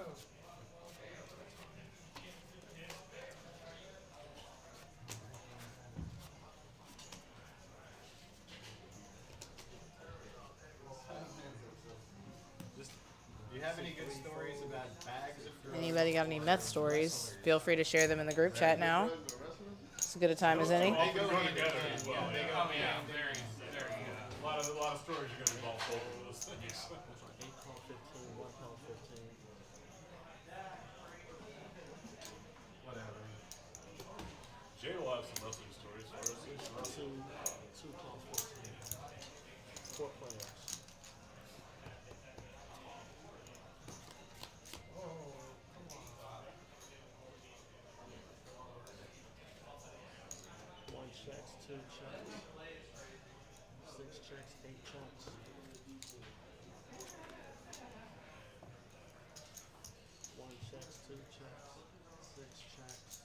Do you have any good stories about bags of drugs? Anybody got any meth stories? Feel free to share them in the group chat now. It's as good a time as any. They go Go hand in together hand. as well. Yeah, they go Oh yeah, hand in very, hand. very good. A lot of stories are going to involve both of those things. 8 call 15, 1 call 15. Whatever. Jay will have some wrestling stories for us. 2 call 14. 4 players. One checks, 2 checks, 6 checks, 8 checks. One checks, 2 checks, 6 checks.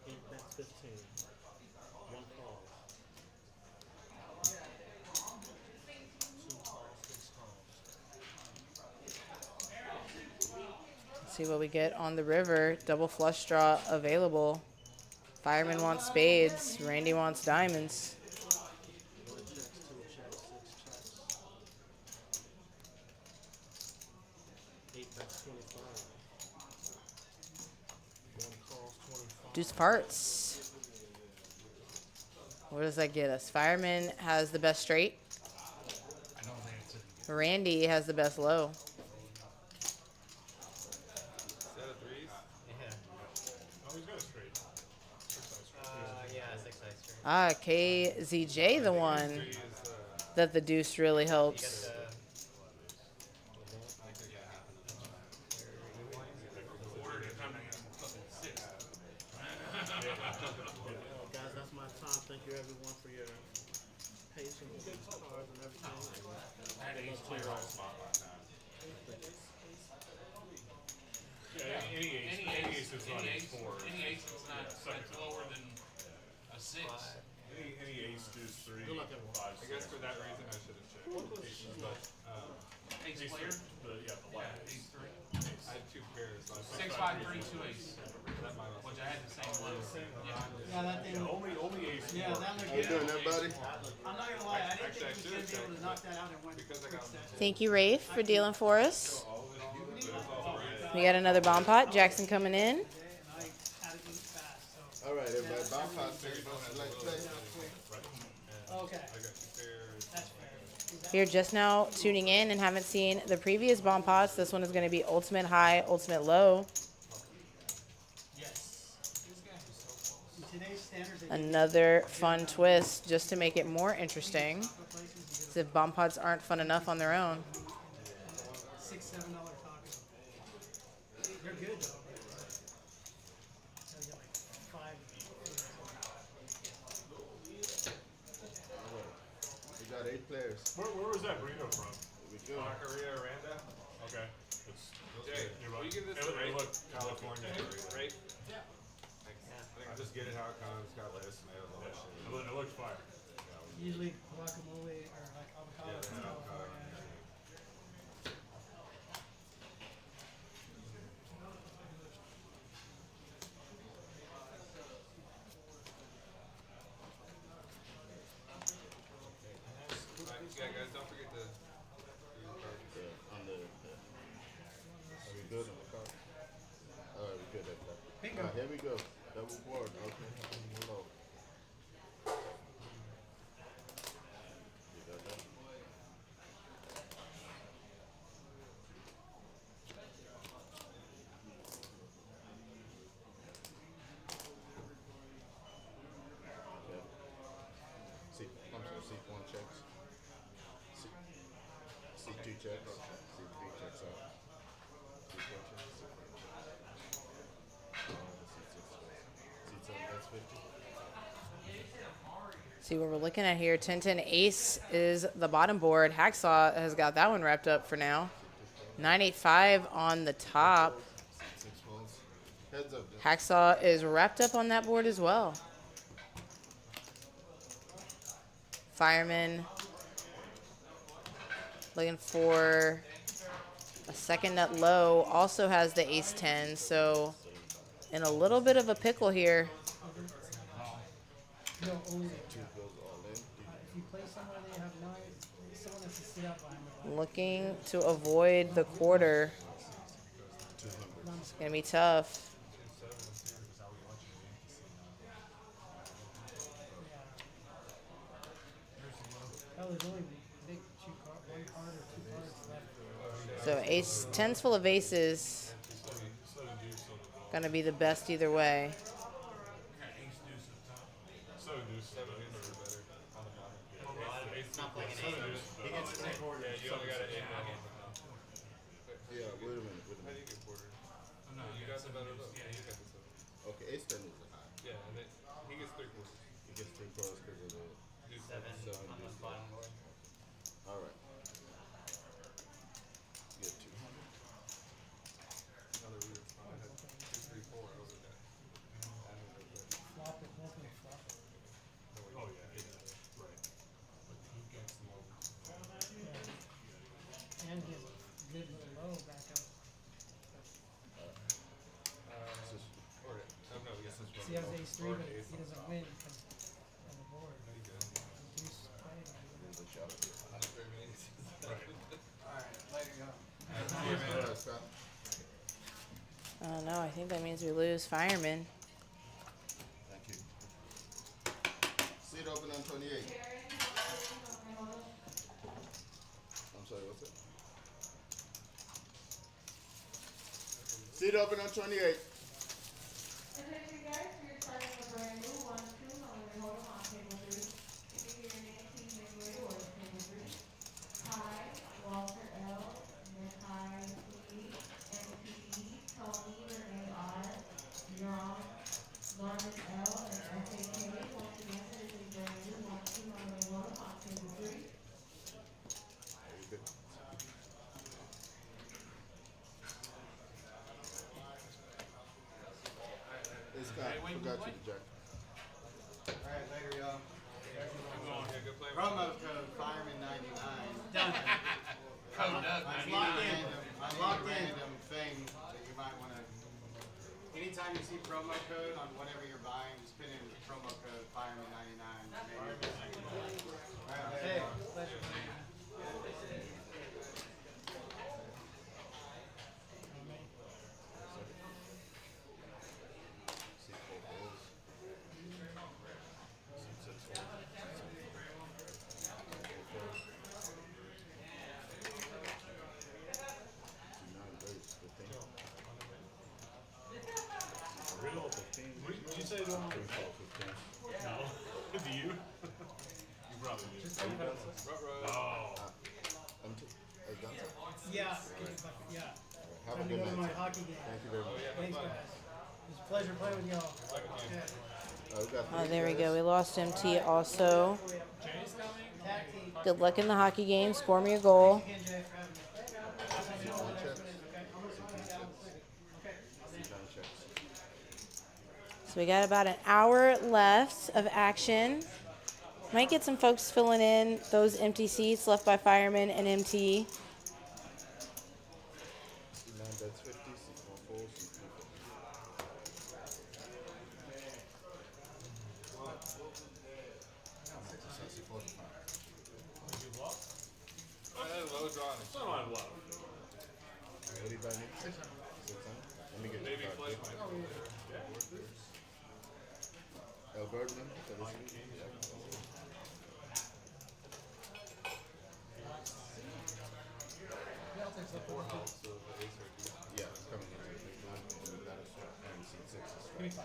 8 bets, 15. 1 call. 2 calls, 6 calls. Let's see what we get on the river. Double flush draw available. Fireman wants spades. Randy wants diamonds. 1 checks, 2 checks, 6 checks. 8 bets, 25. 1 calls, 25. Deuce parts. What does that get us? Fireman has the best straight. I don't think it's a Randy has the best low. Set of threes? Oh, he's got a straight. Yeah, 6 extra. Ah, KZJ, the one Three is, that the deuce really helps. quarter to come in fucking 6. Guys, that's my time. Thank you everyone for your patience and good cards and everything. That ace player all spot like that. Yeah, any ace that's not a 4. Any ace that's lower than a 6. Any ace, deuce, 3, Good luck, everyone. 5, I guess for that reason I should have checked. But Ace player? The last. Ace 3. I had 2 pairs. So I 6, 5, 3, 2 ace. that might also Which I had the same low. Yeah. Yeah, that thing. Only ace. Yeah, 4. that looked How you good. doing, everybody? I'm not gonna lie, I didn't Actually, I think he was should've gonna be able to checked, knock that out in one because I quick got set. Thank you, Rafe, for dealing for us. all of it on, but it's all right. We got another bomb pot. Jackson coming in. And I had to eat fast, so. All right, everybody. Bomb pot figures. Let's play. Okay, I got 2 pairs. that's fair. If you're just now tuning in and haven't seen the previous bomb pots, this one is going to be ultimate high, ultimate low. Yes. In today's standards, they Another fun twist just to make it more interesting. As if bomb pots aren't fun enough on their own. $6, $7 tacos. They're good though. So you got like 5. We got 8 players. Where was that burrito from? We good. Macaria Aranda. Okay. It's, Jay, you're will right. you give this It to look- Ray? it look- California. Ray? Yeah. Thanks. I think just get it how it comes. Got lettuce, tomatoes, all that shit. It looked fire. Usually guacamole or like avocado from California. Yeah, guys, don't forget to do your cards. On the, are we good on the card? All right, we good at that. Bingo. All right, here we go. Double board. Okay. Hello. You got that? Okay. I'm sorry, C1 checks. C2 checks. C3 checks out. C4 checks. C6 checks. C7 bets 50. See what we're looking at here. 10-10 ace is the bottom board. Hacksaw has got that one wrapped up for now. 9-8-5 on the top. C6 folds. Heads up. Jeff. Hacksaw is wrapped up on that board as well. Fireman looking for a second nut low. Also has the ace-10, so in a little bit of a pickle here. No, only Two goes all in. if you play somewhere they have nine, someone has to sit up behind the ball. Looking to avoid the quarter. 200. It's going to be tough. Oh, there's only big one card or two cards left. So ace 10's full of aces. Going to be the best either way. Yeah, wait a minute. How do you get quarter? You got the better though. Yeah, you got the seven. Okay, ace 10 is a high. Yeah, and then he gets 3 quarters. He gets 3 quarters because of the Seven seven on the deuce. bottom board. All right. You get 200. Another weird spot. I had 2, 3, 4 over that. Flop it, both of them flop. Oh, yeah, right. But who gets the low? And he has a good little low back up. Or, no, yes, it's So he has ace three, but he doesn't win because of the board. Deuce playing. There's a shot. Not very many. Alright, later go. All right, Scott. Oh no, I think that means we lose Fireman. Thank you. Seat open on 28. I'm sorry, what's it? Seat open on 28. Attention guys, we are starting a brand new 1-2 on the hold on table 3. If you hear your name, please make way or table 3. Hi, Walter L, Nakai P, MPE, Tony, Renee R, John, Norman L, and FAK. Once again, this is a brand new 1-2 on the hold on table 3. Very good. Hey, Scott, forgot you to jack. Alright, later y'all. Yeah, good play. Promo code Fireman99. Code Doug, I man. need a random thing that you might want to. Anytime you see promo code on whatever you're buying, just put in promo code Fireman99. Alright, later, y'all. Seat 4 folds. Seat 6 folds. Real 15. What did you say to him? 3 fold 15. No. Do you? You probably do. Oh. I'm done. Yeah, yeah. Have a Time to good go to my night. hockey game. Thank you very much. Thanks, guys. It was a pleasure playing with y'all. Yeah. We got Oh, 3 there we guys. go. We lost MT also. Tag team. Good luck in the hockey game. Score me a goal. Again, Jay, for having me. C1 checks. Okay. Okay. C9 checks. So we got about an hour left of action. Might get some folks filling in those empty seats left by firemen and MT. C9 bets 50, C4 folds, C3 folds. C4 is 5. Low draw. Some I love. What do you buy me? 600. Let me get Maybe you play my El Birdman for this week. four helps, so the ace or two. Yeah, it's coming into the big one. And that is and C6 is strike.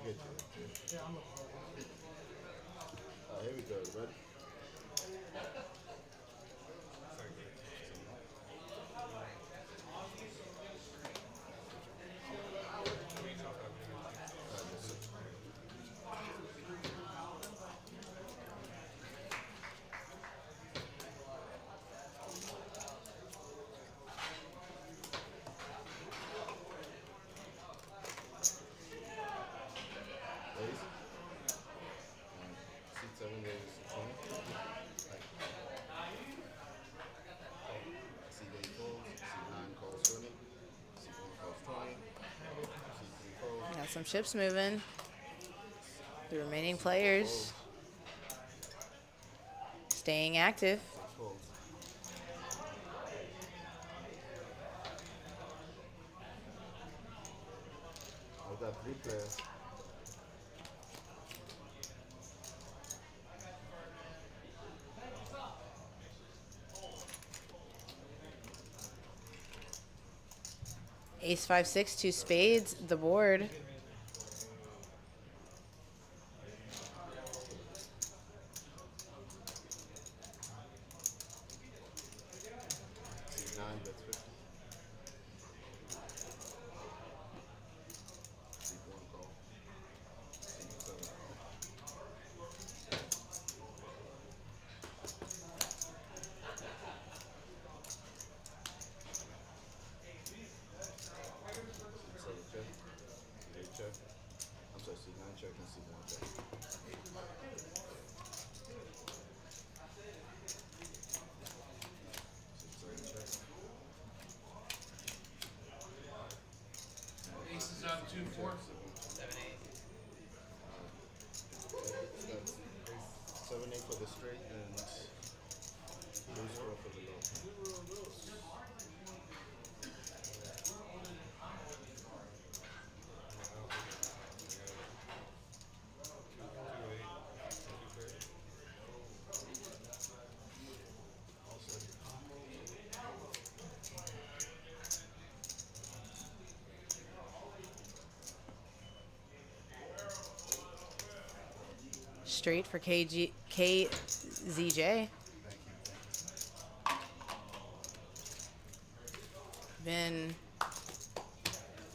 Get you. Here we go. Ready? Raise. Seat 7 goes 20. C8 folds. C9 calls 20. C1 calls 20. C3 folds. Got some ships moving. The remaining players staying active. 6 folds. I've got 3 players. Ace 5-6, 2 spades, the board. C9 bets 50. C1 call. C7 call. C7 check. C8 check. I'm sorry, C9 check and C1 check. C7 check. Aces up 2-4. 7-8 for the straight and loose draw for the low. Straight for KZJ. Been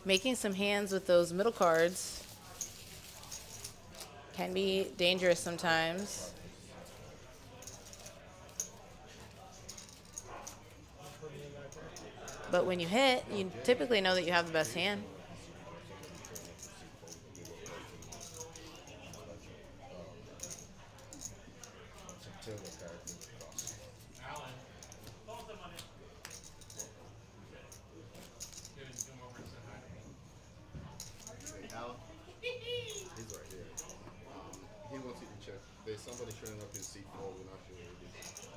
making some hands with those middle cards. Can be dangerous sometimes. But when you hit, you typically know that you have the best hand. Alan. Kevin, come over and say hi to me. Alan? He's right here. He wants you to check. There's somebody showing up in C4. We're not sure who it is.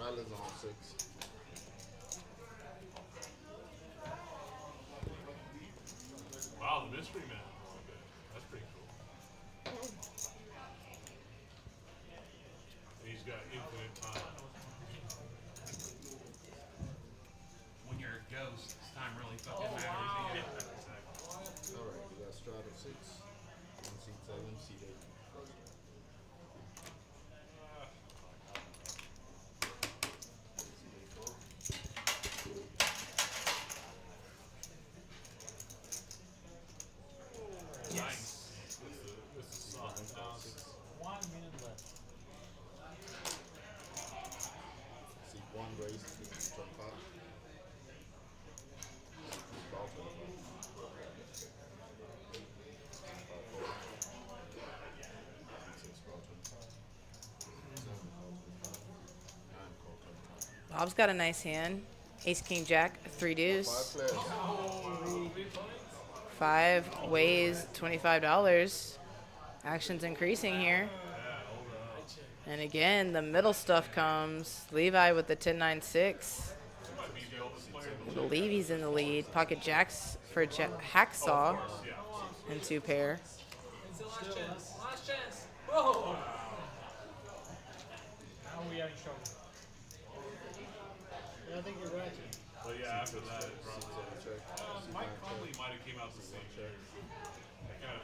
Riley's on 6. Wow, the mystery man. That's pretty cool. And he's got infinite time. When you're a ghost, time really fucking matters. Yeah, Yeah. exactly. Alright, we got Strata 6. 1 C7, C8. Bob's got a nice hand. Ace, king, jack, 3 5 deuce. players. 5 weighs $25. Action's increasing here. And again, the middle stuff comes. Levi with the 10-9-6. I believe he's in the lead. Pocket jacks for Hacksaw and 2 pair. It's the last chance. Last chance. Whoa! Now we are in trouble. Yeah, I think you're right. But yeah, after that, it probably. Mike Conley might have came out the same year. I kind of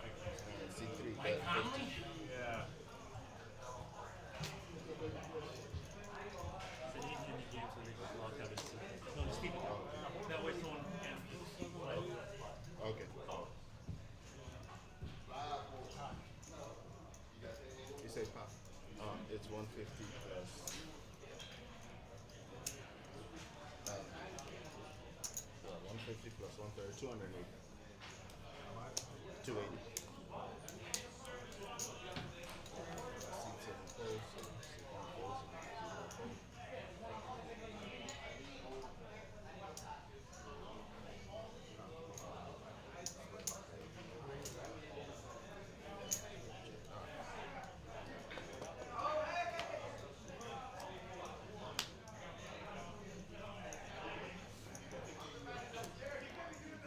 think he's Mike Conley? Yeah. It's an 8-handed game, so they just lock out his no, just keep it. That way someone can play. Okay. You say pop. It's 150 plus. 150 plus 130, 280. 280.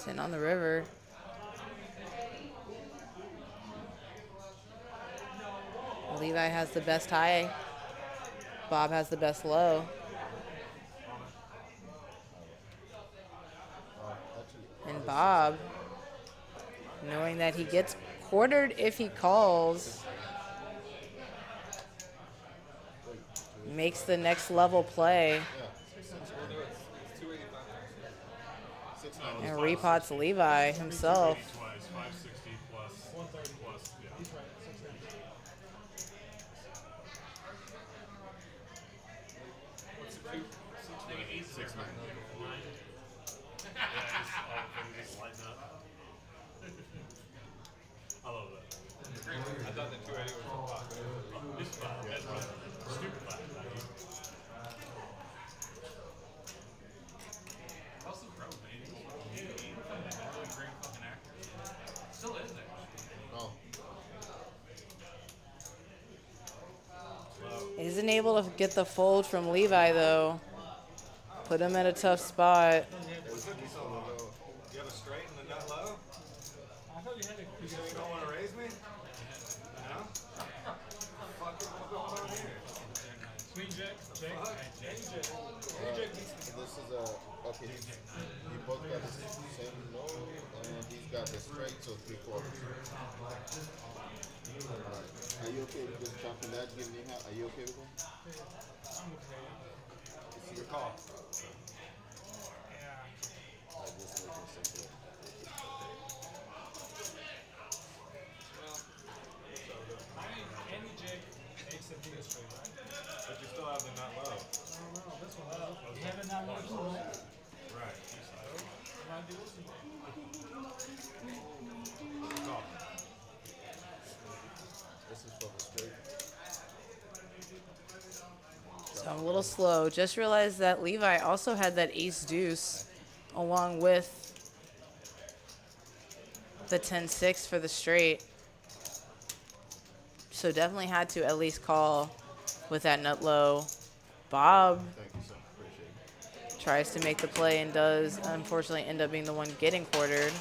Ten on the river. Levi has the best high. Bob has the best low. And Bob, knowing that he gets quartered if he calls, makes the next level play. And repots Levi himself. 560 plus 130 plus. Yeah. He's right. 690. What's the coup? 690. I love that. I thought the 280 was a pot. This spot, that's right. Stupid spot. Russell Crowe, man. He became a really great fucking actor. Still is there. Oh. Isn't able to get the fold from Levi, though. Put him at a tough spot. You have a straight and a nut low? I thought you had a You don't want to raise me? No? Fuck, what's going on here? Queen jack, jack, jack. This is a okay. You both got the same low, and he's got the straight, so 3/4. Are you okay with just chopping that? Giving you half? Are you okay with that? I'm okay. It's your call. Yeah. I just make it simple. Any jack makes a bigger straight, right? But you still have the nut low. I don't know. This one. You have it now, right? Right. Might do this one. Call. This is for the straight. So I'm a little slow. Just realized that Levi also had that ace deuce along with the 10-6 for the straight. So definitely had to at least call with that nut low. Bob Thank you, sir. Appreciate it. tries to make the play and does unfortunately end up being the one getting quartered.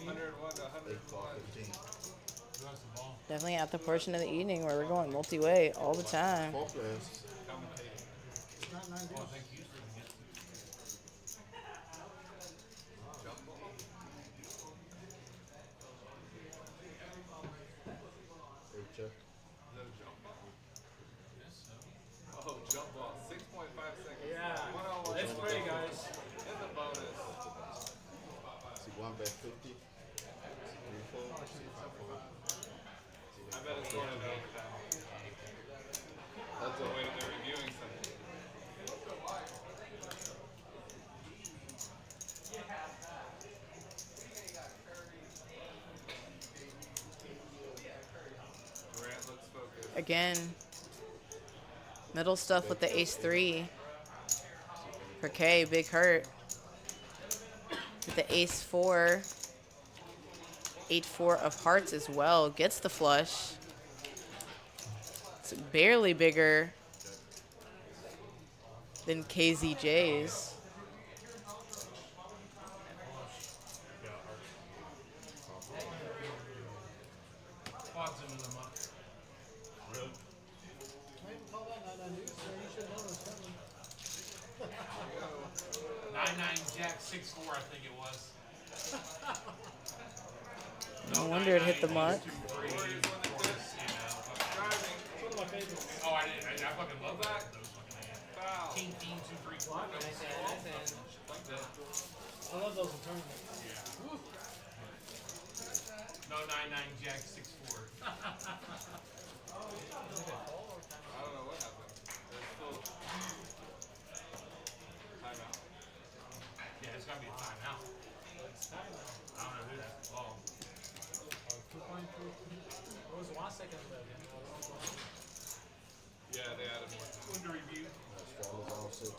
101 to 8-ball 101. 15. Who has the ball? Definitely at the portion of the evening where we're going multi-way all the time. 4 players. Commentating. It's not 9 Oh, I deuce. think Houston gets to. Jump ball. 8 check. Is that a jump ball? Yes, so. Oh, jump ball. 6.5 seconds. Yeah. 101. It's free, guys. In the bonus. See 1 bet 50. See 3 fold. See 5 fold. I bet it's going to overtime. That's the way that they're reviewing something. Grant looks focused. Again, middle stuff with the ace-3. For K, big hurt. With the ace-4. 8-4 of hearts as well. Gets the flush. It's barely bigger than KZJ's. Quads into the muck. Really? I even call that 9 deuce, so you should know it's coming. 9-9 Jack 6-4, I think it was. No wonder it hit the 9-9, muck. 2-3, of course, you know, fucking- It's one of my favorites. Oh, I did. I fucking love that. Those fucking hands. Foul. King, 2-3, 4. No, Nice hand, nice hand. shit like that. I love those in tournaments. Yeah. No 9-9 Jack 6-4. I don't know what happened. There's still timeout. Yeah, it's gotta be a timeout. I don't know who that's the ball. 2.3. What was the last second of that game? Yeah, they added more time. Under review. Straddles all 6.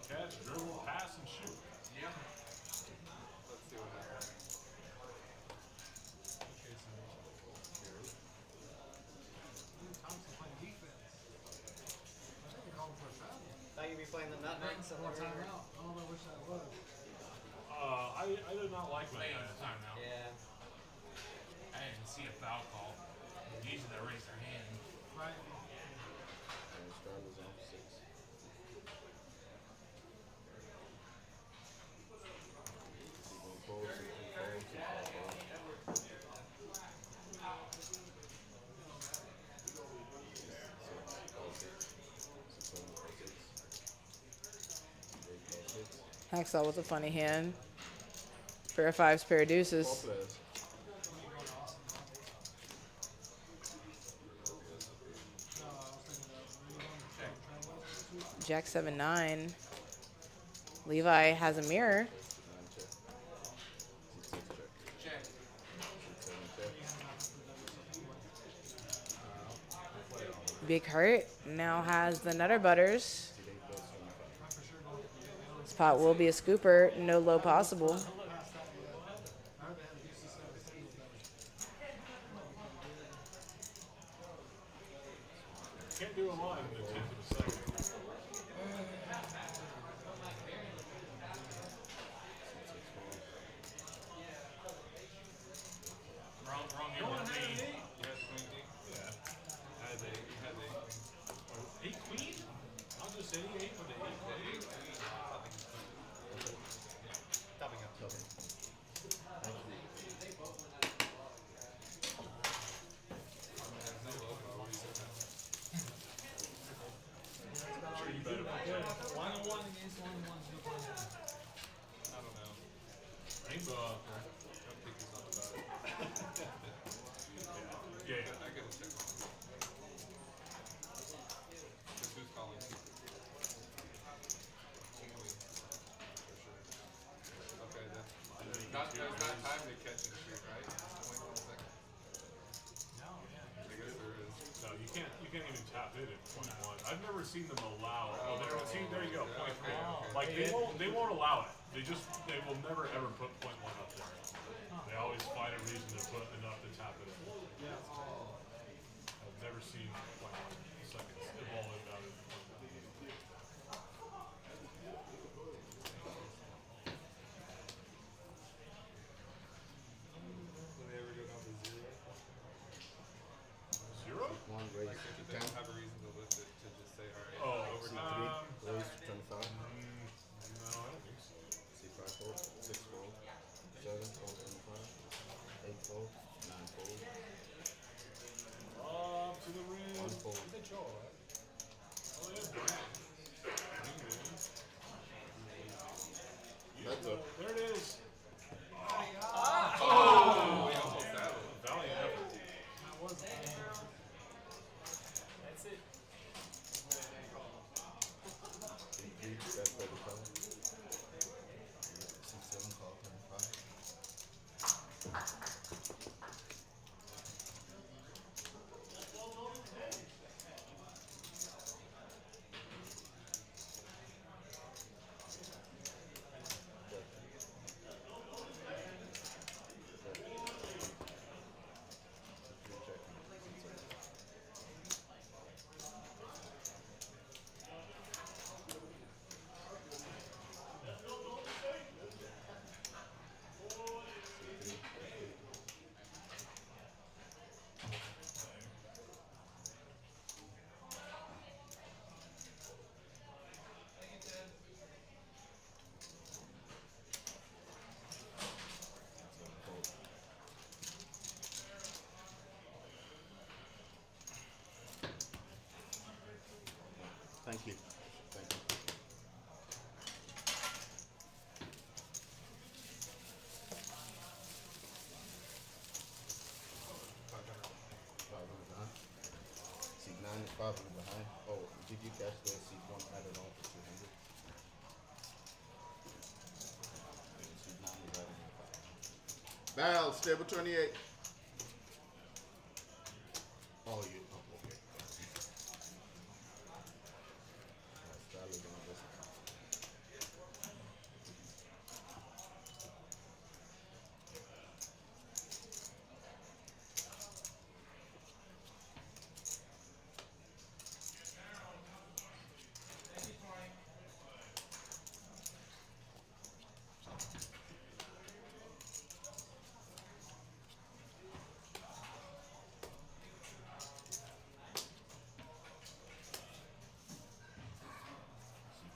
Catch, dribble, pass, and shoot. Yeah. Let's see what happens. Thompson playing defense. I think they called him for a foul. Thought you'd be playing the nutmeg. One timeout. I don't know which that was. I did not like They that. on the timeout. Yeah. I didn't see a foul call. Usually they raise their hand. Right. And straddles all 6. See 1 fold. See 3 fold. See 5 fold. 6 all 6. 6 all 6. 8 all 6. Hacksaw with a funny hand. Pair of 5s, pair of 4 deuces. players. Jack 7-9. Levi has a mirror. 9 check. See 6 check. Check. See 7 check. Big hurt now has the Nutter Butters. See 8 bets 25. This pot will be a scooper, no low possible. Can't do them live in the 10th of a second. Wrong hand with me. You had queen D? Yeah. Had they? You had they? 8 queen? I'll just say 8 with the 8 queen. Topping up. Double. Thank you. There's no logo. What do you say? Sure you better. 1-on-1 against 1-on-1. I don't know. Rainbow out there. Don't think he's on about it. Yeah. I gotta check on him. Because who's calling? Queen. For sure. Okay, then. There's not time to catch and shoot, right? 0.1 second. No, yeah. I guess there is. No, you can't even tap it at 0.1. I've never seen them allow. Oh, there you go. Point three. Like they won't allow it. They will never ever put 0.1 up there. They always find a reason to put enough to tap it in. I've never seen 0.1 seconds. The ball inbound at 0.1. cash those, seat 1 added on for 200. And seat 9 is added on 500. Val, stable 28. Oh, you. Oh, okay. Start looking at this.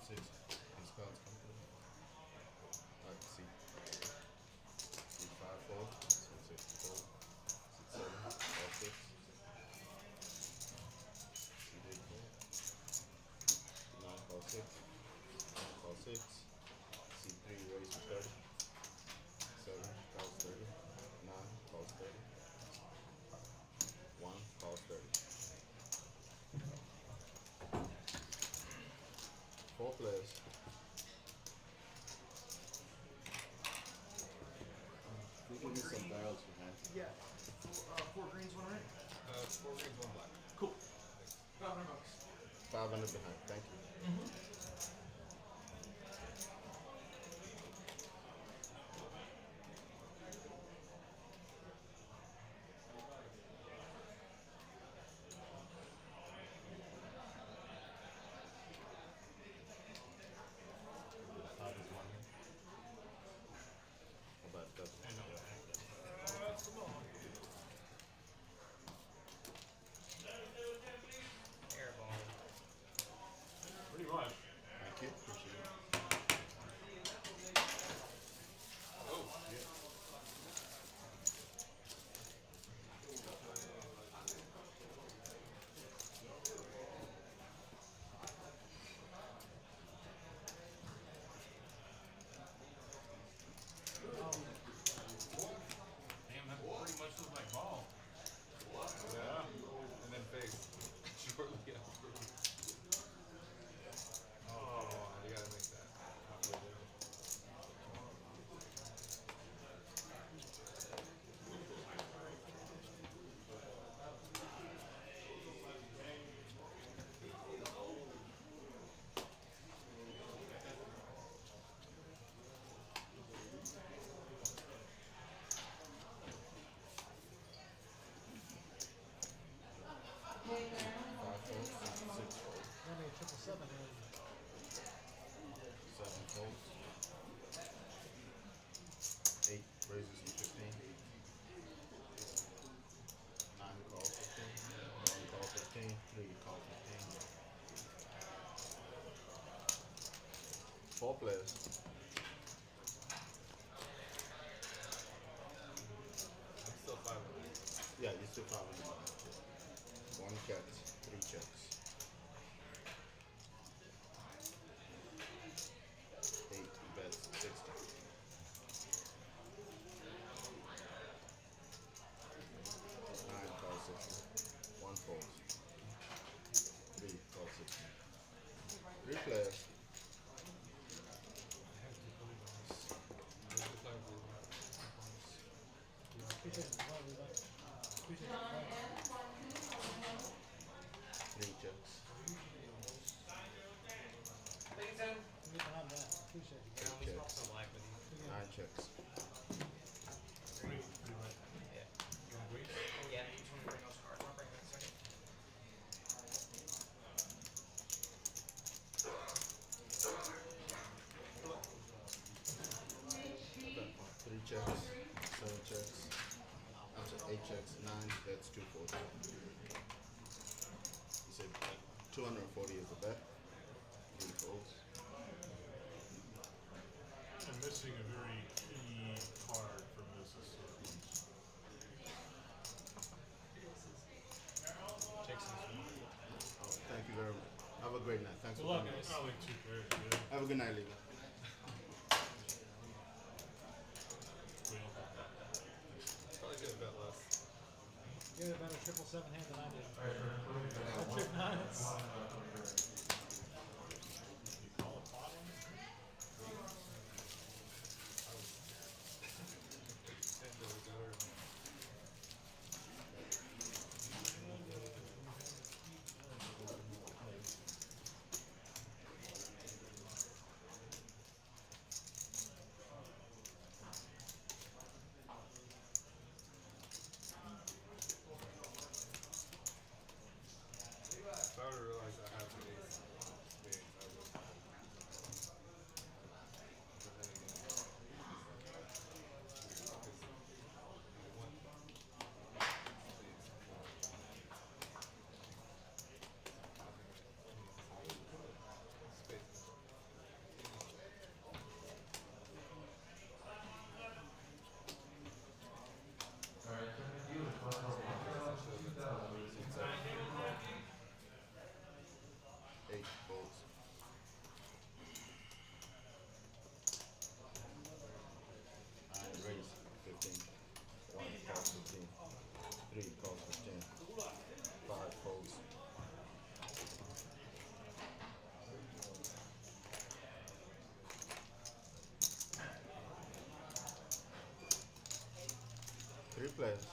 Seat 6. These cards come through. Alright, seat 5 fold. Seat 6 fold. Seat 7 all 6. Seat 8 fold. Seat 9 call 6. 9 call 6. Seat 3 raise to 30. 7 calls 30. 9 calls 30. 1 calls 30. 4 players. We can get some barrels for hand. Yeah. 4 greens, 1 red. 4 greens, 1 black. Cool. $500. 500 behind. Thank you. How about that? Airball. Pretty much. Thank you. Appreciate it. Oh, yeah. Damn, that pretty much looks like ball. Yeah. And then face. Shortly after. Oh, you gotta make that halfway there. That'd be a 777 hand. 7 folds. 8 raises to 15. 9 calls 15. 1 call 15. 3 call 15. 4 players. I'm still 500. Yeah, you still 500. 1 checks. 3 checks. 8 bets 60. 9 calls 60. 1 folds. 3 calls 60. 3 players. Appreciate it. Appreciate John it. M. 12 3 checks. Thank you, Tim. We can have that. Appreciate it. Yeah, we smoke some black with you. 9 checks. Yeah, each one bring those cards. I'll bring them in a second. Okay. 3 checks. 7 checks. I'm sorry, 8 checks. 9. That's 2 folds. You said 240 is the bet. 3 folds. I'm missing a very key card from this. Oh, thank you very much. Have a great night. Thanks Good for luck, coming. guys. Probably 2 pairs. Yeah. Have a good night, Lila. Probably should have bet less. You had a better 777 hand than I did. Or 9s. Three players.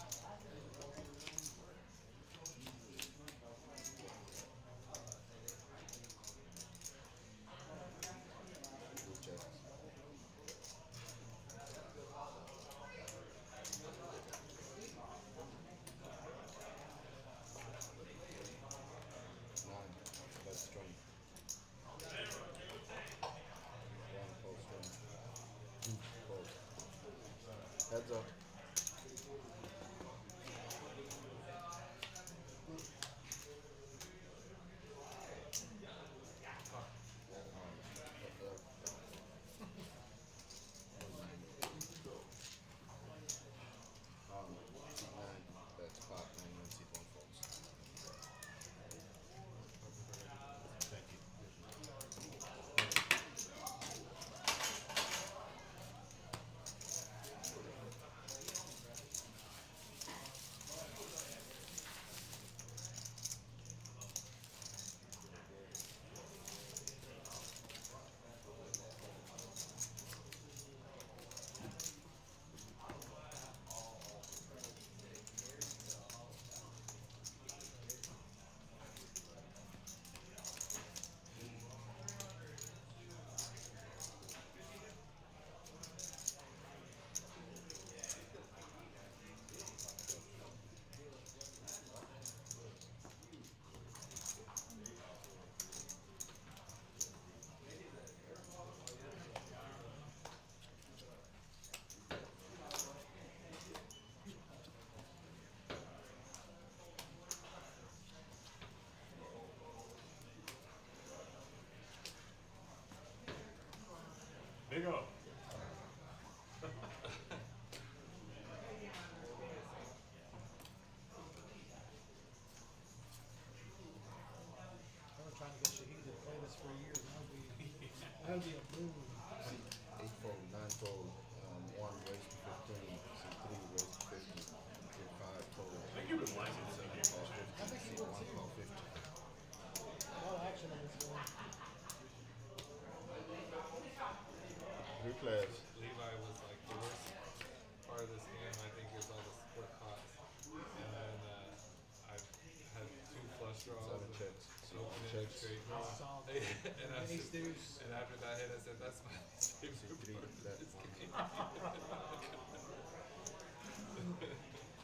Blue checks. Nine. That's strong. One full strong. Fold. Heads up. Nine. That's pot. And then seat one folds. Thank you. Big O. I've been trying to get Shahid to play this for years. That would be a boom. Seat 8 fold. 9 fold. 1 raise to 15. Seat 3 raise to 50. Seat 5 fold. I think you've been liking this game. Call 50. I think he Seat would 1 too. call 50. A lot of action in this game. Three players. Levi was like the worst part of this game. I think is all the split pots, and then I had 2 flush draws. 7 and checks. Seat 1 open and checks. straight draw. Solid. and I Ace said, deuce. and after that hit, I said, "That's my Seat favorite 3 part of left. this game."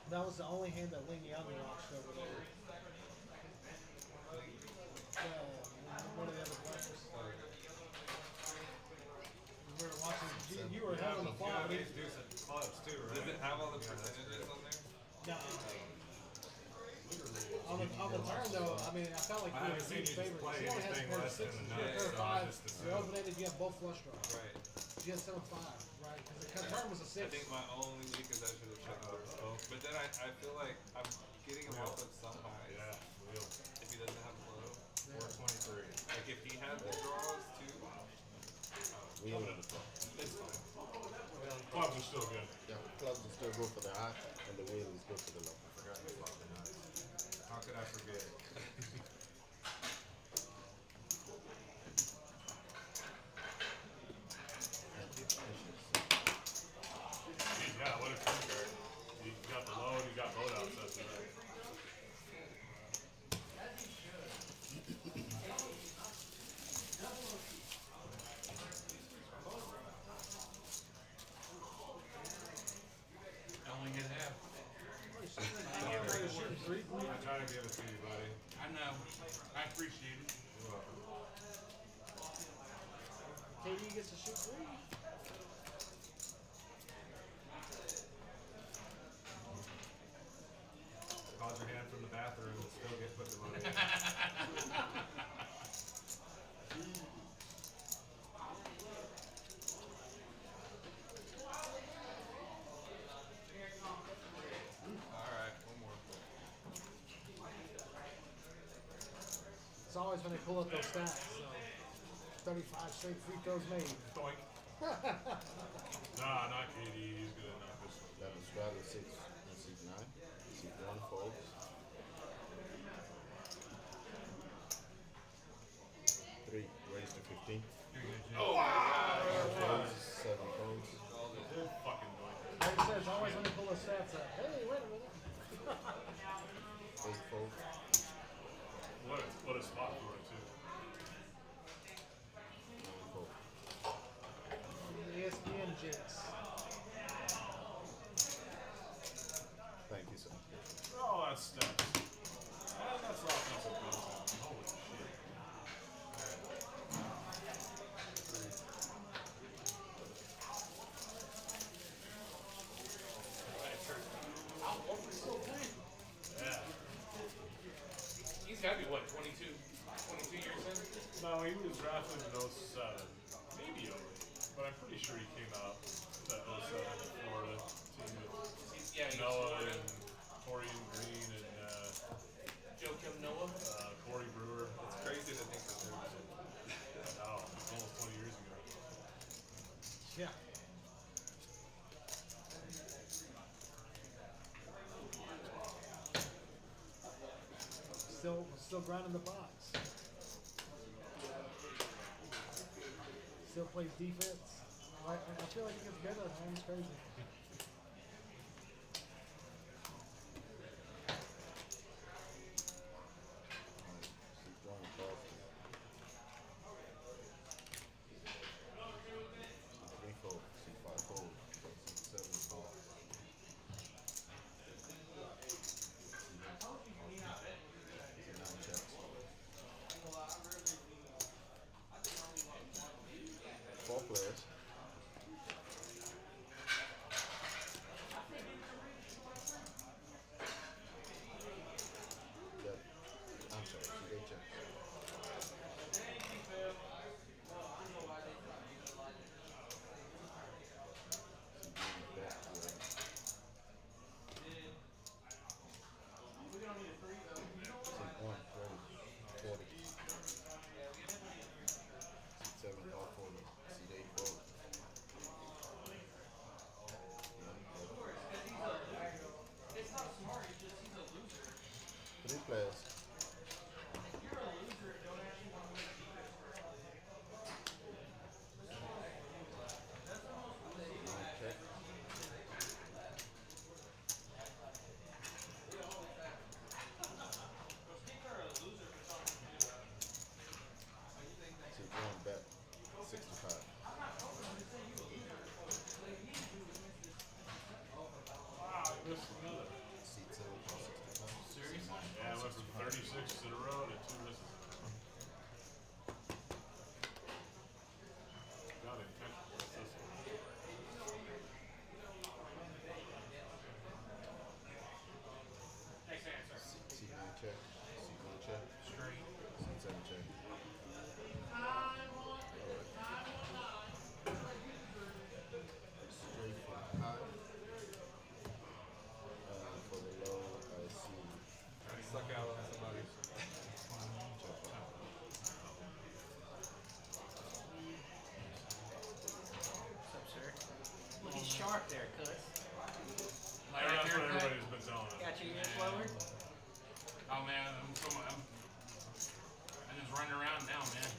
That was the only hand that Ling Yang watched over there. One of the other players. We were watching. You were having the fly. Ace deuce and clubs too, right? Does it have all the percentages on there? No. On the turn though, I mean, I felt like you were a huge favorite. She only has a pair of sixes, you had a pair of fives. You open-ended, you have both flush draws. Right. She had 7-5, right? Because the turn was a I 6. think my only week is I should have checked out the scope. But then I feel like I'm getting him off of some highs. Yeah, real. If he doesn't have low. 423. Like if he had the draws too. Wheel of the club. It's fine. Clubs are still good. Yeah, clubs will still go for the high, and the wheel is good for the low. Forgot to flop the nuts. How could I forget? Thank you. Geez, yeah, what a turn card. You got the low and you got both outs. That's right. I only get half. I try to give it to you, buddy. I know. I appreciate it. You're welcome. KD gets to shoot 3. Calls your hand from the bathroom and still get put the money in. Alright, one more. It's always when they pull up those stats. So 35 straight free throws made. Doink. Nah, not KD. He's gonna knock this one. 11 straddle 6 and seat 9. Seat 1 folds. 3 raise to 15. Oh, Folds, 7 folds. fucking doink. Like I said, it's always when they pull a stats up. Hey, wait a minute. 8 fold. What a spot for it too. 9 fold. ESPN jinx. Thank you, sir. Oh, that's steps. And that's offensive goes down. Holy shit. Yeah. He's got to be, what, 22 years in? No, he was drafted in 07. Maybe 08. But I'm pretty sure he came out that 07 Florida team with Yeah, he Noah was and Torian Green and Joakim Noah. Corey Brewer. It's crazy to think that they're Oh, almost 20 years ago. Yeah. Still grinding the box. Still plays defense. I feel like he gets better at home. It's crazy. Keep going, passes. 3 fold. 5 fold. 7 fold. 9 checks. 4 players. Yep. I'm sorry, 8 checks. Three players. Check. So you're going bet 65. Wow, he missed another. Seat 7 cost 65. Seriously? Yeah, I went from 36 in a row to 2 misses. Not intentional. What's this one? Next answer. Seat 9 check. Seat 1 check. Straight. Seat 7 check. Straight for the high. For the low, I see. suck out on somebody. Check out. What's up, sir? Looking sharp there, cuz. Like Yeah, a that's what haircut. everybody's been telling us. Got your ears lowered? Oh man, I'm just running around now, man.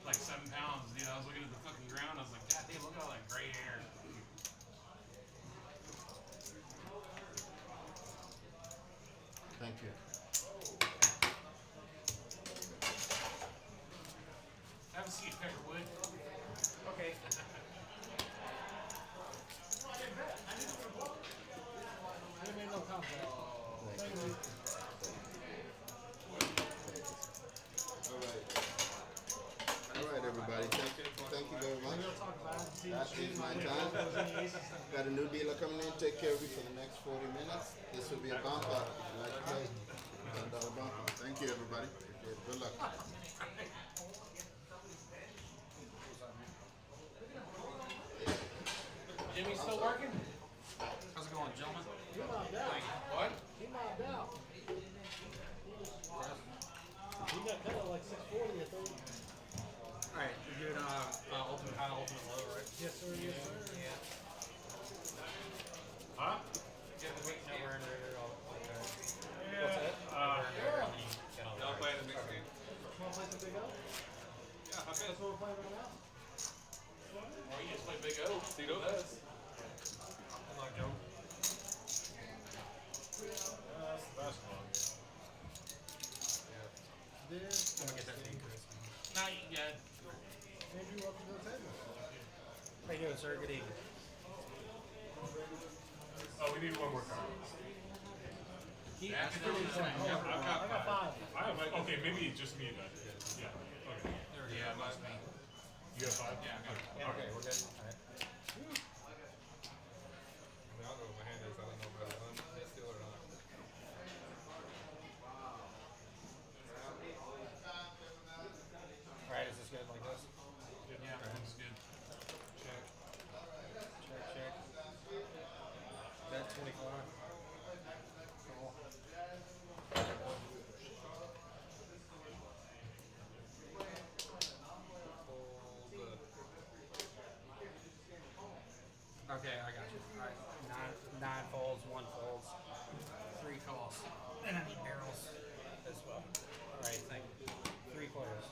Like 7 pounds, dude. I was looking at the fucking ground. I was like, God damn, look at all that gray hair. Thank you. Have a seat, Peckerwood. Okay. I didn't make no contact. Thank you. All right, everybody. Thank you very much. We'll talk about it. See That is my time. Got a new dealer coming in. Take care of you for the next 40 minutes. This will be a bumper. Like to play. $10 bumper. Thank you, everybody. Appreciate it. Good luck. Jimmy's still working? How's it going, gentlemen? He mobbed out. What? He mobbed out. He got cut at like 640, I think. Alright, you're doing ultimate high, ultimate low, right? Yes, sir. Yes, sir. Yeah. Huh? You have the weight number and okay. Yeah. What's that? Uh, Over and over, and then you get all Y'all the playing the mixed game? Want to play some big up? exhilarating. Oh, we need one more card. That's really I've got 5. I have 5. Okay, maybe just me then. Yeah. Okay. Yeah, must be. You have 5? Yeah, I got it. Okay, we're good. All right. I mean, I don't know what my hand is. I don't know if I run this still or not. All right, is this good like this? Yeah, looks good. Check. Check, check. That 25. Cool. Okay, I got you. All right, nine folds, 1 folds, 3 calls, and I need barrels as well. All right, thank you. 3 quarters.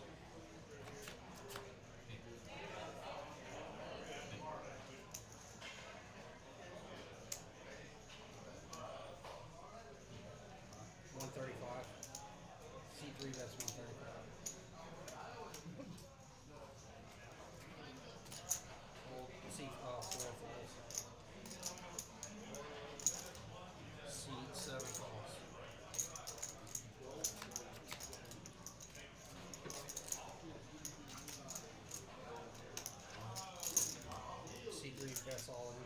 $135. C3, that's 135. Fold, C, 4 folds. C7 falls. C3 bets all in.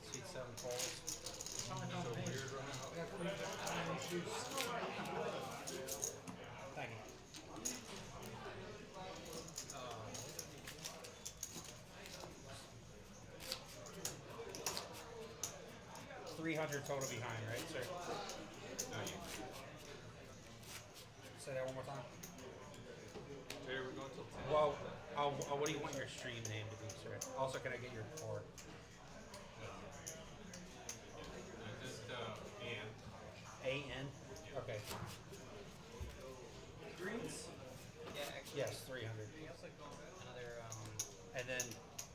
C7 falls. Thank you. 300 total behind, right, sir? No, you. Say that one more time. Jerry, we're going till 10. Well, what do you want your stream name to be, sir? Also, can I get your card? Just and. A-N? Okay. Greens? Yeah, actually. Yes, 300. Another, And then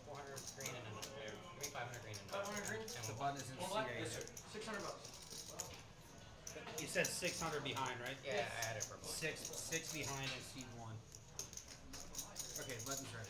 400 green and another, maybe 500 green and 500 green? the button is in C8. $600. You said 600 behind, right? Yeah, I had it for both. Six behind and C1. Okay, button's ready.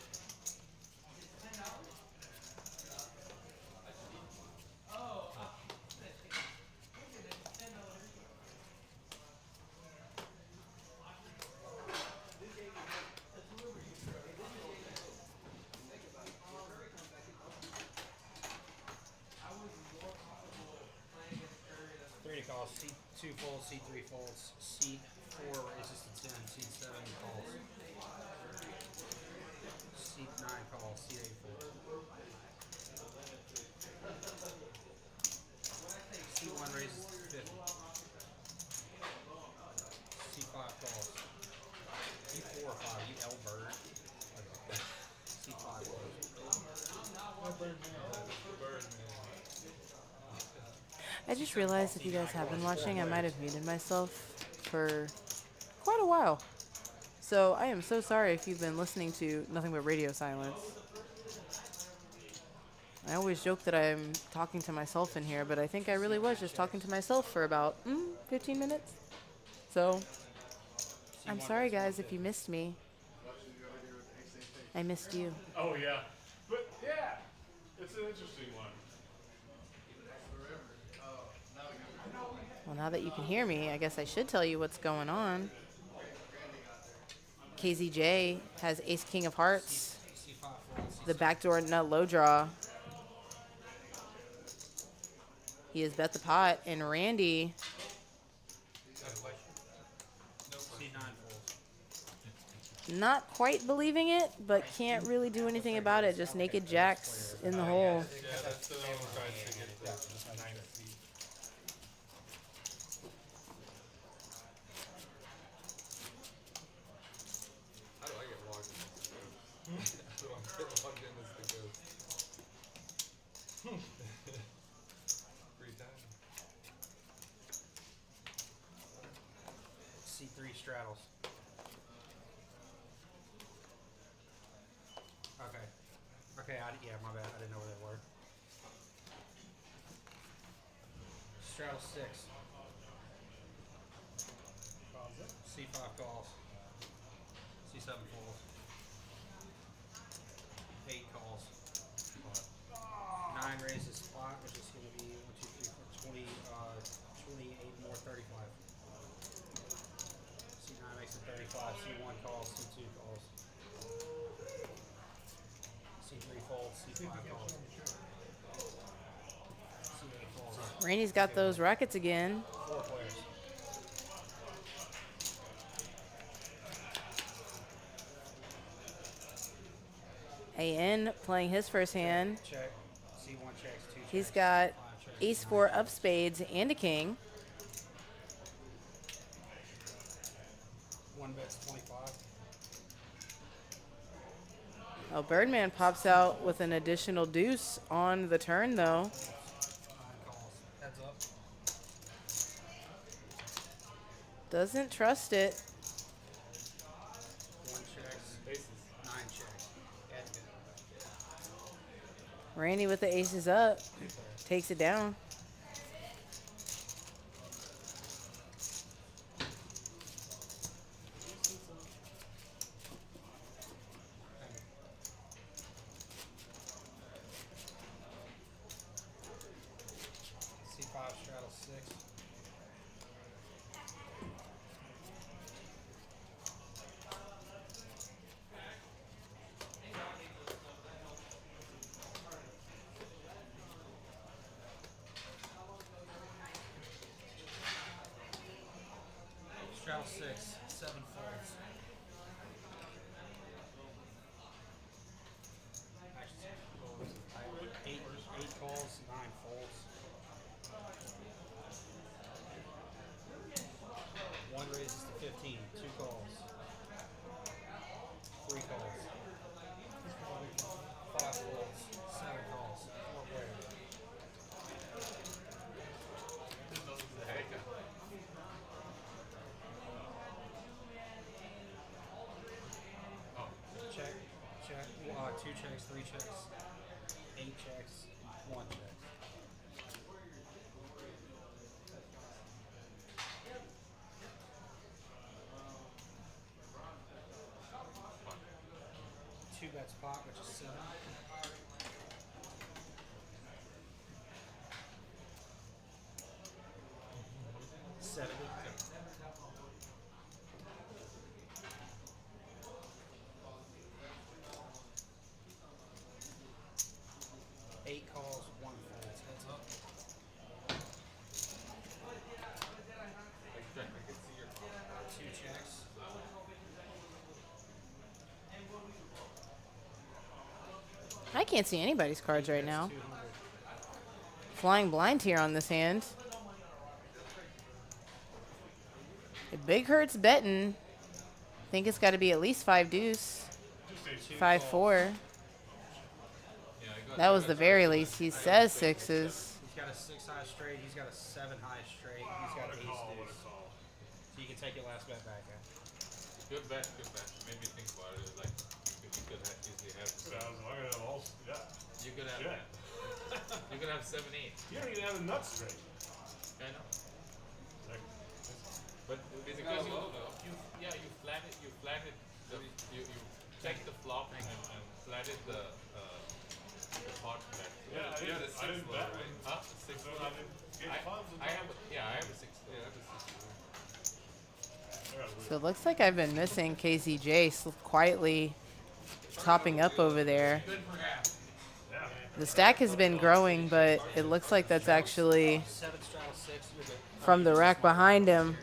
Three to call. C2 folds, C3 folds, C4 raises to 10, C7 calls. C9 calls, C8 folds. C1 raises to 50. C5 calls. C4 or 5, you L bird. Okay. C5 calls. I just realized if you guys have been watching, I might have muted myself for quite a while. So I am so sorry if you've been listening to nothing but radio silence. I always joke that I'm talking to myself in here, but I think I really was just talking to myself for about 15 minutes. So I'm sorry, guys, if you missed me. I missed you. Oh, yeah. But, yeah. It's an interesting one. Well, now that you can hear me, I guess I should tell you what's going on. KZJ has Ace King of Hearts, the backdoor nut low draw. He has bet the pot, and Randy not quite believing it, but can't really do anything about it. Just naked jacks in the hole. Yeah, that's the one who tries to get the 9 feet. How do I get logged in as the ghost? How do I get logged in as the ghost? Free time. C3 straddles. Okay. Okay, yeah, my bad. I didn't know where they were. straddle 6. C5 calls. C7 folds. 8 calls. 9 raises spot, which is going to be 1, 2, 3, 4, 20, 28 more 35. C9 makes it 35. C1 calls. C2 calls. C3 folds. C5 calls. C8 folds. Rainey's got those rackets again. 4 players. AN playing his first hand. Check. C1 checks. 2 checks. He's got 5 checks. ace 4 of spades and a king. 1 bet's 25. Oh, Birdman pops out with an additional deuce on the turn, though. 9 calls. Heads up. Doesn't trust it. 1 checks. 9 checks. Rainey with the aces up. Takes it down. C5 straddle 6. Straddle 6. 7 folds. Actually, 8 calls, 9 folds. 1 raises to 15. 2 calls. 3 calls. 5 folds. 7 calls. 4 players. Check. Check. 2 checks. 3 checks. 8 checks. 1 check. Two bets pot, which is 7. 70. 8 calls, 1 folds. Heads up. I can see your 2 checks. I can't see anybody's cards right now. 200. Flying blind here on this hand. Big Hurt's betting. Think it's got to be at least 5 deuce. 5-4. That was the very least. He says 6s. He's got a 6 high straight. He's got a 7 high straight. He's got ace deuce. So you can take your last bet back. Good bet, good bet. Made me think about it. Like you could have easily have. Sounds like I have all. Yeah. You could have. Yeah. You could have 7, 8. You don't even have a nut straight. I know. But because you flatted the you checked the flop and flatted the pot bet. Yeah, you had a 6 I didn't bet. right? Huh? 6 So I didn't get clubs. I have a 6. Yeah, I have a 6. So it looks like I've been missing KZJ quietly topping up over there. The stack has been growing, but it looks like that's actually 7 straddle 6. from the rack behind him.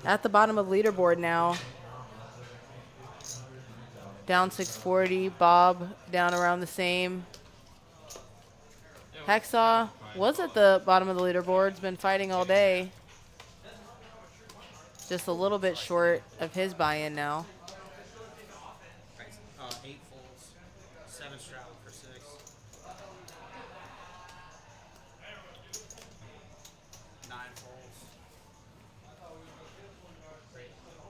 At the bottom of leaderboard now. Down 640. Bob down around the same. Hacksaw was at the bottom of the leaderboard. Been fighting all day. Just a little bit short of his buy-in now. 8 folds. 7 straddle for 6. 9 folds.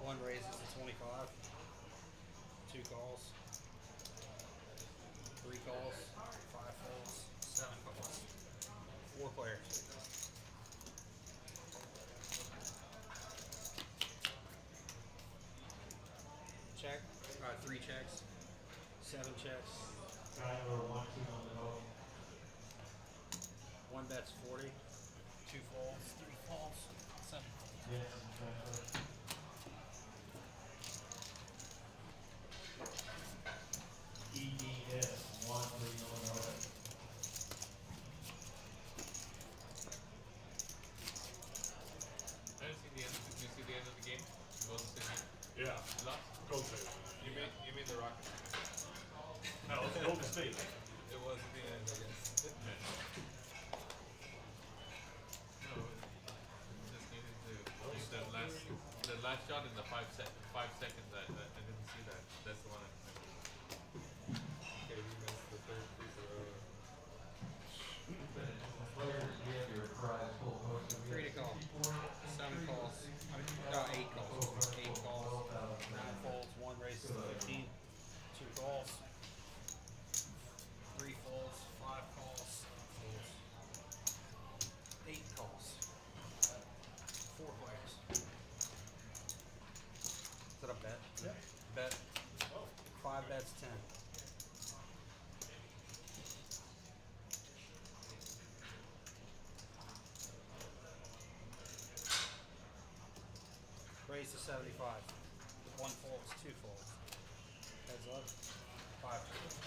1 raises to 25. 2 calls. 3 calls. 5 folds. 7 calls. 4 players. 7 checks. One bet's 40. 2 folds, 3 folds, 7 folds. I didn't see the end. Did you see the end of the game? Golden State. Yeah. Lost? Golden State. You mean the Rockets? No, it's Golden State. It was the end, I guess. No, it just needed to use the last shot in the 5 seconds. I didn't see that. That's the one. Okay, we missed the third free throw. 3 to call. 7 calls. 8 calls. 8 calls. 9 folds. 1 raises to 15. 2 calls. 3 folds. 5 calls. 8 calls. 4 players. Is that a bet? Yep. Bet. 5 bets 10. Raise to 75. 1 folds, 2 folds. Heads up. 5 folds.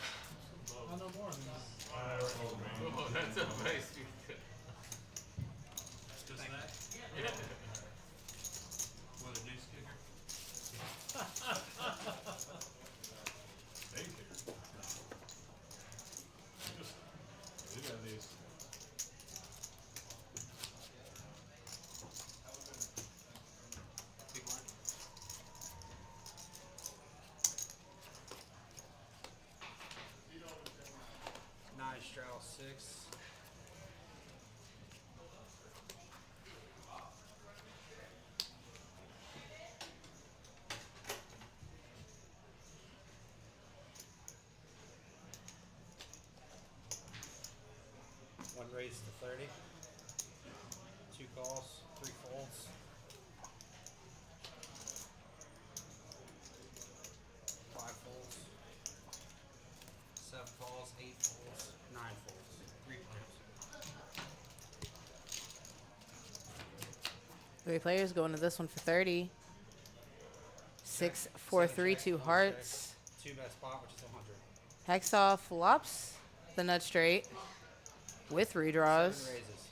I know more than that. Oh, that's a nice. Just that? Yeah. With a deuce kicker. Thank you. Just, you got these. Big line. Nine straddle 6. One raise to 30. 2 calls, 3 folds. 5 folds. 7 calls, 8 folds, 9 folds. 3 players. 3 players going to this one for 30. 6, 4, 3, 2 hearts. 2 bet spot, which is 100. Hexoff flops the nut straight with 7 redraws. raises.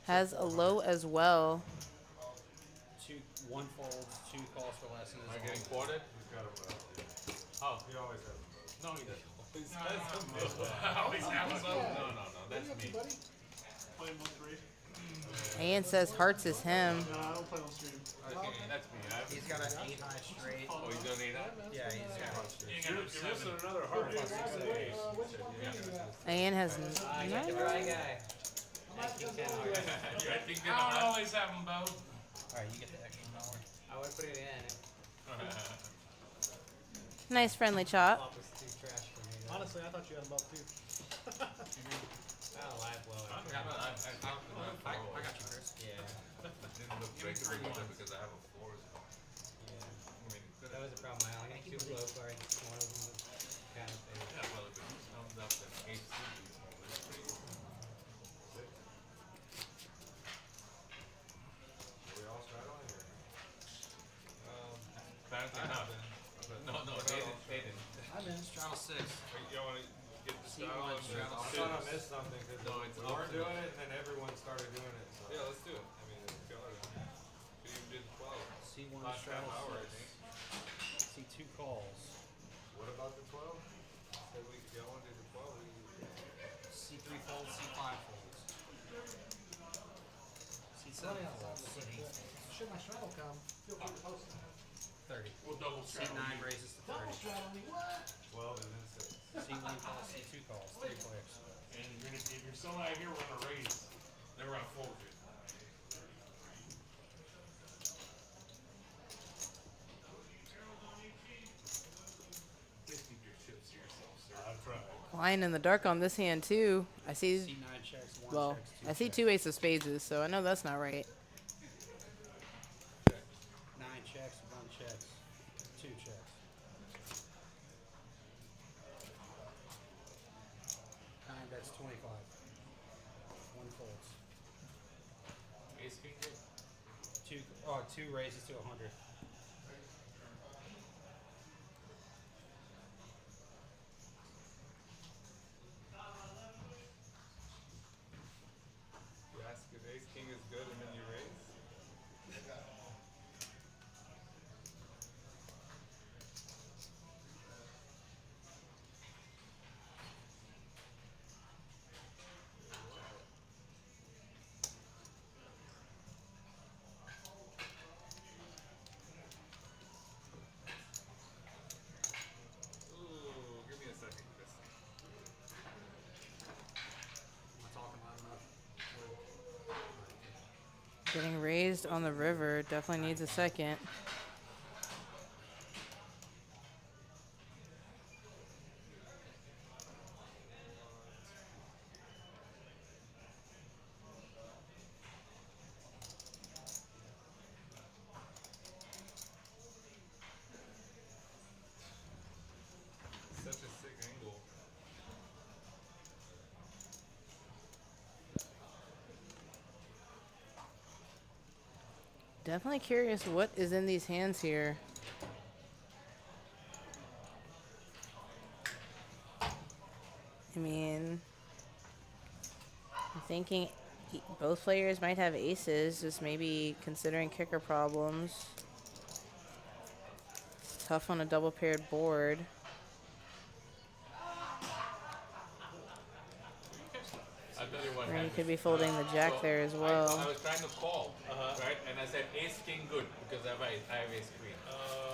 Has a low as well. 1 folds, 2 calls for less. And Am I is getting 100. quartered? Oh. He always has. No, he doesn't. I always have a vote. No, that's me. Playing 1-3. Ian says hearts is him. No, I don't play on stream. Okay, that's me. He's got an 8 high straight. Oh, he's gonna need that? Yeah, he's got high straight. You got You're missing 7. another heart. Ian has I got the no. dry guy. I think they don't always have them both. Alright, you get the extra dollar. I would put it in. Nice friendly chop. Flop was too trash for me. though. Honestly, I thought you had them both too. Oh, live blow. I got you, Chris. Yeah. Didn't look breakable with them because I have a 4. So. Yeah. I mean, it could That was a problem. I only got 2 blow cards. One of them was kind of big. Yeah, well, if it comes up in HC, it's pretty good. Are we all straddling or? Apparently not. No, they didn't. I'm in. Straddle 6. You want to get the C1 straddle and straddle. I thought I missed something because No, it's we weren't optional. doing it and then everyone started doing it. So. Yeah, let's do it. I mean, it's good. We even did 12. C1 Last half straddle hour, I 6. think. C2 calls. What about the 12? Said we could go on to the 12. C3 folds, C5 folds. C7 folds, C8 folds. Should my straddle come, feel free to post it. 30. We'll double straddle. C9 raises to Double 30. straddle me, what? 12 and then 6. C1 calls, C2 calls. 3 players. And if you're still out here, we're gonna raise. Then we're gonna fold you. Just keep your chips to yourself, sir. I've tried. Lying in the dark on this hand too. I see. C9 checks, 1 Well, checks, 2 I see checks. 2 ace of spades, so I know that's not right. 9 checks, 1 checks, 2 checks. 25. One folds. Ace king good. Two raises to 100. You ask if ace king is good and then you raise. Ooh, give me a second, Chris. Am I talking loud enough? Getting raised on the river definitely needs a second. Such a sick angle. Definitely curious what is in these hands here. I mean, I'm thinking both players might have aces, just maybe considering kicker problems. It's tough on a double paired board. I'll tell you what Or you happened. could be folding the jack there as well. I was trying to call, right? And I said ace king good because I have ace queen.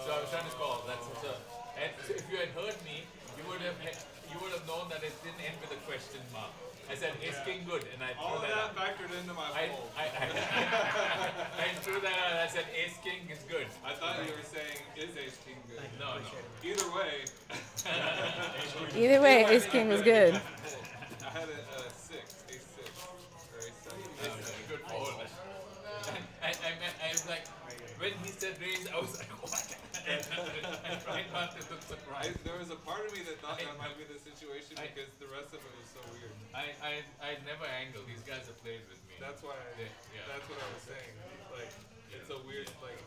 So I was trying to call. That's so. And so if you had heard me, you would have known that it didn't end with a question mark. I said ace king good, and I All threw of that that factored into my fold. I threw that out. I said ace king is good. I thought you were saying is ace king good. No. Either way. Either way, ace king was good. I had a six, ace six, or ace seven. Good fold. I was like, when he said raise, I was like, what? I tried not to look surprised. There was a part of me that thought that might be the situation because the rest of it was so weird. I never angle. These guys have played with me. That's why. That's what I was saying. Like, it's a weird like.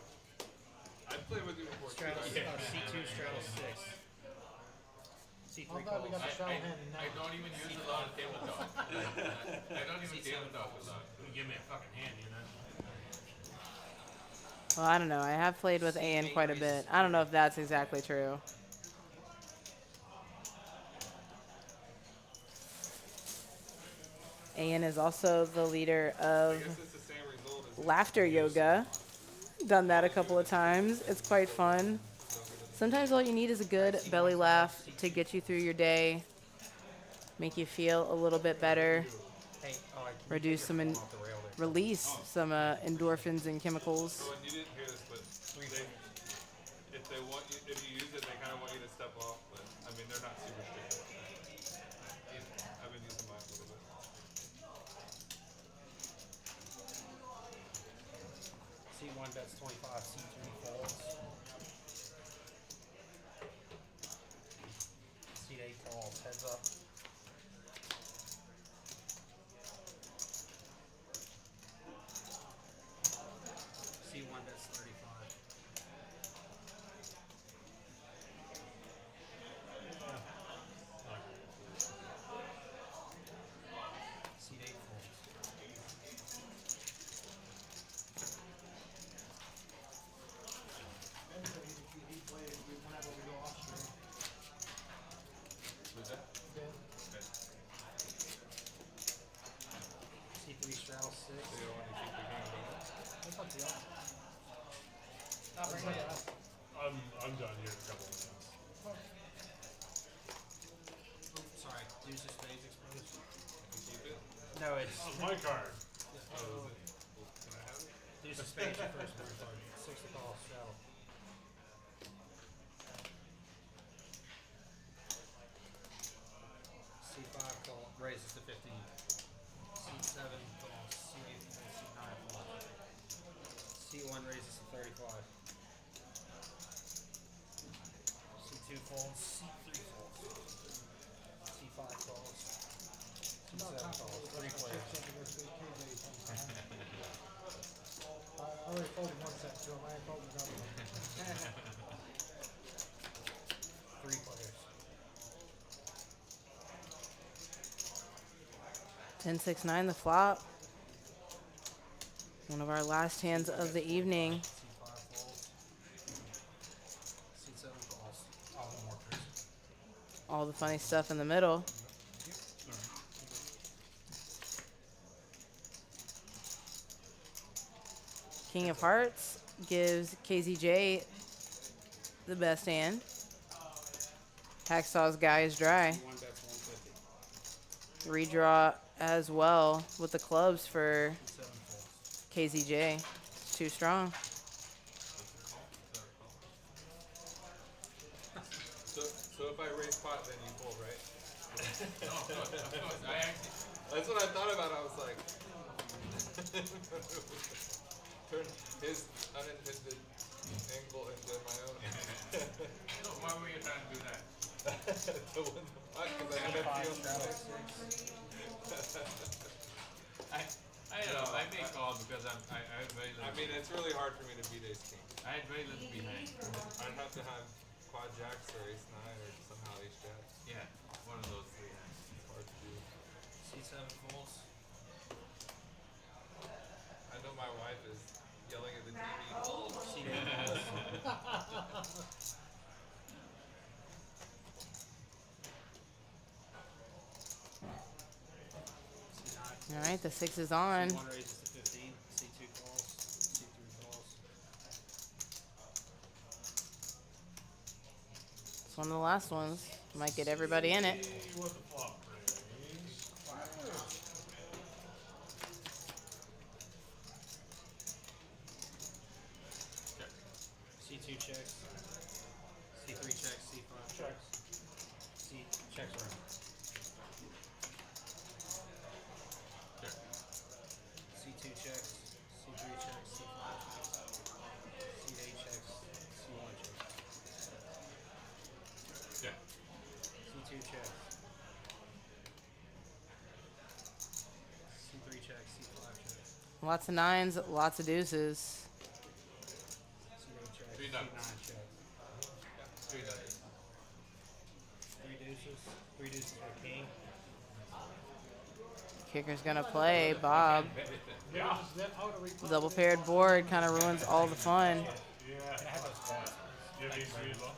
I've played with you before. Straddle, C2, straddle 6. C3 calls. I don't even use a lot of tabletop. I don't even tabletop a lot. Give me a fucking hand, you know? Well, I don't know. I have played with AN quite a bit. I don't know if that's exactly true. AN is also the leader of laughter yoga. Done that a couple of times. It's quite fun. Sometimes all you need is a good belly laugh to get you through your day, make you feel a little bit better, reduce some, release some endorphins and chemicals. So you didn't hear this, but if they want you, if you use it, they kind of want you to step off. But I mean, they're not super strict. I've been using mine a little bit. C1 bets 25, C3 folds. C8 calls, heads up. C1 bets 35. C8 folds. C3 straddle 6. I'm done here in a couple minutes. Sorry, use the spades exposed. Keep it. No, it's My card. use the spades your first one card. 6 to call, straddle. C5 call, raises to 15. C7 calls, C8 calls, C9 calls. C1 raises to 35. C2 folds, C3 folds. C5 calls. C6 I already folded one set to him. I ain't folding another one. 3 players. 10-6-9 the flop. One of our last hands of the evening. C5 folds. C7 calls. All the mortars. All the funny stuff in the middle. King of Hearts gives KZJ the best hand. Hacksaw's guy is dry. 1 bets 150. Redraw as well with the clubs for C7 folds. KZJ. It's too strong. So if I raise pot, then you fold, right? No, of course. That's what I thought about. I was like, turn his unintended angle into my own. So why were you trying to do that? To win the pot, because I didn't feel I don't know. I make calls because I had very little. I mean, it's really hard for me to beat ace king. I had very little behind. I'd have to have quad jacks or ace nine or somehow ace jack. Yeah, one of those 3 hands. It's hard to do. C7 folds. I know my wife is yelling at the TV. C8 folds. All right, the 6 is on. C1 raises to 15. C2 calls. C3 calls. It's one of the last ones. Might get everybody in it. See what the flop brings. C2 checks. C3 checks. C5 checks. C checks around. C2 checks. C3 checks. C5 checks. C8 checks. C1 checks. Yeah. C2 checks. C3 checks. C5 checks. Lots of 9s, lots of deuces. C8 checks. 3 C9 nuts. checks. 3 nuts. 3 deuces. 3 deuces for king. Kicker's gonna play Bob. Yeah. Double paired board kind of ruins all the fun. Yeah. I have those cards. You have ace 3 as well?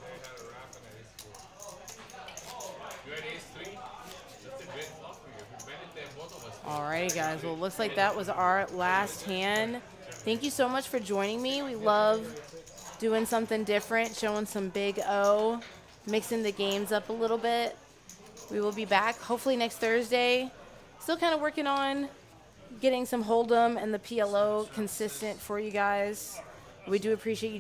They had a wrap and ace four. You had ace 3? That's a great flop for you. If you bet it there, both of us. Alrighty, guys. Well, looks like that was our last hand. Thank you so much for joining me. We love doing something different, showing some big O, mixing the games up a little bit. We will be back hopefully next Thursday. Still kind of working on getting some Hold'em and the PLO consistent for you guys. We do appreciate you